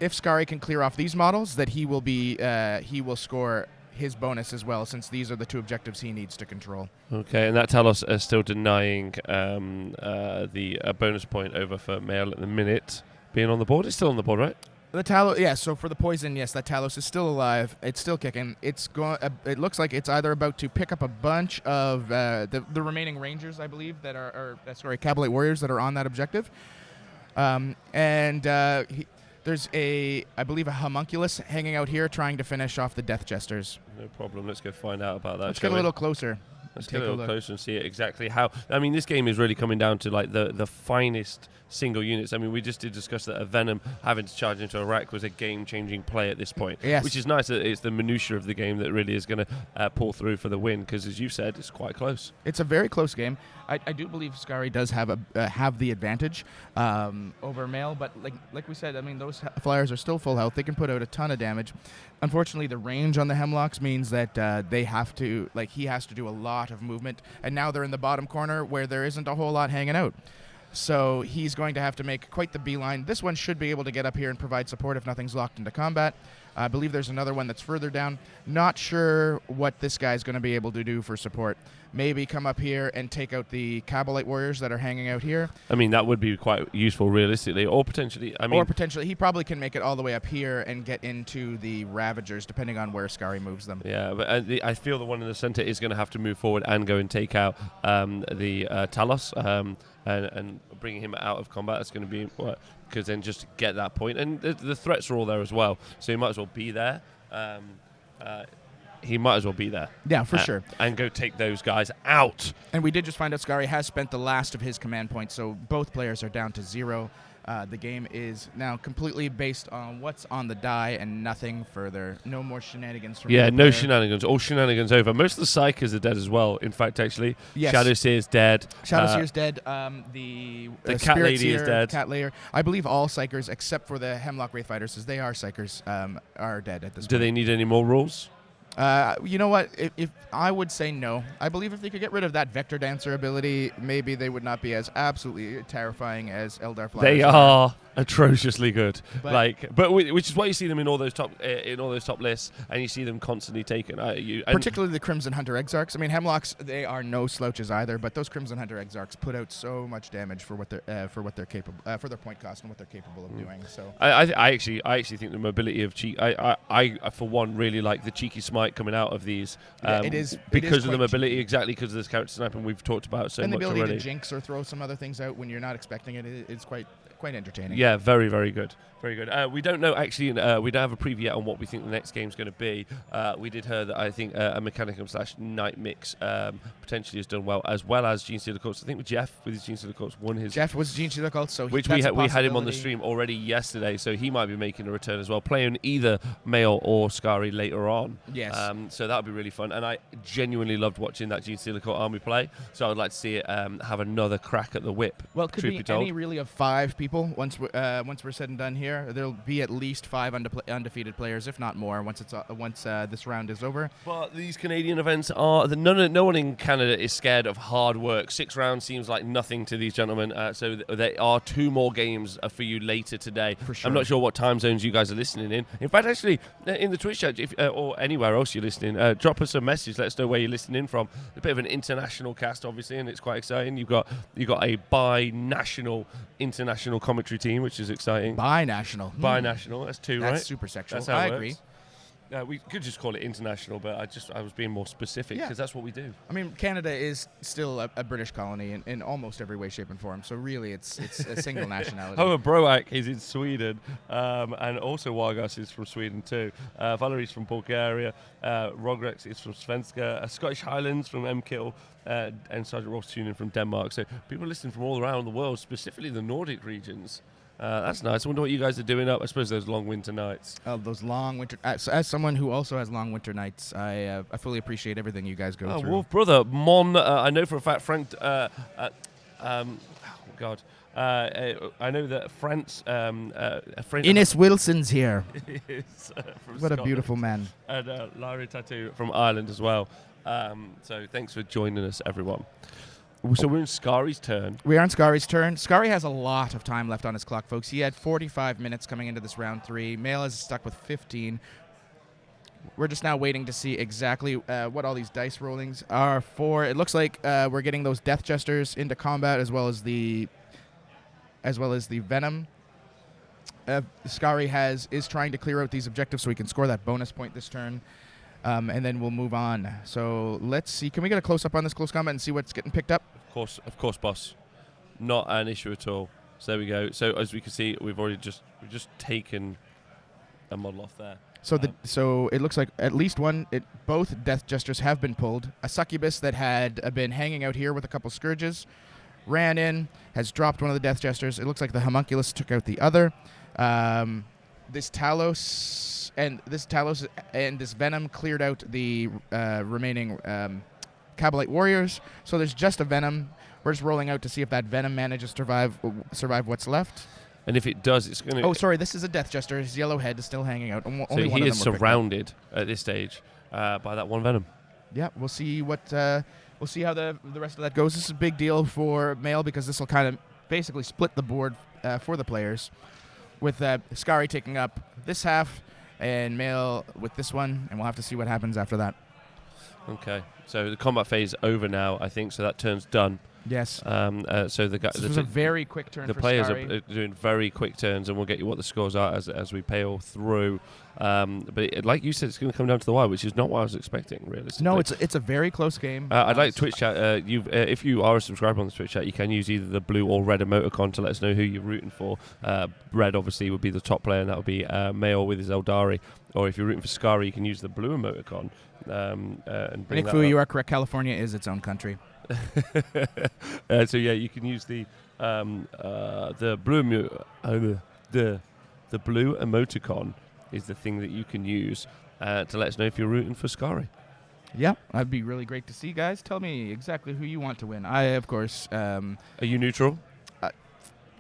Speaker 3: if Scary can clear off these models, that he will score his bonus as well, since these are the 2 objectives he needs to control.
Speaker 2: Okay, and that Talos is still denying the bonus point over for Mail at the minute being on the board. It's still on the board, right?
Speaker 3: The Talos, yeah. So for the poison, yes, that Talos is still alive. It's still kicking. It's going. It looks like it's either about to pick up a bunch of the remaining Rangers, I believe, that are Cabalite Warriors that are on that objective, there's I believe a homunculus hanging out here trying to finish off the Death Jesters.
Speaker 2: No problem. Let's go find out about that.
Speaker 3: Let's get a little closer.
Speaker 2: Let's get a little closer and see exactly how. I mean, this game is really coming down to like the finest single units. I mean, we just did discuss that a Venom having to charge into a Rack was a game-changing play at this point.
Speaker 3: Yes.
Speaker 2: Which is nice that it's the minutiae of the game that really is going to pull through for the win, because as you said, it's quite close.
Speaker 3: It's a very close game. I do believe Scary does have the advantage over Mail, but like we said, I mean, those flyers are still full health. They can put out a ton of damage. Unfortunately, the range on the Hemlocks means that he has to do a lot of movement, and now they're in the bottom corner where there isn't a whole lot hanging out. So he's going to have to make quite the beeline. This one should be able to get up here and provide support if nothing's locked into combat. I believe there's another one that's further down. Not sure what this guy's going to be able to do for support. Maybe come up here and take out the Cabalite Warriors that are hanging out here.
Speaker 2: I mean, that would be quite useful realistically, or potentially.
Speaker 3: He probably can make it all the way up here and get into the Ravagers, depending on where Scary moves them.
Speaker 2: Yeah, but I feel the one in the center is going to have to move forward and go and take out the Talos. and bringing him out of combat is going to be because then just to get that point, and the threats are all there as well, so he might as well be there.
Speaker 3: Yeah, for sure.
Speaker 2: And go take those guys out.
Speaker 3: And we did just find out Scary has spent the last of his command points, so both players are down to 0. The game is now completely based on what's on the die and nothing further. No more shenanigans from
Speaker 2: Yeah,
Speaker 3: either
Speaker 2: no
Speaker 3: player.
Speaker 2: shenanigans. All shenanigans over. Most of the Psychers are dead as well, in fact, actually.
Speaker 3: Yes.
Speaker 2: Shadowseer's dead.
Speaker 3: Shadowseer's dead. The
Speaker 2: Cat
Speaker 3: Spirit
Speaker 2: Lady is
Speaker 3: Seer,
Speaker 2: dead.
Speaker 3: Cat Layer. I believe all Psychers, except for the Hemlock Wraith Fighters, as they are Psychers, are dead at this
Speaker 2: Do
Speaker 3: point.
Speaker 2: they need any more rules?
Speaker 3: You know what? If I would say no. I believe if they could get rid of that Vector Dancer ability, maybe they would not be as absolutely terrifying as Eldar Flyers.
Speaker 2: They are atrociously good,
Speaker 3: But-
Speaker 2: which is why you see them in all those top lists, and you see them constantly taken.
Speaker 3: Particularly the Crimson Hunter Exarchs. I mean, Hemlocks, they are no slouches either, but those Crimson Hunter Exarchs put out so much damage for what they're capable for their point cost and what they're capable of doing. So
Speaker 2: I actually think the mobility of cheek. I for one really like the cheeky smite coming out of these.
Speaker 3: Yeah, it is
Speaker 2: because of the
Speaker 3: quite
Speaker 2: mobility,
Speaker 3: cheeky.
Speaker 2: exactly because of this character sniping we've talked about so
Speaker 3: and the
Speaker 2: much
Speaker 3: ability
Speaker 2: already.
Speaker 3: to jinx or throw some other things out when you're not expecting it, it's quite entertaining.
Speaker 2: Yeah, very, very good. Very good. We don't know, actually, we don't have a preview yet on what we think the next game's going to be. We did hear that I think a Mechanicum / Night mix potentially has done well as Gene Stealer Corpse. I think with Jeff, with his Gene Stealer Corpse, won his...
Speaker 3: Jeff was Gene Stealer Cult, so
Speaker 2: which
Speaker 3: that's a
Speaker 2: we had him on the
Speaker 3: possibility.
Speaker 2: stream already yesterday, so he might be making a return as well, playing either Mail or Scary later on.
Speaker 3: Yes.
Speaker 2: So that would be really fun, and I genuinely loved watching that Gene Stealer Cult army play, so I would like to see it have another crack at the whip.
Speaker 3: Well, it could
Speaker 2: truth
Speaker 3: be
Speaker 2: told.
Speaker 3: any really of 5 people. Once we're said and done here, there'll be at least 5 undefeated players, if not more, once this round is over.
Speaker 2: But these Canadian events are no one in Canada is scared of hard work. 6 rounds seems like nothing to these gentlemen. So there are 2 more games for you later today.
Speaker 3: For sure.
Speaker 2: I'm not sure what time zones you guys are listening in. In fact, actually, in the Twitch chat, or anywhere else you're listening, drop us a message. Let us know where you're listening in from. A bit of an international cast, obviously, and it's quite exciting. You've got a bi-national international commentary team, which is exciting.
Speaker 3: Bi-national.
Speaker 2: Bi-national. That's 2, right?
Speaker 3: That's super sexual.
Speaker 2: That's how
Speaker 3: I
Speaker 2: it
Speaker 3: agree.
Speaker 2: works. We could just call it international, but I was being more specific because that's what we do.
Speaker 3: I mean, Canada is still a British colony in almost every way, shape, and form. So really, it's a single nationality.
Speaker 2: Oh, Broak is in Sweden, and also Vargas is from Sweden too. Valerie's from Bulgaria. Rogrex is from Svenska. Scottish Highlands from MKill, and Sergeant Ross tuning from Denmark. So people listening from all around the world, specifically the Nordic regions. That's nice. I wonder what you guys are doing up. I suppose those long winter nights.
Speaker 3: Those long winter. As someone who also has long winter nights, I fully appreciate everything you guys go through.
Speaker 2: Wolf brother, Mon. I know for a fact Frank. God. I know that France.
Speaker 3: Ines Wilson's here.
Speaker 2: is, from
Speaker 3: What a
Speaker 2: Scotland.
Speaker 3: beautiful man.
Speaker 2: And Larry Tattoo from Ireland as well. So thanks for joining us, everyone. So we're in Scari's turn.
Speaker 3: We are on Scari's turn. Scary has a lot of time left on his clock, folks. He had 45 minutes coming into this round 3. Mail is stuck with 15. We're just now waiting to see exactly what all these dice rollings are for. It looks like we're getting those Death Jesters into combat as well as the Venom. Scary is trying to clear out these objectives so he can score that bonus point this turn. And then we'll move on. So let's see. Can we get a close-up on this close combat and see what's getting picked up?
Speaker 2: Of course, boss. Not an issue at all. So there we go. So as we can see, we've just taken a model off there.
Speaker 3: So it looks like at least both Death Jesters have been pulled. A Succubus that had been hanging out here with a couple Scourges ran in, has dropped one of the Death Jesters. It looks like the Homunculus took out the other. This Talos and this Venom cleared out the remaining Kabalite warriors. So there's just a Venom. We're just rolling out to see if that Venom manages to survive what's left.
Speaker 2: And if it does, it's going to...
Speaker 3: Oh, sorry, this is a Death Jester. His yellow head is still hanging out.
Speaker 2: So
Speaker 3: Only one
Speaker 2: he
Speaker 3: of
Speaker 2: is
Speaker 3: them were picked up.
Speaker 2: surrounded at this stage by that one Venom.
Speaker 3: Yeah, we'll see we'll see how the rest of that goes. This is a big deal for Mail because this will kind of basically split the board for the players, with Scary taking up this half and Mail with this one, and we'll have to see what happens after that.
Speaker 2: Okay, so the combat phase over now, I think, so that turn's done.
Speaker 3: Yes.
Speaker 2: So
Speaker 3: This was a very quick turn
Speaker 2: the
Speaker 3: for
Speaker 2: players
Speaker 3: Skari.
Speaker 2: are doing very quick turns, and we'll get you what the scores are as we pale through. But like you said, it's going to come down to the wire, which is not what I was expecting, realistically.
Speaker 3: No, it's a very close game.
Speaker 2: I'd like Twitch chat. If you are a subscriber on the Twitch chat, you can use either the blue or red emoticon to let us know who you're rooting for. Red obviously would be the top player, and that would be Mail with his Aeldari. Or if you're rooting for Skari, you can use the blue emoticon. And bring
Speaker 3: Nick
Speaker 2: that
Speaker 3: Fu,
Speaker 2: up.
Speaker 3: you are correct. California is its own country.
Speaker 2: So yeah, you can use the blue the blue emoticon is the thing that you can use to let us know if you're rooting for Skari.
Speaker 3: Yeah, that'd be really great to see, guys. Tell me exactly who you want to win. I, of course,
Speaker 2: Are you neutral?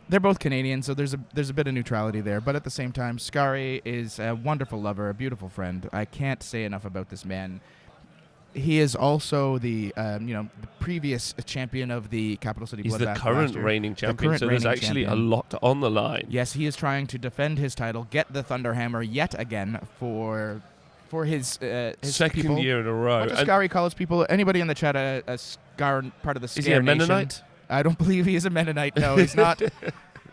Speaker 3: they're both Canadian, so there's a bit of neutrality there. But at the same time, Skari is a wonderful lover, a beautiful friend. I can't say enough about this man. He is also the the previous champion of the Capital City Bloodbath.
Speaker 2: He's the
Speaker 3: last
Speaker 2: current
Speaker 3: year.
Speaker 2: reigning champion,
Speaker 3: current
Speaker 2: so there's
Speaker 3: reigning
Speaker 2: actually
Speaker 3: champion.
Speaker 2: a lot on the line.
Speaker 3: Yes, he is trying to defend his title, get the Thunderhammer yet again for his
Speaker 2: Second
Speaker 3: people.
Speaker 2: year in a row.
Speaker 3: What does
Speaker 2: And
Speaker 3: Skari call his people? Anybody in the chat a Scar part of the Scare
Speaker 2: is he a
Speaker 3: Nation?
Speaker 2: Mennonite?
Speaker 3: I don't believe he is a Mennonite. No, he's not.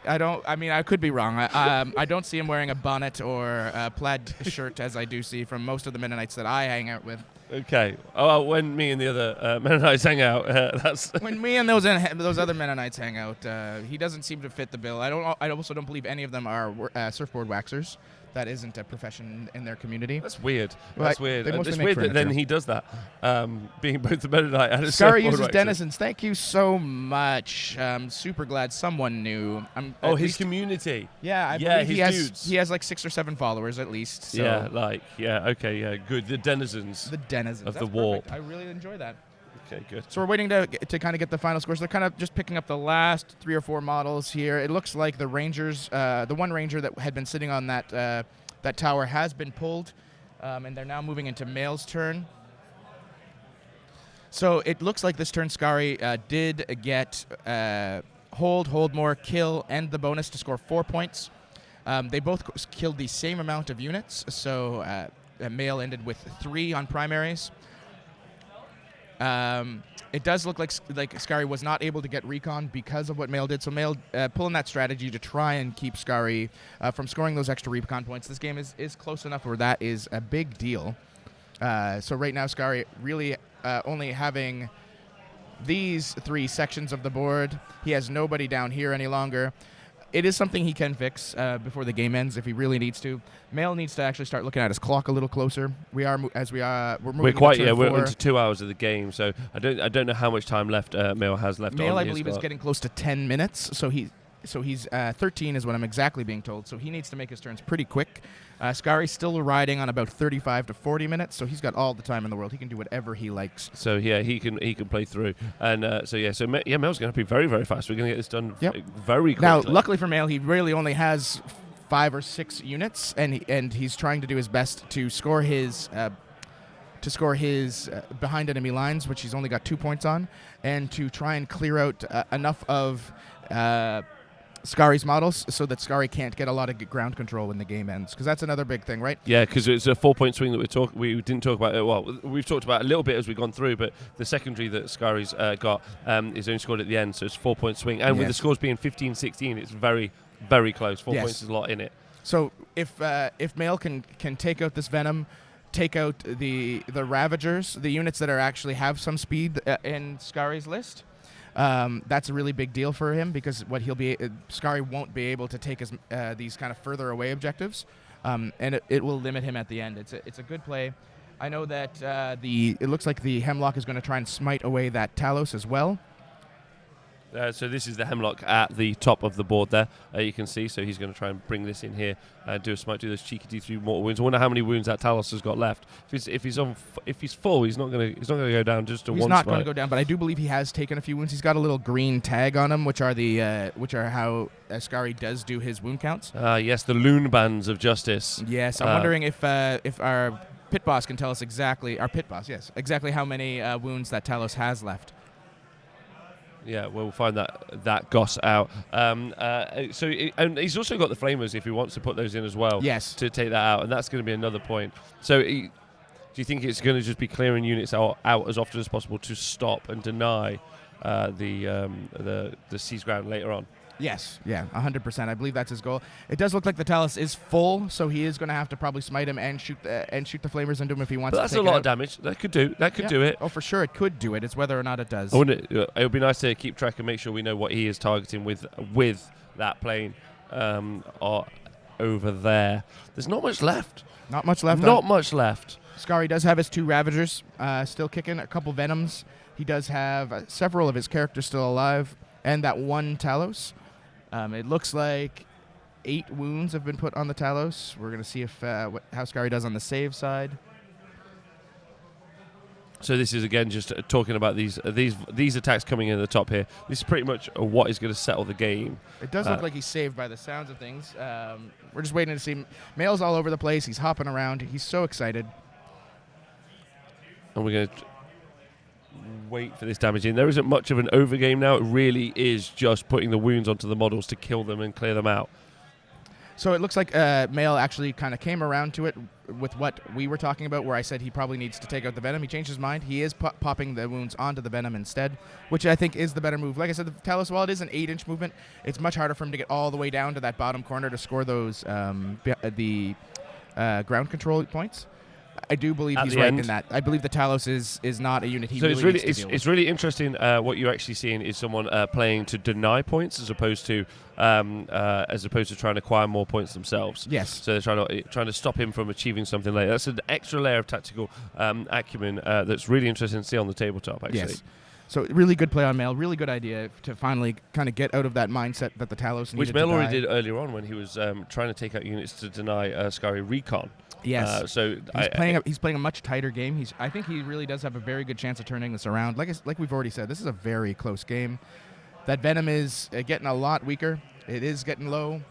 Speaker 3: I mean, I could be wrong. I don't see him wearing a bonnet or a plaid shirt as I do see from most of the Mennonites that I hang out with.
Speaker 2: Okay. Oh, when me and the other Mennonites hang out, that's
Speaker 3: When me and those other Mennonites hang out, he doesn't seem to fit the bill. I also don't believe any of them are surfboard waxers. That isn't a profession in their community.
Speaker 2: that's weird.
Speaker 3: Well,
Speaker 2: That's weird.
Speaker 3: they mostly
Speaker 2: It's
Speaker 3: make
Speaker 2: weird that then
Speaker 3: furniture.
Speaker 2: he does that, being both the Mennonite and a
Speaker 3: Skari
Speaker 2: surfboard
Speaker 3: uses
Speaker 2: waxer.
Speaker 3: denizens. Thank you so much. I'm super glad someone knew.
Speaker 2: Oh,
Speaker 3: At
Speaker 2: his
Speaker 3: least-
Speaker 2: community.
Speaker 3: Yeah, I
Speaker 2: Yeah,
Speaker 3: believe he
Speaker 2: his
Speaker 3: has.
Speaker 2: dudes.
Speaker 3: He has like 6 or 7 followers at least. So
Speaker 2: Okay, good. The denizens.
Speaker 3: the denizens
Speaker 2: Of the
Speaker 3: That's
Speaker 2: warp.
Speaker 3: perfect. I really enjoy that.
Speaker 2: Okay, good.
Speaker 3: So we're waiting to kind of get the final scores. They're kind of just picking up the last 3 or 4 models here. It looks like the Rangers, the one Ranger that had been sitting on that tower has been pulled, and they're now moving into Mail's turn. So it looks like this turn Skari did get hold more, kill, and the bonus to score 4 points. They both killed the same amount of units, so Mail ended with 3 on primaries. It does look like Skari was not able to get recon because of what Mail did. So Mail pulling that strategy to try and keep Skari from scoring those extra recon points. This game is close enough where that is a big deal. So right now Skari really only having these 3 sections of the board. He has nobody down here any longer. It is something he can fix before the game ends if he really needs to. Mail needs to actually start looking at his clock a little closer. We're moving.
Speaker 2: We're quite
Speaker 3: into turn
Speaker 2: we're
Speaker 3: 4.
Speaker 2: into 2 hours of the game, so I don't know how much time left Mail has left.
Speaker 3: Mail,
Speaker 2: on
Speaker 3: I
Speaker 2: his
Speaker 3: believe, is
Speaker 2: clock.
Speaker 3: getting close to 10 minutes. So he's 13 is what I'm exactly being told. So he needs to make his turns pretty quick. Skari's still riding on about 35 to 40 minutes, so he's got all the time in the world. He can do whatever he likes.
Speaker 2: So yeah, he can play through, and Mail's going to be very, very fast. We're going to get this done very quickly.
Speaker 3: Now, luckily for Mail, he really only has 5 or 6 units, and he's trying to do his best to score his behind enemy lines, which he's only got 2 points on, and to try and clear out enough of Skari's models so that Skari can't get a lot of ground control when the game ends, because that's another big thing, right?
Speaker 2: Yeah, because it's a 4-point swing that we didn't talk about. Well, we've talked about a little bit as we've gone through, but the secondary that Skari's got is only scored at the end, so it's a 4-point swing. And with the scores being 15-16, it's very, very close. 4 points is a lot in it.
Speaker 3: So if Mail can take out this Venom, take out the Ravagers, the units that are actually have some speed in Skari's list, that's a really big deal for him, because what Skari won't be able to take these kind of further away objectives, and it will limit him at the end. It's a good play. I know that it looks like the Hemlock is going to try and smite away that Talos as well.
Speaker 2: So this is the Hemlock at the top of the board there. You can see. So he's going to try and bring this in here, do a smite, do those cheeky D3 mortal wounds. I wonder how many wounds that Talos has got left. If he's full, he's not going to go down just to one.
Speaker 3: He's not
Speaker 2: smite.
Speaker 3: going to go down, but I do believe he has taken a few wounds. He's got a little green tag on him, which are how Skari does do his wound counts.
Speaker 2: Yes, the loon bands of justice.
Speaker 3: Yes, I'm wondering if our pit boss can tell us exactly how many wounds that Talos has left.
Speaker 2: Yeah, we'll find that Goss out. And he's also got the flamers if he wants to put those in as well.
Speaker 3: Yes.
Speaker 2: To take that out, and that's going to be another point. So Do you think it's going to just be clearing units out as often as possible to stop and deny the siege ground later on?
Speaker 3: Yes, yeah, 100%. I believe that's his goal. It does look like the Talus is full, so he is going to have to probably smite him and shoot the flamers into him if he wants
Speaker 2: But
Speaker 3: to
Speaker 2: that's
Speaker 3: take
Speaker 2: a lot
Speaker 3: it
Speaker 2: of damage. That could do it.
Speaker 3: Oh, for sure, it could do it. It's whether or not it does.
Speaker 2: It would be nice to keep track and make sure we know what he is targeting with that plane over there. There's not much left.
Speaker 3: Not much left.
Speaker 2: Not much left.
Speaker 3: Skari does have his 2 Ravagers still kicking, a couple Venoms. He does have several of his characters still alive, and that 1 Talos. It looks like 8 wounds have been put on the Talos. We're going to see if how Skari does on the save side.
Speaker 2: So this is again just talking about these attacks coming in at the top here. This is pretty much what is going to settle the game.
Speaker 3: It does look like he's saved by the sounds of things. We're just waiting to see. Mail's all over the place. He's hopping around. He's so excited.
Speaker 2: And we're going to wait for this damage in. There isn't much of an overgame now. It really is just putting the wounds onto the models to kill them and clear them out.
Speaker 3: So it looks like Mail actually kind of came around to it with what we were talking about, where I said he probably needs to take out the Venom. He changed his mind. He is popping the wounds onto the Venom instead, which I think is the better move. Like I said, the Talos, while it is an 8-inch movement, it's much harder for him to get all the way down to that bottom corner to score those ground control points. I do believe he's right in that. I believe the Talos is not a unit he
Speaker 2: so
Speaker 3: really needs to
Speaker 2: it's
Speaker 3: deal
Speaker 2: it's
Speaker 3: with.
Speaker 2: really interesting. What you're actually seeing is someone playing to deny points as opposed to trying to acquire more points themselves.
Speaker 3: Yes.
Speaker 2: So they're trying to stop him from achieving something later. That's an extra layer of tactical acumen that's really interesting to see on the tabletop. Actually.
Speaker 3: Yes. So really good play on Mail. Really good idea to finally kind of get out of that mindset that the Talos needed
Speaker 2: Which
Speaker 3: to
Speaker 2: Mail
Speaker 3: die.
Speaker 2: already did earlier on when he was trying to take out units to deny Skari recon.
Speaker 3: Yes.
Speaker 2: So
Speaker 3: he's playing a much tighter game. I think he really does have a very good chance of turning this around. Like we've already said, this is a very close game. That Venom is getting a lot weaker. It is getting low.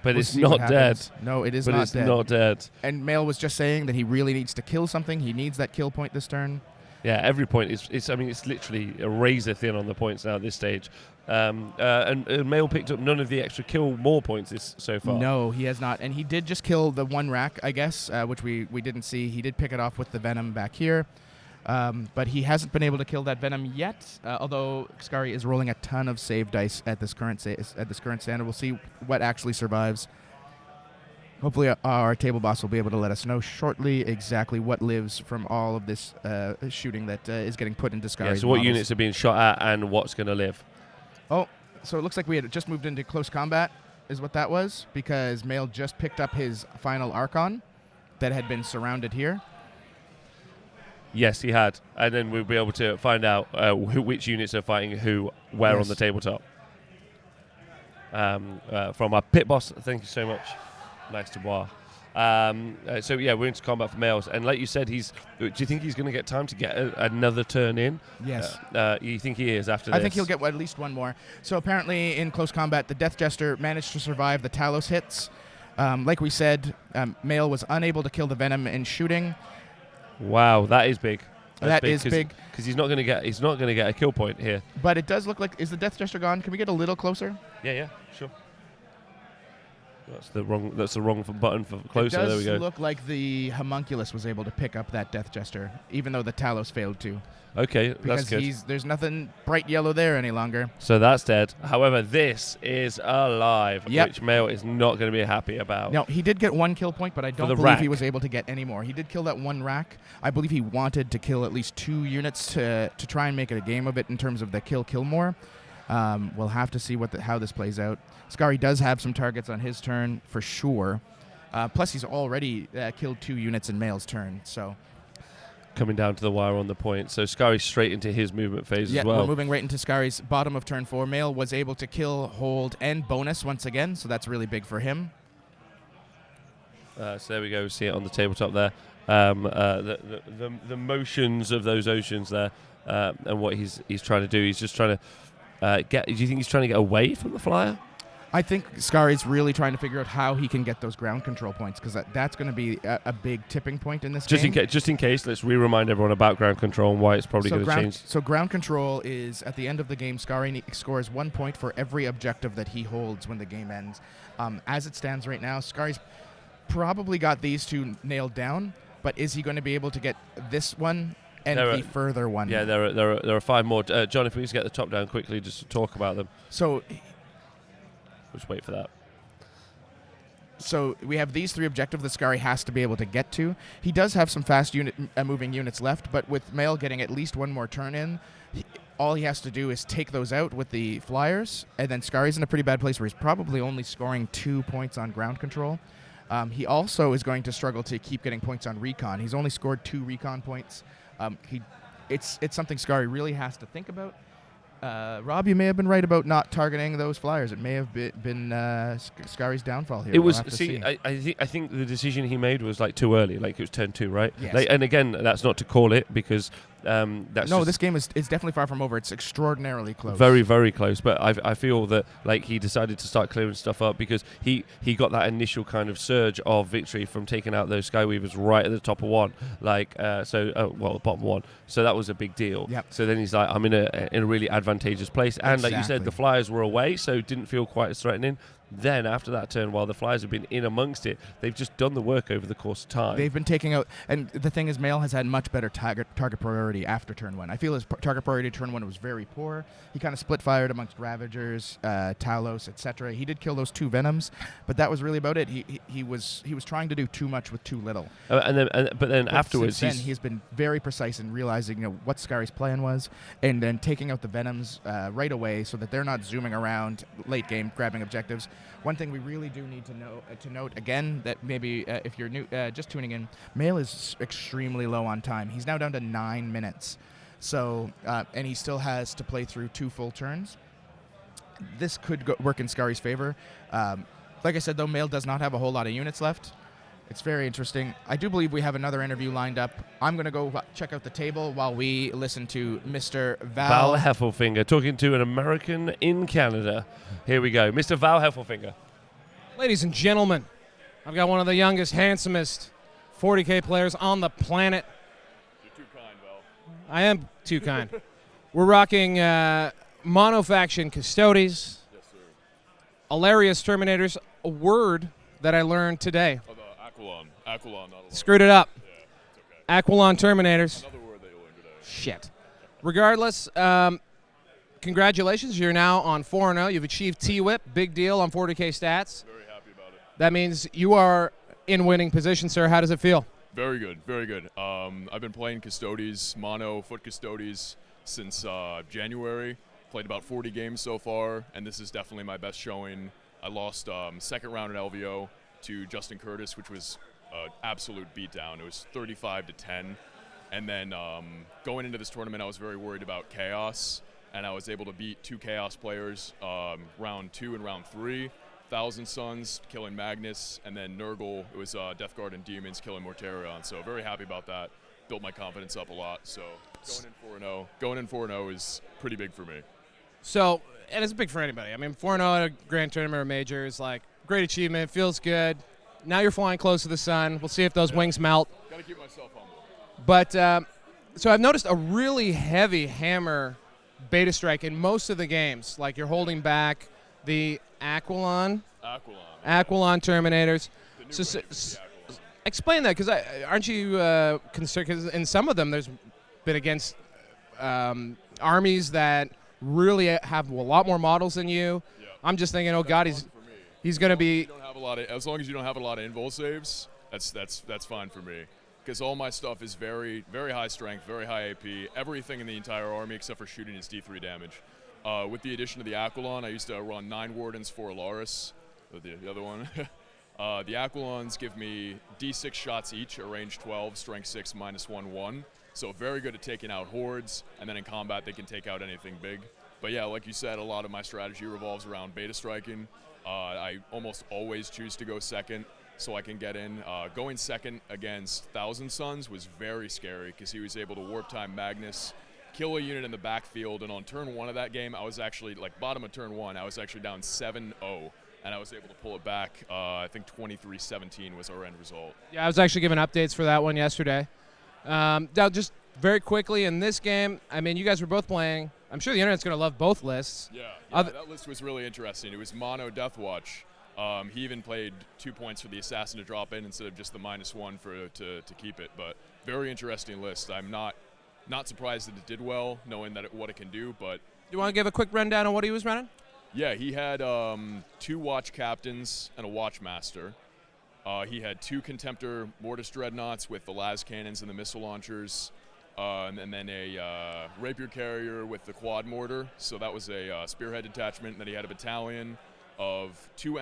Speaker 2: But
Speaker 3: We'll
Speaker 2: it's
Speaker 3: see what
Speaker 2: not dead.
Speaker 3: happens. No, it is
Speaker 2: But
Speaker 3: not
Speaker 2: it's
Speaker 3: dead.
Speaker 2: not dead.
Speaker 3: And Mail was just saying that he really needs to kill something. He needs that kill point this turn.
Speaker 2: Yeah, every point is. It's literally a razor thin on the points now at this stage. And Mail picked up none of the extra kill more points so far.
Speaker 3: No, he has not. And he did just kill the 1 rack, I guess, which we didn't see. He did pick it off with the Venom back here. But he hasn't been able to kill that Venom yet, although Skari is rolling a ton of save dice at this current standard. We'll see what actually survives. Hopefully our table boss will be able to let us know shortly exactly what lives from all of this shooting that is getting put into Skari's
Speaker 2: Yeah, so what
Speaker 3: models.
Speaker 2: units are being shot at and what's going to live.
Speaker 3: Oh, so it looks like we had just moved into close combat is what that was, because Mail just picked up his final Archon that had been surrounded here.
Speaker 2: Yes, he had. And then we'll be able to find out which units are fighting where on the tabletop. From our pit boss, thank you so much. Nice to voir. So yeah, we're into combat for Males, and like you said, do you think he's going to get time to get another turn in?
Speaker 3: Yes.
Speaker 2: You think he is after this?
Speaker 3: I think he'll get at least one more. So apparently in close combat, the Death Jester managed to survive the Talos hits. Like we said, Mail was unable to kill the Venom in shooting.
Speaker 2: Wow, that is big.
Speaker 3: That is big
Speaker 2: because he's not going to get a kill point here.
Speaker 3: But it does look like, is the Death Jester gone? Can we get a little closer?
Speaker 2: Yeah, sure. That's the wrong button for closer.
Speaker 3: It
Speaker 2: There we go.
Speaker 3: does look like the Homunculus was able to pick up that Death Jester, even though the Talos failed to.
Speaker 2: Okay,
Speaker 3: Because
Speaker 2: that's good.
Speaker 3: there's nothing bright yellow there any longer.
Speaker 2: So that's dead. However, this is alive,
Speaker 3: Yep.
Speaker 2: which Mail is not going to be happy about.
Speaker 3: No, he did get one kill point, but I don't
Speaker 2: the
Speaker 3: believe
Speaker 2: rack.
Speaker 3: he was able to get any more. He did kill that 1 rack. I believe he wanted to kill at least 2 units to try and make it a game of it in terms of the kill more. We'll have to see how this plays out. Skari does have some targets on his turn for sure. Plus, he's already killed 2 units in Mail's turn. So
Speaker 2: Coming down to the wire on the point. So Skari straight into his movement phase as well.
Speaker 3: we're moving right into Skari's bottom of turn 4. Mail was able to kill, hold, and bonus once again, so that's really big for him.
Speaker 2: So there we go. We see it on the tabletop there. The motions of those oceans there, and what he's trying to do. He's just trying to get. Do you think he's trying to get away from the flyer?
Speaker 3: I think Skari's really trying to figure out how he can get those ground control points, because that's going to be a big tipping point in this game.
Speaker 2: Just in case, let's remind everyone about ground control and why it's probably going to change.
Speaker 3: So ground control is, at the end of the game, Skari scores 1 point for every objective that he holds when the game ends. As it stands right now, Skari's probably got these 2 nailed down, but is he going to be able to get this one and
Speaker 2: There
Speaker 3: the further one?
Speaker 2: Yeah, there are 5 more. John, if we just get the top down quickly, just to talk about them.
Speaker 3: So
Speaker 2: We'll just wait for that.
Speaker 3: So we have these 3 objectives that Skari has to be able to get to. He does have some fast moving units left, but with Mail getting at least 1 more turn in, all he has to do is take those out with the flyers, and then Skari's in a pretty bad place where he's probably only scoring 2 points on ground control. He also is going to struggle to keep getting points on recon. He's only scored 2 recon points. It's something Skari really has to think about. Rob, you may have been right about not targeting those flyers. It may have been Skari's downfall here.
Speaker 2: It
Speaker 3: We'll
Speaker 2: was.
Speaker 3: have to
Speaker 2: See, I think the decision he made was like too early. Like it was turn 2, right?
Speaker 3: Yes.
Speaker 2: And again, that's not to call it because that's
Speaker 3: no.
Speaker 2: just
Speaker 3: This game is definitely far from over. It's extraordinarily close.
Speaker 2: very, very close. But I feel that like he decided to start clearing stuff up because he got that initial kind of surge of victory from taking out those Skyweavers right at the top of 1, bottom 1. So that was a big deal.
Speaker 3: Yep.
Speaker 2: So then he's like, I'm in a really advantageous place, and like you said,
Speaker 3: Exactly.
Speaker 2: the Flyers were away, so it didn't feel quite as threatening. Then after that turn, while the Flyers have been in amongst it, they've just done the work over the course of time.
Speaker 3: They've been taking out, and the thing is, Mail has had much better target priority after turn 1. I feel his target priority turn 1 was very poor. He kind of split fired amongst Ravagers, Talos, etc. He did kill those 2 Venoms, but that was really about it. He was trying to do too much with too little.
Speaker 2: But then afterwards,
Speaker 3: since then, he's been very precise in realizing what Skari's plan was, and then taking out the Venoms right away so that they're not zooming around late game grabbing objectives. One thing we really do need to note again that maybe if you're new, just tuning in, Mail is extremely low on time. He's now down to 9 minutes, so and he still has to play through 2 full turns. This could work in Skari's favor. Like I said, though, Mail does not have a whole lot of units left. It's very interesting. I do believe we have another interview lined up. I'm going to go check out the table while we listen to Mr.
Speaker 2: Val Heffelfinger talking to an American in Canada. Here we go. Mr. Val Heffelfinger.
Speaker 1: Ladies and gentlemen, I've got one of the youngest, handsomest 40K players on the planet.
Speaker 7: You're too kind, Val.
Speaker 1: I am too kind. We're rocking Monofaction Custodes,
Speaker 7: Yes, sir.
Speaker 1: Hilarious Terminators, a word that I learned today.
Speaker 7: Oh, the Aquilon. Aquilon, not a
Speaker 1: Screwed it up.
Speaker 7: Yeah, it's okay.
Speaker 1: Aquilon Terminators.
Speaker 7: Another word that you learned today.
Speaker 1: Shit. Regardless, congratulations. You're now on 4-0. You've achieved T-Whip. Big deal on 40K stats.
Speaker 7: Very happy about it.
Speaker 1: That means you are in winning position, sir. How does it feel?
Speaker 7: Very good, very good. I've been playing Custodes, Mono, Foot Custodes since January. Played about 40 games so far, and this is definitely my best showing. I lost second round in LVO to Justin Curtis, which was an absolute beatdown. It was 35-10. And then going into this tournament, I was very worried about Chaos, and I was able to beat 2 Chaos players, round 2 and round 3. Thousand Suns killing Magnus, and then Nurgle, it was Death Guard and Demons killing Mortarion. So very happy about that. Built my confidence up a lot. So going in 4-0 is pretty big for me.
Speaker 1: So, and it's big for anybody. I mean, 4-0 at a grand tournament or major is like great achievement. Feels good. Now you're flying close to the sun. We'll see if those wings melt.
Speaker 7: Got to keep myself humble.
Speaker 1: But so I've noticed a really heavy hammer beta strike in most of the games. Like you're holding back the Aquilon Terminators.
Speaker 7: The new
Speaker 1: So,
Speaker 7: wave is the Aquilon.
Speaker 1: explain that, because aren't you concerned? Because in some of them, there's been against armies that really have a lot more models than you.
Speaker 7: Yeah.
Speaker 1: I'm just thinking, oh
Speaker 7: That's
Speaker 1: God,
Speaker 7: fun for me.
Speaker 1: he's going to be.
Speaker 7: You don't have a lot of, as long as you don't have a lot of invul saves, that's fine for me. Because all my stuff is very, very high strength, very high AP. Everything in the entire army except for shooting is D3 damage. With the addition of the Aquilon, I used to run 9 Wardens, 4 Alaris, the other one. The Aquilons give me D6 shots each, at range 12, strength 6, -1/1. So very good at taking out hordes, and then in combat they can take out anything big. But yeah, like you said, a lot of my strategy revolves around beta striking. I almost always choose to go second so I can get in. Going second against Thousand Suns was very scary because he was able to warp time Magnus, kill a unit in the backfield, and on turn 1 of that game, I was actually, like bottom of turn 1, I was actually down 7-0, and I was able to pull it back. I think 23-17 was our end result.
Speaker 1: Yeah, I was actually giving updates for that one yesterday. Now, just very quickly in this game, I mean, you guys were both playing. I'm sure the internet's going to love both lists.
Speaker 7: Yeah, that list was really interesting. It was Mono Deathwatch, He even played 2 points for the assassin to drop in instead of just the -1 to keep it. But very interesting list. I'm not surprised that it did well, knowing what it can do. But
Speaker 1: You want to give a quick rundown on what he was running?
Speaker 7: yeah, he had 2 watch captains and a watch master. He had 2 Contemptor Mortis Dreadnoughts with the las cannons and the missile launchers, and then a rapier carrier with the quad mortar. So that was a spearhead detachment. And then he had a battalion of 2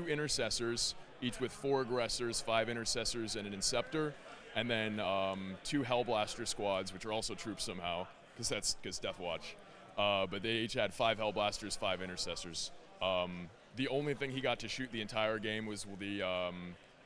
Speaker 7: intercessors, each with 4 aggressors, 5 intercessors, and an inceptor. And then 2 Hellblaster squads, which are also troops somehow, because Death Watch. But they each had 5 Hellblasters, 5 intercessors. The only thing he got to shoot the entire game was the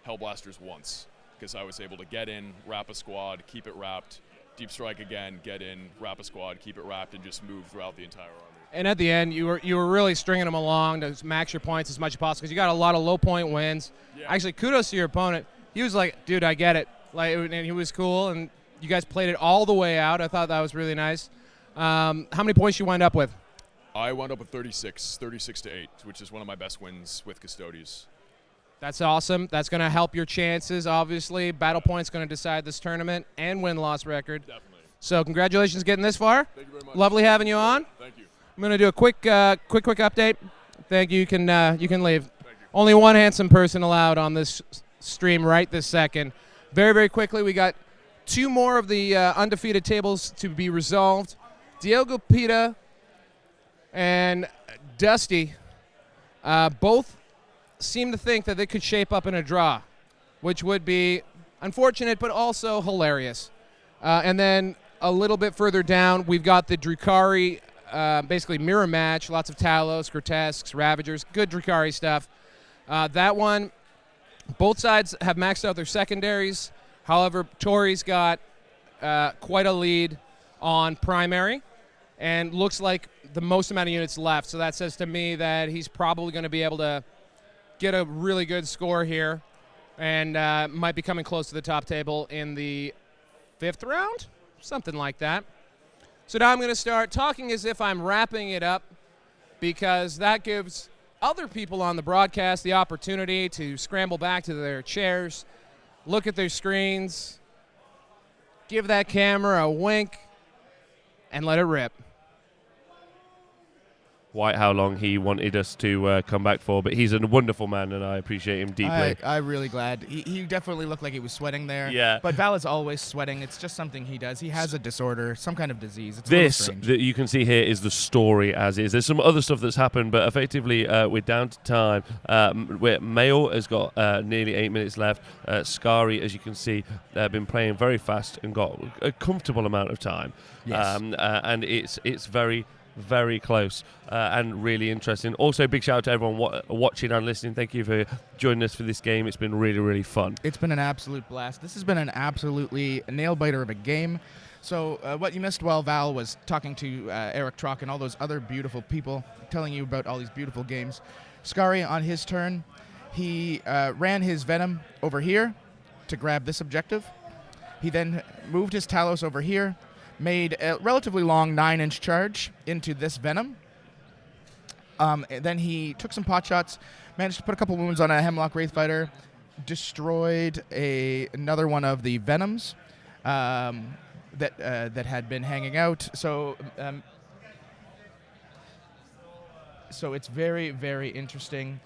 Speaker 7: Hellblasters once, because I was able to get in, wrap a squad, keep it wrapped, deep strike again, get in, wrap a squad, keep it wrapped, and just move throughout the entire army.
Speaker 1: And at the end, you were really stringing them along to max your points as much as possible because you got a lot of low point wins.
Speaker 7: Yeah.
Speaker 1: Actually, kudos to your opponent. He was like, dude, I get it. Like, and he was cool, and you guys played it all the way out. I thought that was really nice. How many points you wind up with?
Speaker 7: I wound up with 36 to 8, which is one of my best wins with Custodies.
Speaker 1: That's awesome. That's going to help your chances, obviously. Battle Point's going to decide this tournament and win-loss record.
Speaker 7: Definitely.
Speaker 1: So congratulations getting this far.
Speaker 7: Thank you very much.
Speaker 1: Lovely having you on.
Speaker 7: Thank you.
Speaker 1: I'm going to do a quick update. Thank you. You can leave. Thank you. Only one handsome person allowed on this stream right this second. Very, very quickly, we got 2 more of the undefeated tables to be resolved. Diego Pita and Dusty both seem to think that they could shape up in a draw, which would be unfortunate but also hilarious. And then a little bit further down, we've got the Drukhari, basically mirror match, lots of Talos, Grotesques, Ravagers, good Drukhari stuff. That one, both sides have maxed out their secondaries. However, Tori's got quite a lead on primary and looks like the most amount of units left. So that says to me that he's probably going to be able to get a really good score here and might be coming close to the top table in the 5th round, something like that. So now I'm going to start talking as if I'm wrapping it up because that gives other people on the broadcast the opportunity to scramble back to their chairs, look at their screens, give that camera a wink, and let it rip.
Speaker 2: Quite how long he wanted us to come back for, but he's a wonderful man and I appreciate him deeply.
Speaker 3: I'm really glad. He definitely looked like he was sweating there.
Speaker 2: Yeah.
Speaker 3: But Val is always sweating. It's just something he does. He has a disorder, some kind of disease. It's
Speaker 2: This
Speaker 3: a little strange.
Speaker 2: that you can see here is the story as is. There's some other stuff that's happened, but effectively we're down to time. Where Mail has got nearly 8 minutes left. Skari, as you can see, been playing very fast and got a comfortable amount of time.
Speaker 3: Yes.
Speaker 2: And it's very, very close and really interesting. Also, big shout out to everyone watching and listening. Thank you for joining us for this game. It's been really, really fun.
Speaker 3: It's been an absolute blast. This has been an absolutely nail-biter of a game. So what you missed while Val was talking to Eric Trock and all those other beautiful people, telling you about all these beautiful games, Skari, on his turn, he ran his Venom over here to grab this objective. He then moved his Talos over here, made a relatively long 9-inch charge into this Venom. And then he took some pot shots, managed to put a couple wounds on a Hemlock Wraithfighter, destroyed another one of the Venoms that had been hanging out. So it's very, very interesting.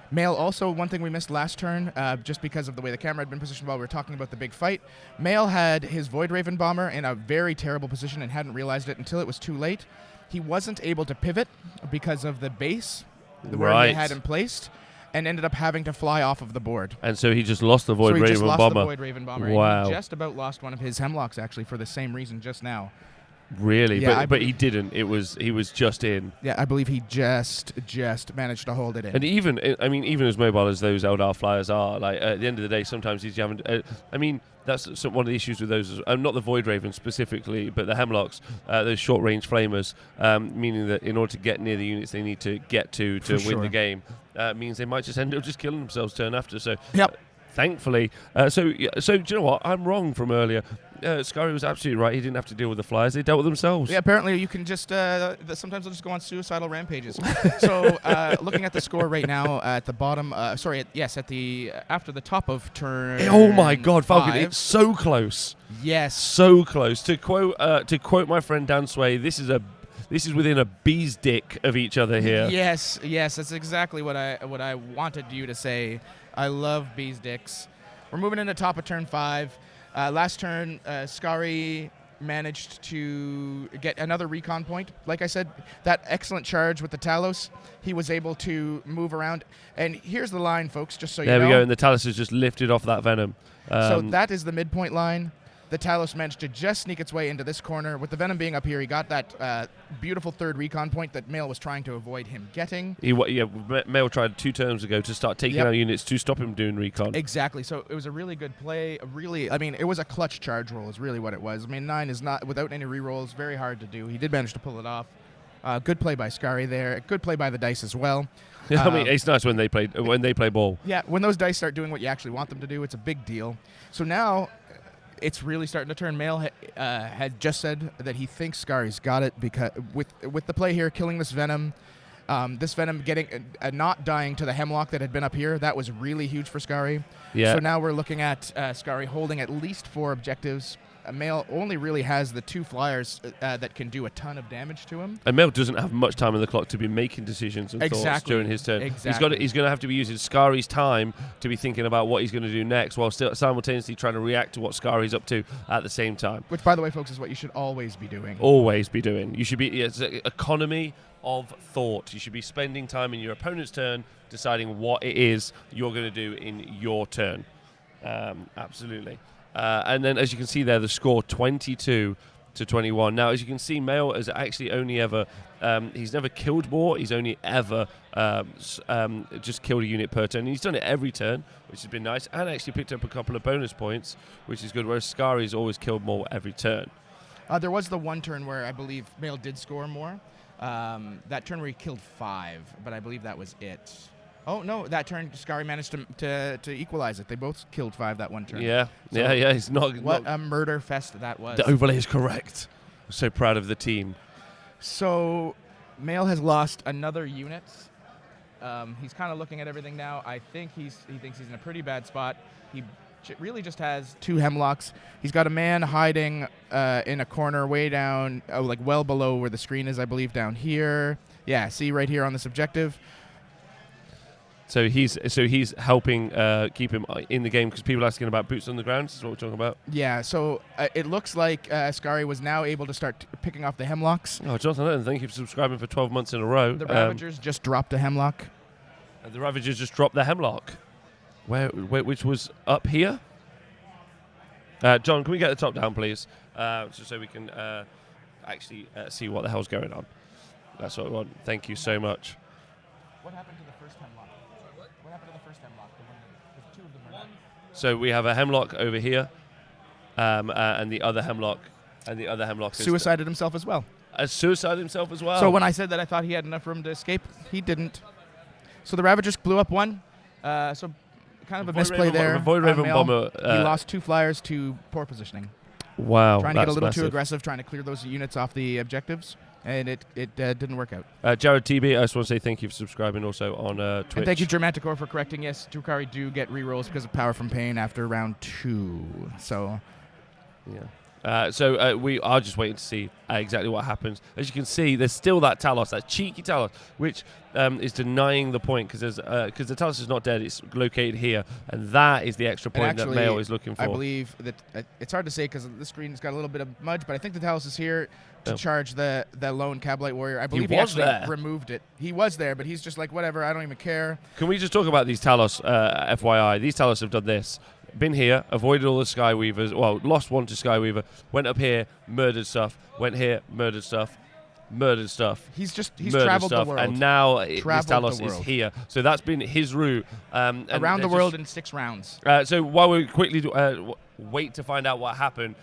Speaker 3: Mail also, one thing we missed last turn, just because of the way the camera had been positioned while we were talking about the big fight. Mail had his Void Raven bomber in a very terrible position and hadn't realized it until it was too late. He wasn't able to pivot because of the base where he had him placed, and ended up having to fly off of the board.
Speaker 2: And so he just lost the Void Raven
Speaker 3: just lost
Speaker 2: bomber.
Speaker 3: the Void Raven bomber.
Speaker 2: Wow.
Speaker 3: And he just about lost one of his Hemlocks, actually, for the same reason just now.
Speaker 2: Really?
Speaker 3: Yeah,
Speaker 2: but he didn't. He was just in.
Speaker 3: Yeah, I believe he just managed to hold it in.
Speaker 2: And even as mobile as those Eldar flyers are, like at the end of the day, sometimes he's having. That's one of the issues with those. Not the Void Raven specifically, but the Hemlocks, those short-range flamers, meaning that in order to get near the units they need to get to win the game, means they might just end up just killing themselves turn after. So
Speaker 3: yep.
Speaker 2: thankfully. So do you know what? I'm wrong from earlier. Scary was absolutely right. He didn't have to deal with the flyers. They dealt with themselves.
Speaker 3: Yeah, apparently you can just sometimes they'll just go on suicidal rampages. So looking at the score right now at the bottom, at the after the top of turn.
Speaker 2: Oh my God, Falcon!
Speaker 3: 5.
Speaker 2: It's so close.
Speaker 3: Yes.
Speaker 2: So close. To quote my friend Dan Sway, this is within a bee's dick of each other here.
Speaker 3: Yes, that's exactly what I wanted you to say. I love bees dicks. We're moving into top of turn 5. Last turn, Scary managed to get another recon point. Like I said, that excellent charge with the Talos, he was able to move around. And here's the line, folks, just so you know.
Speaker 2: There we go, and the Talos has just lifted off that Venom.
Speaker 3: So that is the midpoint line. The Talos managed to just sneak its way into this corner. With the Venom being up here, he got that beautiful third recon point that Mail was trying to avoid him getting.
Speaker 2: Mail tried 2 turns ago to start taking out units to stop him doing recon.
Speaker 3: Exactly. So it was a really good play. It was a clutch charge roll is really what it was. 9 is not, without any rerolls, very hard to do. He did manage to pull it off. Good play by Scary there. Good play by the dice as well.
Speaker 2: It's nice when they play ball.
Speaker 3: Yeah, when those dice start doing what you actually want them to do, it's a big deal. So now it's really starting to turn. Mail had just said that he thinks Scary's got it because with the play here, killing this Venom getting not dying to the Hemlock that had been up here, that was really huge for Scary.
Speaker 2: Yeah.
Speaker 3: So now we're looking at Scary holding at least 4 objectives. Mail only really has the 2 flyers that can do a ton of damage to him.
Speaker 2: And Mail doesn't have much time on the clock to be making decisions and thoughts during his turn.
Speaker 3: Exactly.
Speaker 2: He's going to have to be using Scary's time to be thinking about what he's going to do next, while still simultaneously trying to react to what Scary's up to at the same time.
Speaker 3: Which, by the way, folks, is what you should always be doing.
Speaker 2: Always be doing. You should be. It's an economy of thought. You should be spending time in your opponent's turn deciding what it is you're going to do in your turn. Absolutely. And then, as you can see there, the score 22-21. Now, as you can see, Mail has actually only ever he's never killed more. He's only ever just killed a unit per turn. And he's done it every turn, which has been nice, and actually picked up a couple of bonus points, which is good. Whereas Scary's always killed more every turn.
Speaker 3: There was the one turn where I believe Mail did score more. That turn where he killed 5, but I believe that was it. Oh, no, that turn, Scary managed to equalize it. They both killed 5 that one turn.
Speaker 2: Yeah,
Speaker 3: So
Speaker 2: He's not.
Speaker 3: What a murder fest that was.
Speaker 2: The overlay is correct. I'm so proud of the team.
Speaker 3: So, Mail has lost another unit. He's kind of looking at everything now. I think he thinks he's in a pretty bad spot. He really just has 2 Hemlocks. He's got a man hiding in a corner way down, well below where the screen is, I believe, down here. Yeah, see right here on this objective.
Speaker 2: So he's helping keep him in the game because people are asking about boots on the ground. This is what we're talking about.
Speaker 3: Yeah, so it looks like Scary was now able to start picking off the Hemlocks.
Speaker 2: Oh, Jonathan, thank you for subscribing for 12 months in a row.
Speaker 3: The Ravagers just dropped a Hemlock.
Speaker 2: The Ravagers just dropped the Hemlock. Which was up here? John, can we get the top down, please? Just so we can actually see what the hell's going on. That's what we want. Thank you so much.
Speaker 3: What happened to the first Hemlock? What happened to the first Hemlock? There's 2 of them are
Speaker 2: So we have a Hemlock over here, and the other Hemlock,
Speaker 3: suicided himself as well.
Speaker 2: Suicided himself as well.
Speaker 3: So when I said that I thought he had enough room to escape, he didn't. So the Ravagers blew up 1. So kind of a misplay there.
Speaker 2: Void Raven Bomber.
Speaker 3: He lost 2 flyers to poor positioning.
Speaker 2: Wow.
Speaker 3: Trying to get a little too aggressive, trying to clear those units off the objectives, and it didn't work out.
Speaker 2: Jared TB, I just want to say thank you for subscribing also on Twitch.
Speaker 3: And thank you, Germanticor, for correcting. Yes, Drukhari do get rerolls because of Power from Pain after round 2. So,
Speaker 2: yeah. Are just waiting to see exactly what happens. As you can see, there's still that Talos, that cheeky Talos, which is denying the point because the Talos is not dead. It's located here, and that is the extra point that Mail is looking for.
Speaker 3: I believe that it's hard to say because the screen's got a little bit of mudge, but I think the Talos is here to charge the lone Cabalite Warrior. I believe he actually removed it. He was there, but he's just like, whatever, I don't even care.
Speaker 2: Can we just talk about these Talos, FYI? These Talos have done this. Been here, avoided all the Skyweavers, lost 1 to Skyweaver, went up here, murdered stuff, went here, murdered stuff.
Speaker 3: He's traveled the world.
Speaker 2: And now this Talos is here. So that's been his route.
Speaker 3: Around the world in 6 rounds.
Speaker 2: So while we quickly wait to find out what happened,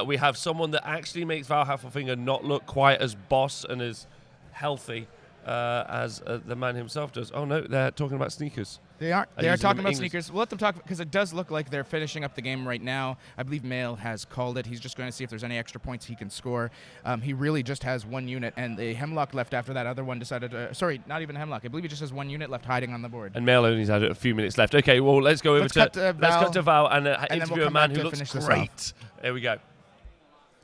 Speaker 2: we have someone that actually makes Val Hasselfinger not look quite as boss and as healthy as the man himself does. Oh no, they're talking about sneakers.
Speaker 3: They are
Speaker 2: Using
Speaker 3: talking
Speaker 2: them
Speaker 3: about
Speaker 2: English.
Speaker 3: sneakers. We'll let them talk because it does look like they're finishing up the game right now. I believe Mail has called it. He's just going to see if there's any extra points he can score. He really just has one unit, and the Hemlock left after that other one decided to... Sorry, not even Hemlock. I believe he just has one unit left hiding on the board.
Speaker 2: And Mail only's had a few minutes left. Okay, well, let's go over
Speaker 3: Let's cut to
Speaker 2: let's
Speaker 3: Val,
Speaker 2: cut to Val and
Speaker 3: then we'll
Speaker 2: interview a
Speaker 3: come
Speaker 2: man
Speaker 3: back
Speaker 2: who
Speaker 3: to
Speaker 2: looks
Speaker 3: finish this
Speaker 2: great. There we go.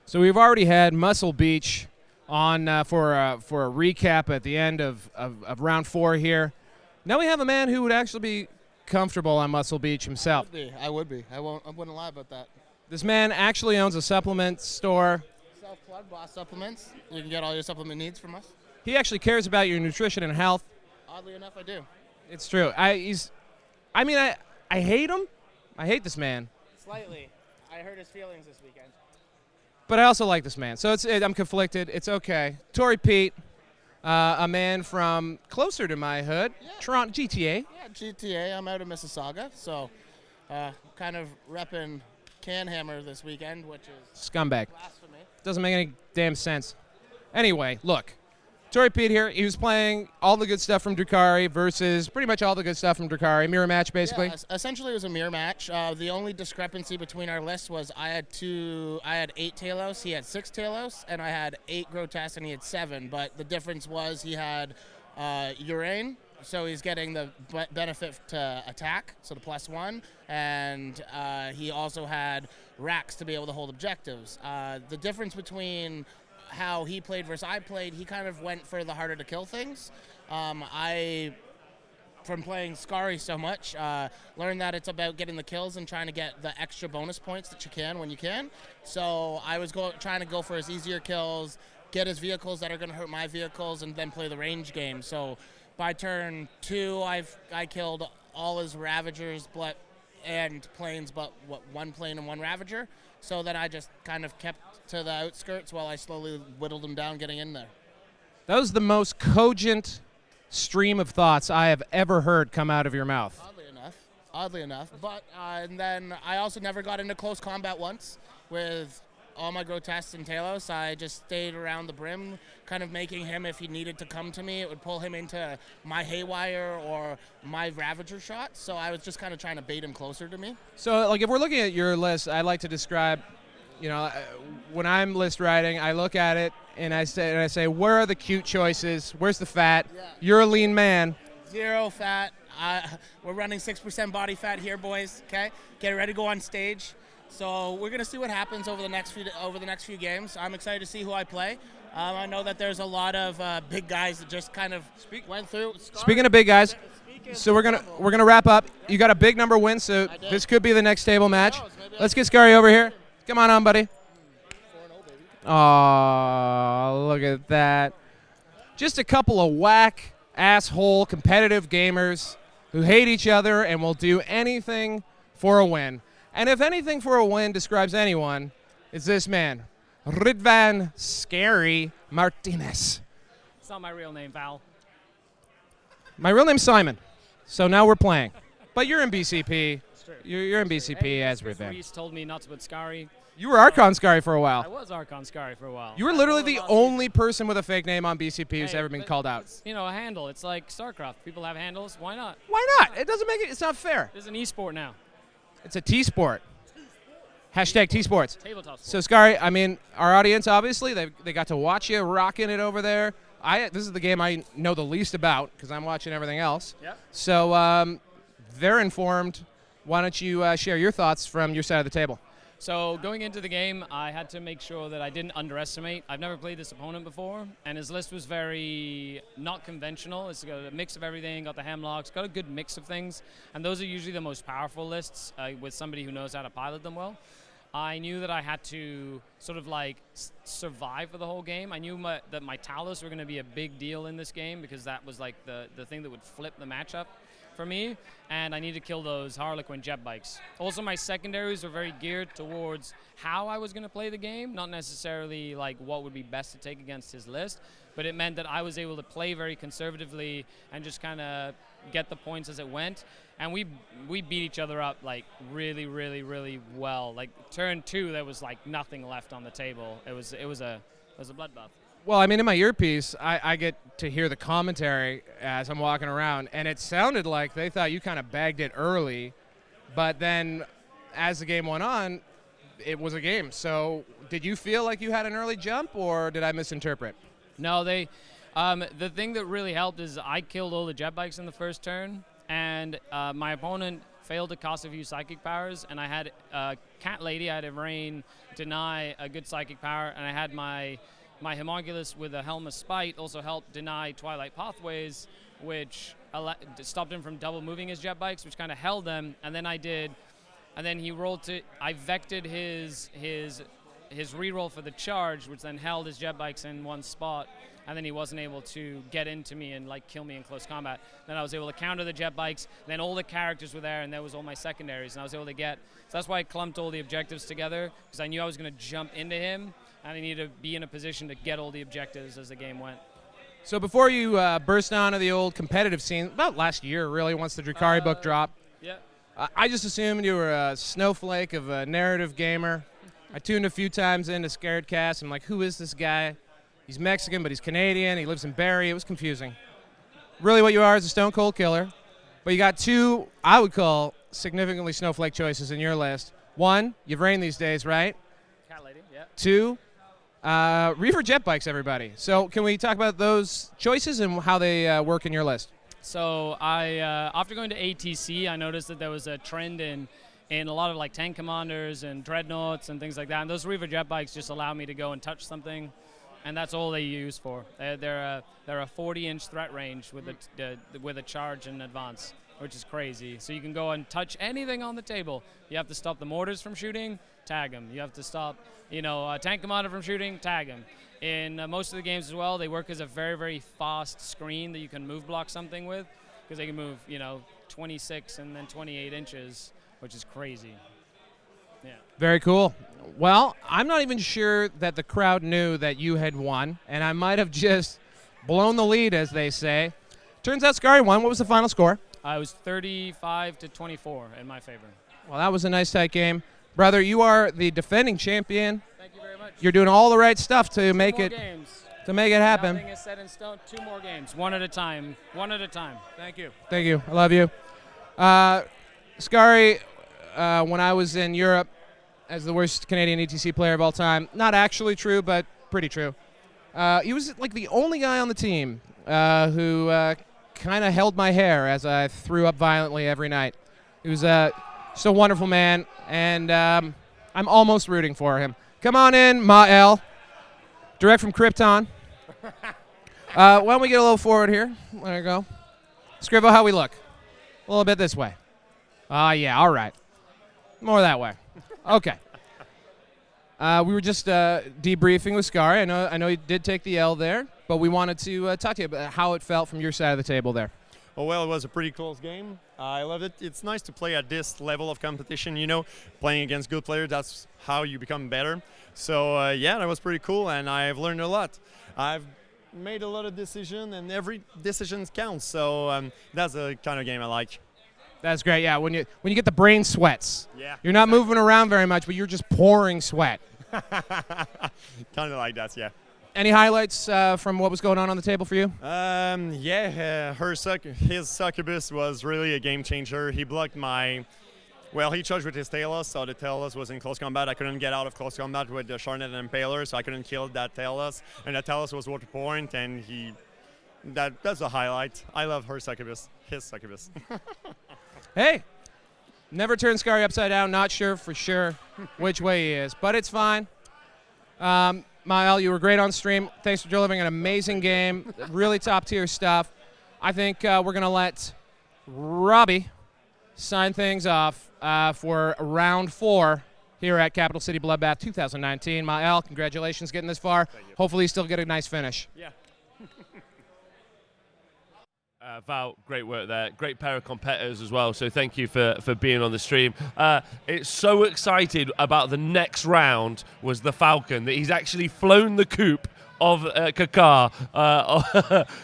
Speaker 1: So we've already had Muscle Beach on for a recap at the end of round 4 here. Now we have a man who would actually be comfortable on Muscle Beach himself.
Speaker 8: I would be. I wouldn't lie about that.
Speaker 1: This man actually owns a supplement store.
Speaker 8: Bloodbath supplements. You can get all your supplement needs from us.
Speaker 1: He actually cares about your nutrition and health.
Speaker 8: Oddly enough, I do.
Speaker 1: It's true. I hate him. I hate this man.
Speaker 8: Slightly. I hurt his feelings this weekend.
Speaker 1: But I also like this man. So I'm conflicted. It's okay. Tory Pete, a man from closer to my hood,
Speaker 8: Yeah.
Speaker 1: Toronto, GTA.
Speaker 8: Yeah, GTA. I'm out of Mississauga, so kind of repping Canhammer this weekend, which is
Speaker 1: Scumbag.
Speaker 8: blasphemy.
Speaker 1: Doesn't make any damn sense. Anyway, look. Tory Pete here. He was playing all the good stuff from Drukhari versus pretty much all the good stuff from Drukhari. Mirror match, basically.
Speaker 8: Yeah, essentially, it was a mirror match. The only discrepancy between our lists was I had 8 Talos, he had 6 Talos, and I had 8 Grotesque, and he had 7. But the difference was he had Urain, so he's getting the benefit to attack, so the +1, and he also had Rax to be able to hold objectives. The difference between how he played versus I played, he kind of went for the harder to kill things. From playing Scary so much, learned that it's about getting the kills and trying to get the extra bonus points that you can when you can. So I was trying to go for his easier kills, get his vehicles that are going to hurt my vehicles, and then play the range game. So by turn 2, I killed all his Ravagers and planes, but 1 plane and 1 Ravager. So then I just kind of kept to the outskirts while I slowly whittled him down getting in there.
Speaker 1: That was the most cogent stream of thoughts I have ever heard come out of your mouth.
Speaker 8: Oddly enough. But and then I also never got into close combat once with all my Grotesques and Talos. I just stayed around the brim, kind of making him, if he needed to come to me, it would pull him into my Haywire or my Ravager shots. So I was just kind of trying to bait him closer to me.
Speaker 1: So, like, if we're looking at your list, I like to describe, when I'm list writing, I look at it and I say, where are the cute choices? Where's the fat?
Speaker 8: Yeah.
Speaker 1: You're a lean man.
Speaker 8: 0 fat. We're running 6% body fat here, boys. Okay, get ready to go on stage. So we're gonna see what happens over the next few games. I'm excited to see who I play. I know that there's a lot of big guys that just kind of went through.
Speaker 1: Speaking of big guys, so we're gonna wrap up. You got a big number win, so this could be the next table match. Let's get Scary over here. Come on, buddy. Oh, look at that. Just a couple of whack asshole competitive gamers who hate each other and will do anything for a win. And if anything for a win describes anyone, it's this man, Ridvan Scary Martinez.
Speaker 9: It's not my real name, Val.
Speaker 1: My real name's Simon, so now we're playing. But you're in BCP.
Speaker 9: It's true.
Speaker 1: You're in BCP
Speaker 9: Hey,
Speaker 1: as
Speaker 9: Chris
Speaker 1: Ridvan.
Speaker 9: Reese told me not to put Scary.
Speaker 1: You were Archon Scary for a
Speaker 9: I
Speaker 1: while.
Speaker 9: was Archon Scary for a while.
Speaker 1: You were literally
Speaker 9: I
Speaker 1: the
Speaker 9: told him last
Speaker 1: only person with a fake name on BCP who's
Speaker 9: Hey,
Speaker 1: ever been
Speaker 9: but
Speaker 1: called out.
Speaker 9: It's, a handle. It's like StarCraft. People have handles. Why not?
Speaker 1: Why not? It doesn't make it. It's not fair.
Speaker 9: It's an esport now.
Speaker 1: It's a T-sport. Hashtag T-sports.
Speaker 9: Tabletop sport.
Speaker 1: So Scary, I mean, our audience obviously they got to watch you rocking it over there. This is the game I know the least about because I'm watching everything else.
Speaker 9: Yep.
Speaker 1: So they're informed. Why don't you share your thoughts from your side of the table?
Speaker 9: So going into the game, I had to make sure that I didn't underestimate. I've never played this opponent before, and his list was very not conventional. It's got a mix of everything, got the Hemlocks, got a good mix of things, and those are usually the most powerful lists with somebody who knows how to pilot them well. I knew that I had to sort of like survive for the whole game. I knew that my Talos were going to be a big deal in this game because that was like the thing that would flip the matchup for me, and I need to kill those Harlequin jet bikes. Also, my secondaries were very geared towards how I was going to play the game, not necessarily like what would be best to take against his list, but it meant that I was able to play very conservatively and just kind of get the points as it went. And we beat each other up like really, really, really well. Like turn 2, there was like nothing left on the table. It was a bloodbath.
Speaker 1: Well, I mean, in my earpiece, I get to hear the commentary as I'm walking around, and it sounded like they thought you kind of bagged it early, but then as the game went on, it was a game. So did you feel like you had an early jump, or did I misinterpret?
Speaker 9: No, they. The thing that really helped is I killed all the jet bikes in the first turn, and my opponent failed to cast a few psychic powers, and I had Cat Lady, I had a Rain deny a good psychic power, and I had my Homunculus with a Helm of Spite also helped deny Twilight Pathways, which stopped him from double moving his jet bikes, which kind of held them, and then he rolled to, I vected his reroll for the charge, which then held his jet bikes in one spot, and then he wasn't able to get into me and like kill me in close combat. Then I was able to counter the jet bikes, then all the characters were there, and there was all my secondaries, and I was able to get, so that's why I clumped all the objectives together, because I knew I was going to jump into him, and I needed to be in a position to get all the objectives as the game went.
Speaker 1: So before you burst onto the old competitive scene, about last year really, once the Drukhari book dropped,
Speaker 9: Yeah.
Speaker 1: I just assumed you were a snowflake of a narrative gamer. I tuned a few times into Scared Cast. I'm like, who is this guy? He's Mexican, but he's Canadian. He lives in Barrie. It was confusing. Really what you are is a stone cold killer. But you got two, I would call, significantly snowflake choices in your list. One, you've reigned these days, right?
Speaker 9: Cat Lady, yeah.
Speaker 1: Two, Reefer jet bikes, everybody. So can we talk about those choices and how they work in your list?
Speaker 9: So I, after going to ATC, I noticed that there was a trend in a lot of like tank commanders and dreadnoughts and things like that. And those Reaver jet bikes just allow me to go and touch something, and that's all they use for. They're a 40-inch threat range with a charge and advance, which is crazy. So you can go and touch anything on the table. You have to stop the mortars from shooting, tag them. You have to stop, a tank commander from shooting, tag them. In most of the games as well, they work as a very, very fast screen that you can move block something with, because they can move, 26 and then 28 inches, which is crazy. Yeah.
Speaker 1: Very cool. Well, I'm not even sure that the crowd knew that you had won, and I might have just blown the lead, as they say. Turns out Scary won. What was the final score?
Speaker 9: I was 35-24 in my favor.
Speaker 1: Well, that was a nice tight game. Brother, you are the defending champion.
Speaker 9: Thank you very much.
Speaker 1: You're doing all the right stuff to make it
Speaker 9: games.
Speaker 1: to make it happen.
Speaker 9: Nothing is set in stone. 2 more games, one at a time.
Speaker 1: Thank you. Thank you. I love you. Scary, when I was in Europe as the worst Canadian ETC player of all time, not actually true, but pretty true. He was like the only guy on the team who kind of held my hair as I threw up violently every night. He was just a wonderful man, and I'm almost rooting for him. Come on in, Mael. Direct from Krypton. Why don't we get a little forward here? There you go. Scribble, how we look? A little bit this way. Yeah, all right. More that way. Okay. We were just debriefing with Scary. I know you did take the L there, but we wanted to talk to you about how it felt from your side of the table there.
Speaker 10: Oh, well, it was a pretty close game. I loved it. It's nice to play at this level of competition, playing against good players. That's how you become better. So, yeah, that was pretty cool, and I've learned a lot. I've made a lot of decisions, and every decision counts. So that's the kind of game I like.
Speaker 1: That's great, yeah. When you get the brain sweats.
Speaker 10: Yeah.
Speaker 1: You're not moving around very much, but you're just pouring sweat.
Speaker 10: Kind of like that, yeah.
Speaker 1: Any highlights from what was going on the table for you?
Speaker 10: Yeah, his succubus was really a game changer. He blocked he charged with his Talos, so the Talos was in close combat. I couldn't get out of close combat with the Sharnet and Impaler, so I couldn't kill that Talos. And that Talos was water point, and that's a highlight. I love his succubus.
Speaker 1: Hey, never turn Scary upside down. Not sure for sure which way he is, but it's fine. Mael, you were great on stream. Thanks for delivering an amazing game. Really top-tier stuff. I think we're going to let Robbie sign things off for round 4 here at Capital City Bloodbath 2019. Mael, congratulations getting this far. Hopefully you still get a nice finish.
Speaker 10: Yeah.
Speaker 2: Val, great work there. Great pair of competitors as well, so thank you for being on the stream. It's so excited about the next round was the Falcon, that he's actually flown the coupe of Kakar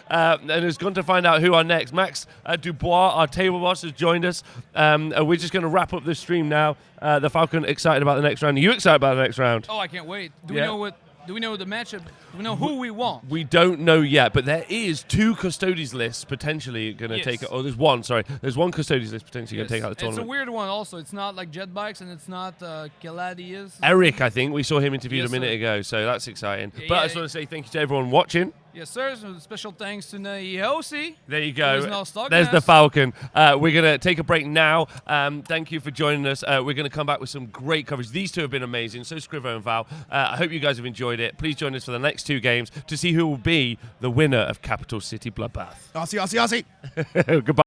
Speaker 2: and has gone to find out who are next. Max Dubois, our table boss, has joined us. We're just going to wrap up the stream now. The Falcon excited about the next round. Are you excited about the next round?
Speaker 11: Oh, I can't wait. Do
Speaker 2: Yeah.
Speaker 11: we know Do we know the matchup? Do we know who we want?
Speaker 2: We don't know yet, but there is 2 custodies lists potentially going to take it. Oh, there's one. Sorry, there's 1 custodies list potentially going to take out the tournament.
Speaker 11: It's a weird one. Also, it's not like jet bikes, and it's not Keladius.
Speaker 2: Eric, I think we saw him interviewed
Speaker 11: Yes,
Speaker 2: a minute
Speaker 11: sir.
Speaker 2: ago, so that's exciting.
Speaker 11: Yeah,
Speaker 2: But I
Speaker 11: yeah,
Speaker 2: just want to say thank you to everyone watching.
Speaker 11: Yes, sir. So special thanks to Naosi.
Speaker 2: There you go.
Speaker 11: There's no stock
Speaker 2: There's the
Speaker 11: nest.
Speaker 2: Falcon. We're going to take a break now. Thank you for joining us. We're going to come back with some great coverage. These 2 have been amazing. So Scrivo and Val. I hope you guys have enjoyed it. Please join us for the next 2 games to see who will be the winner of Capital City Bloodbath.
Speaker 3: Aussie, Aussie, Aussie.
Speaker 2: Goodbye.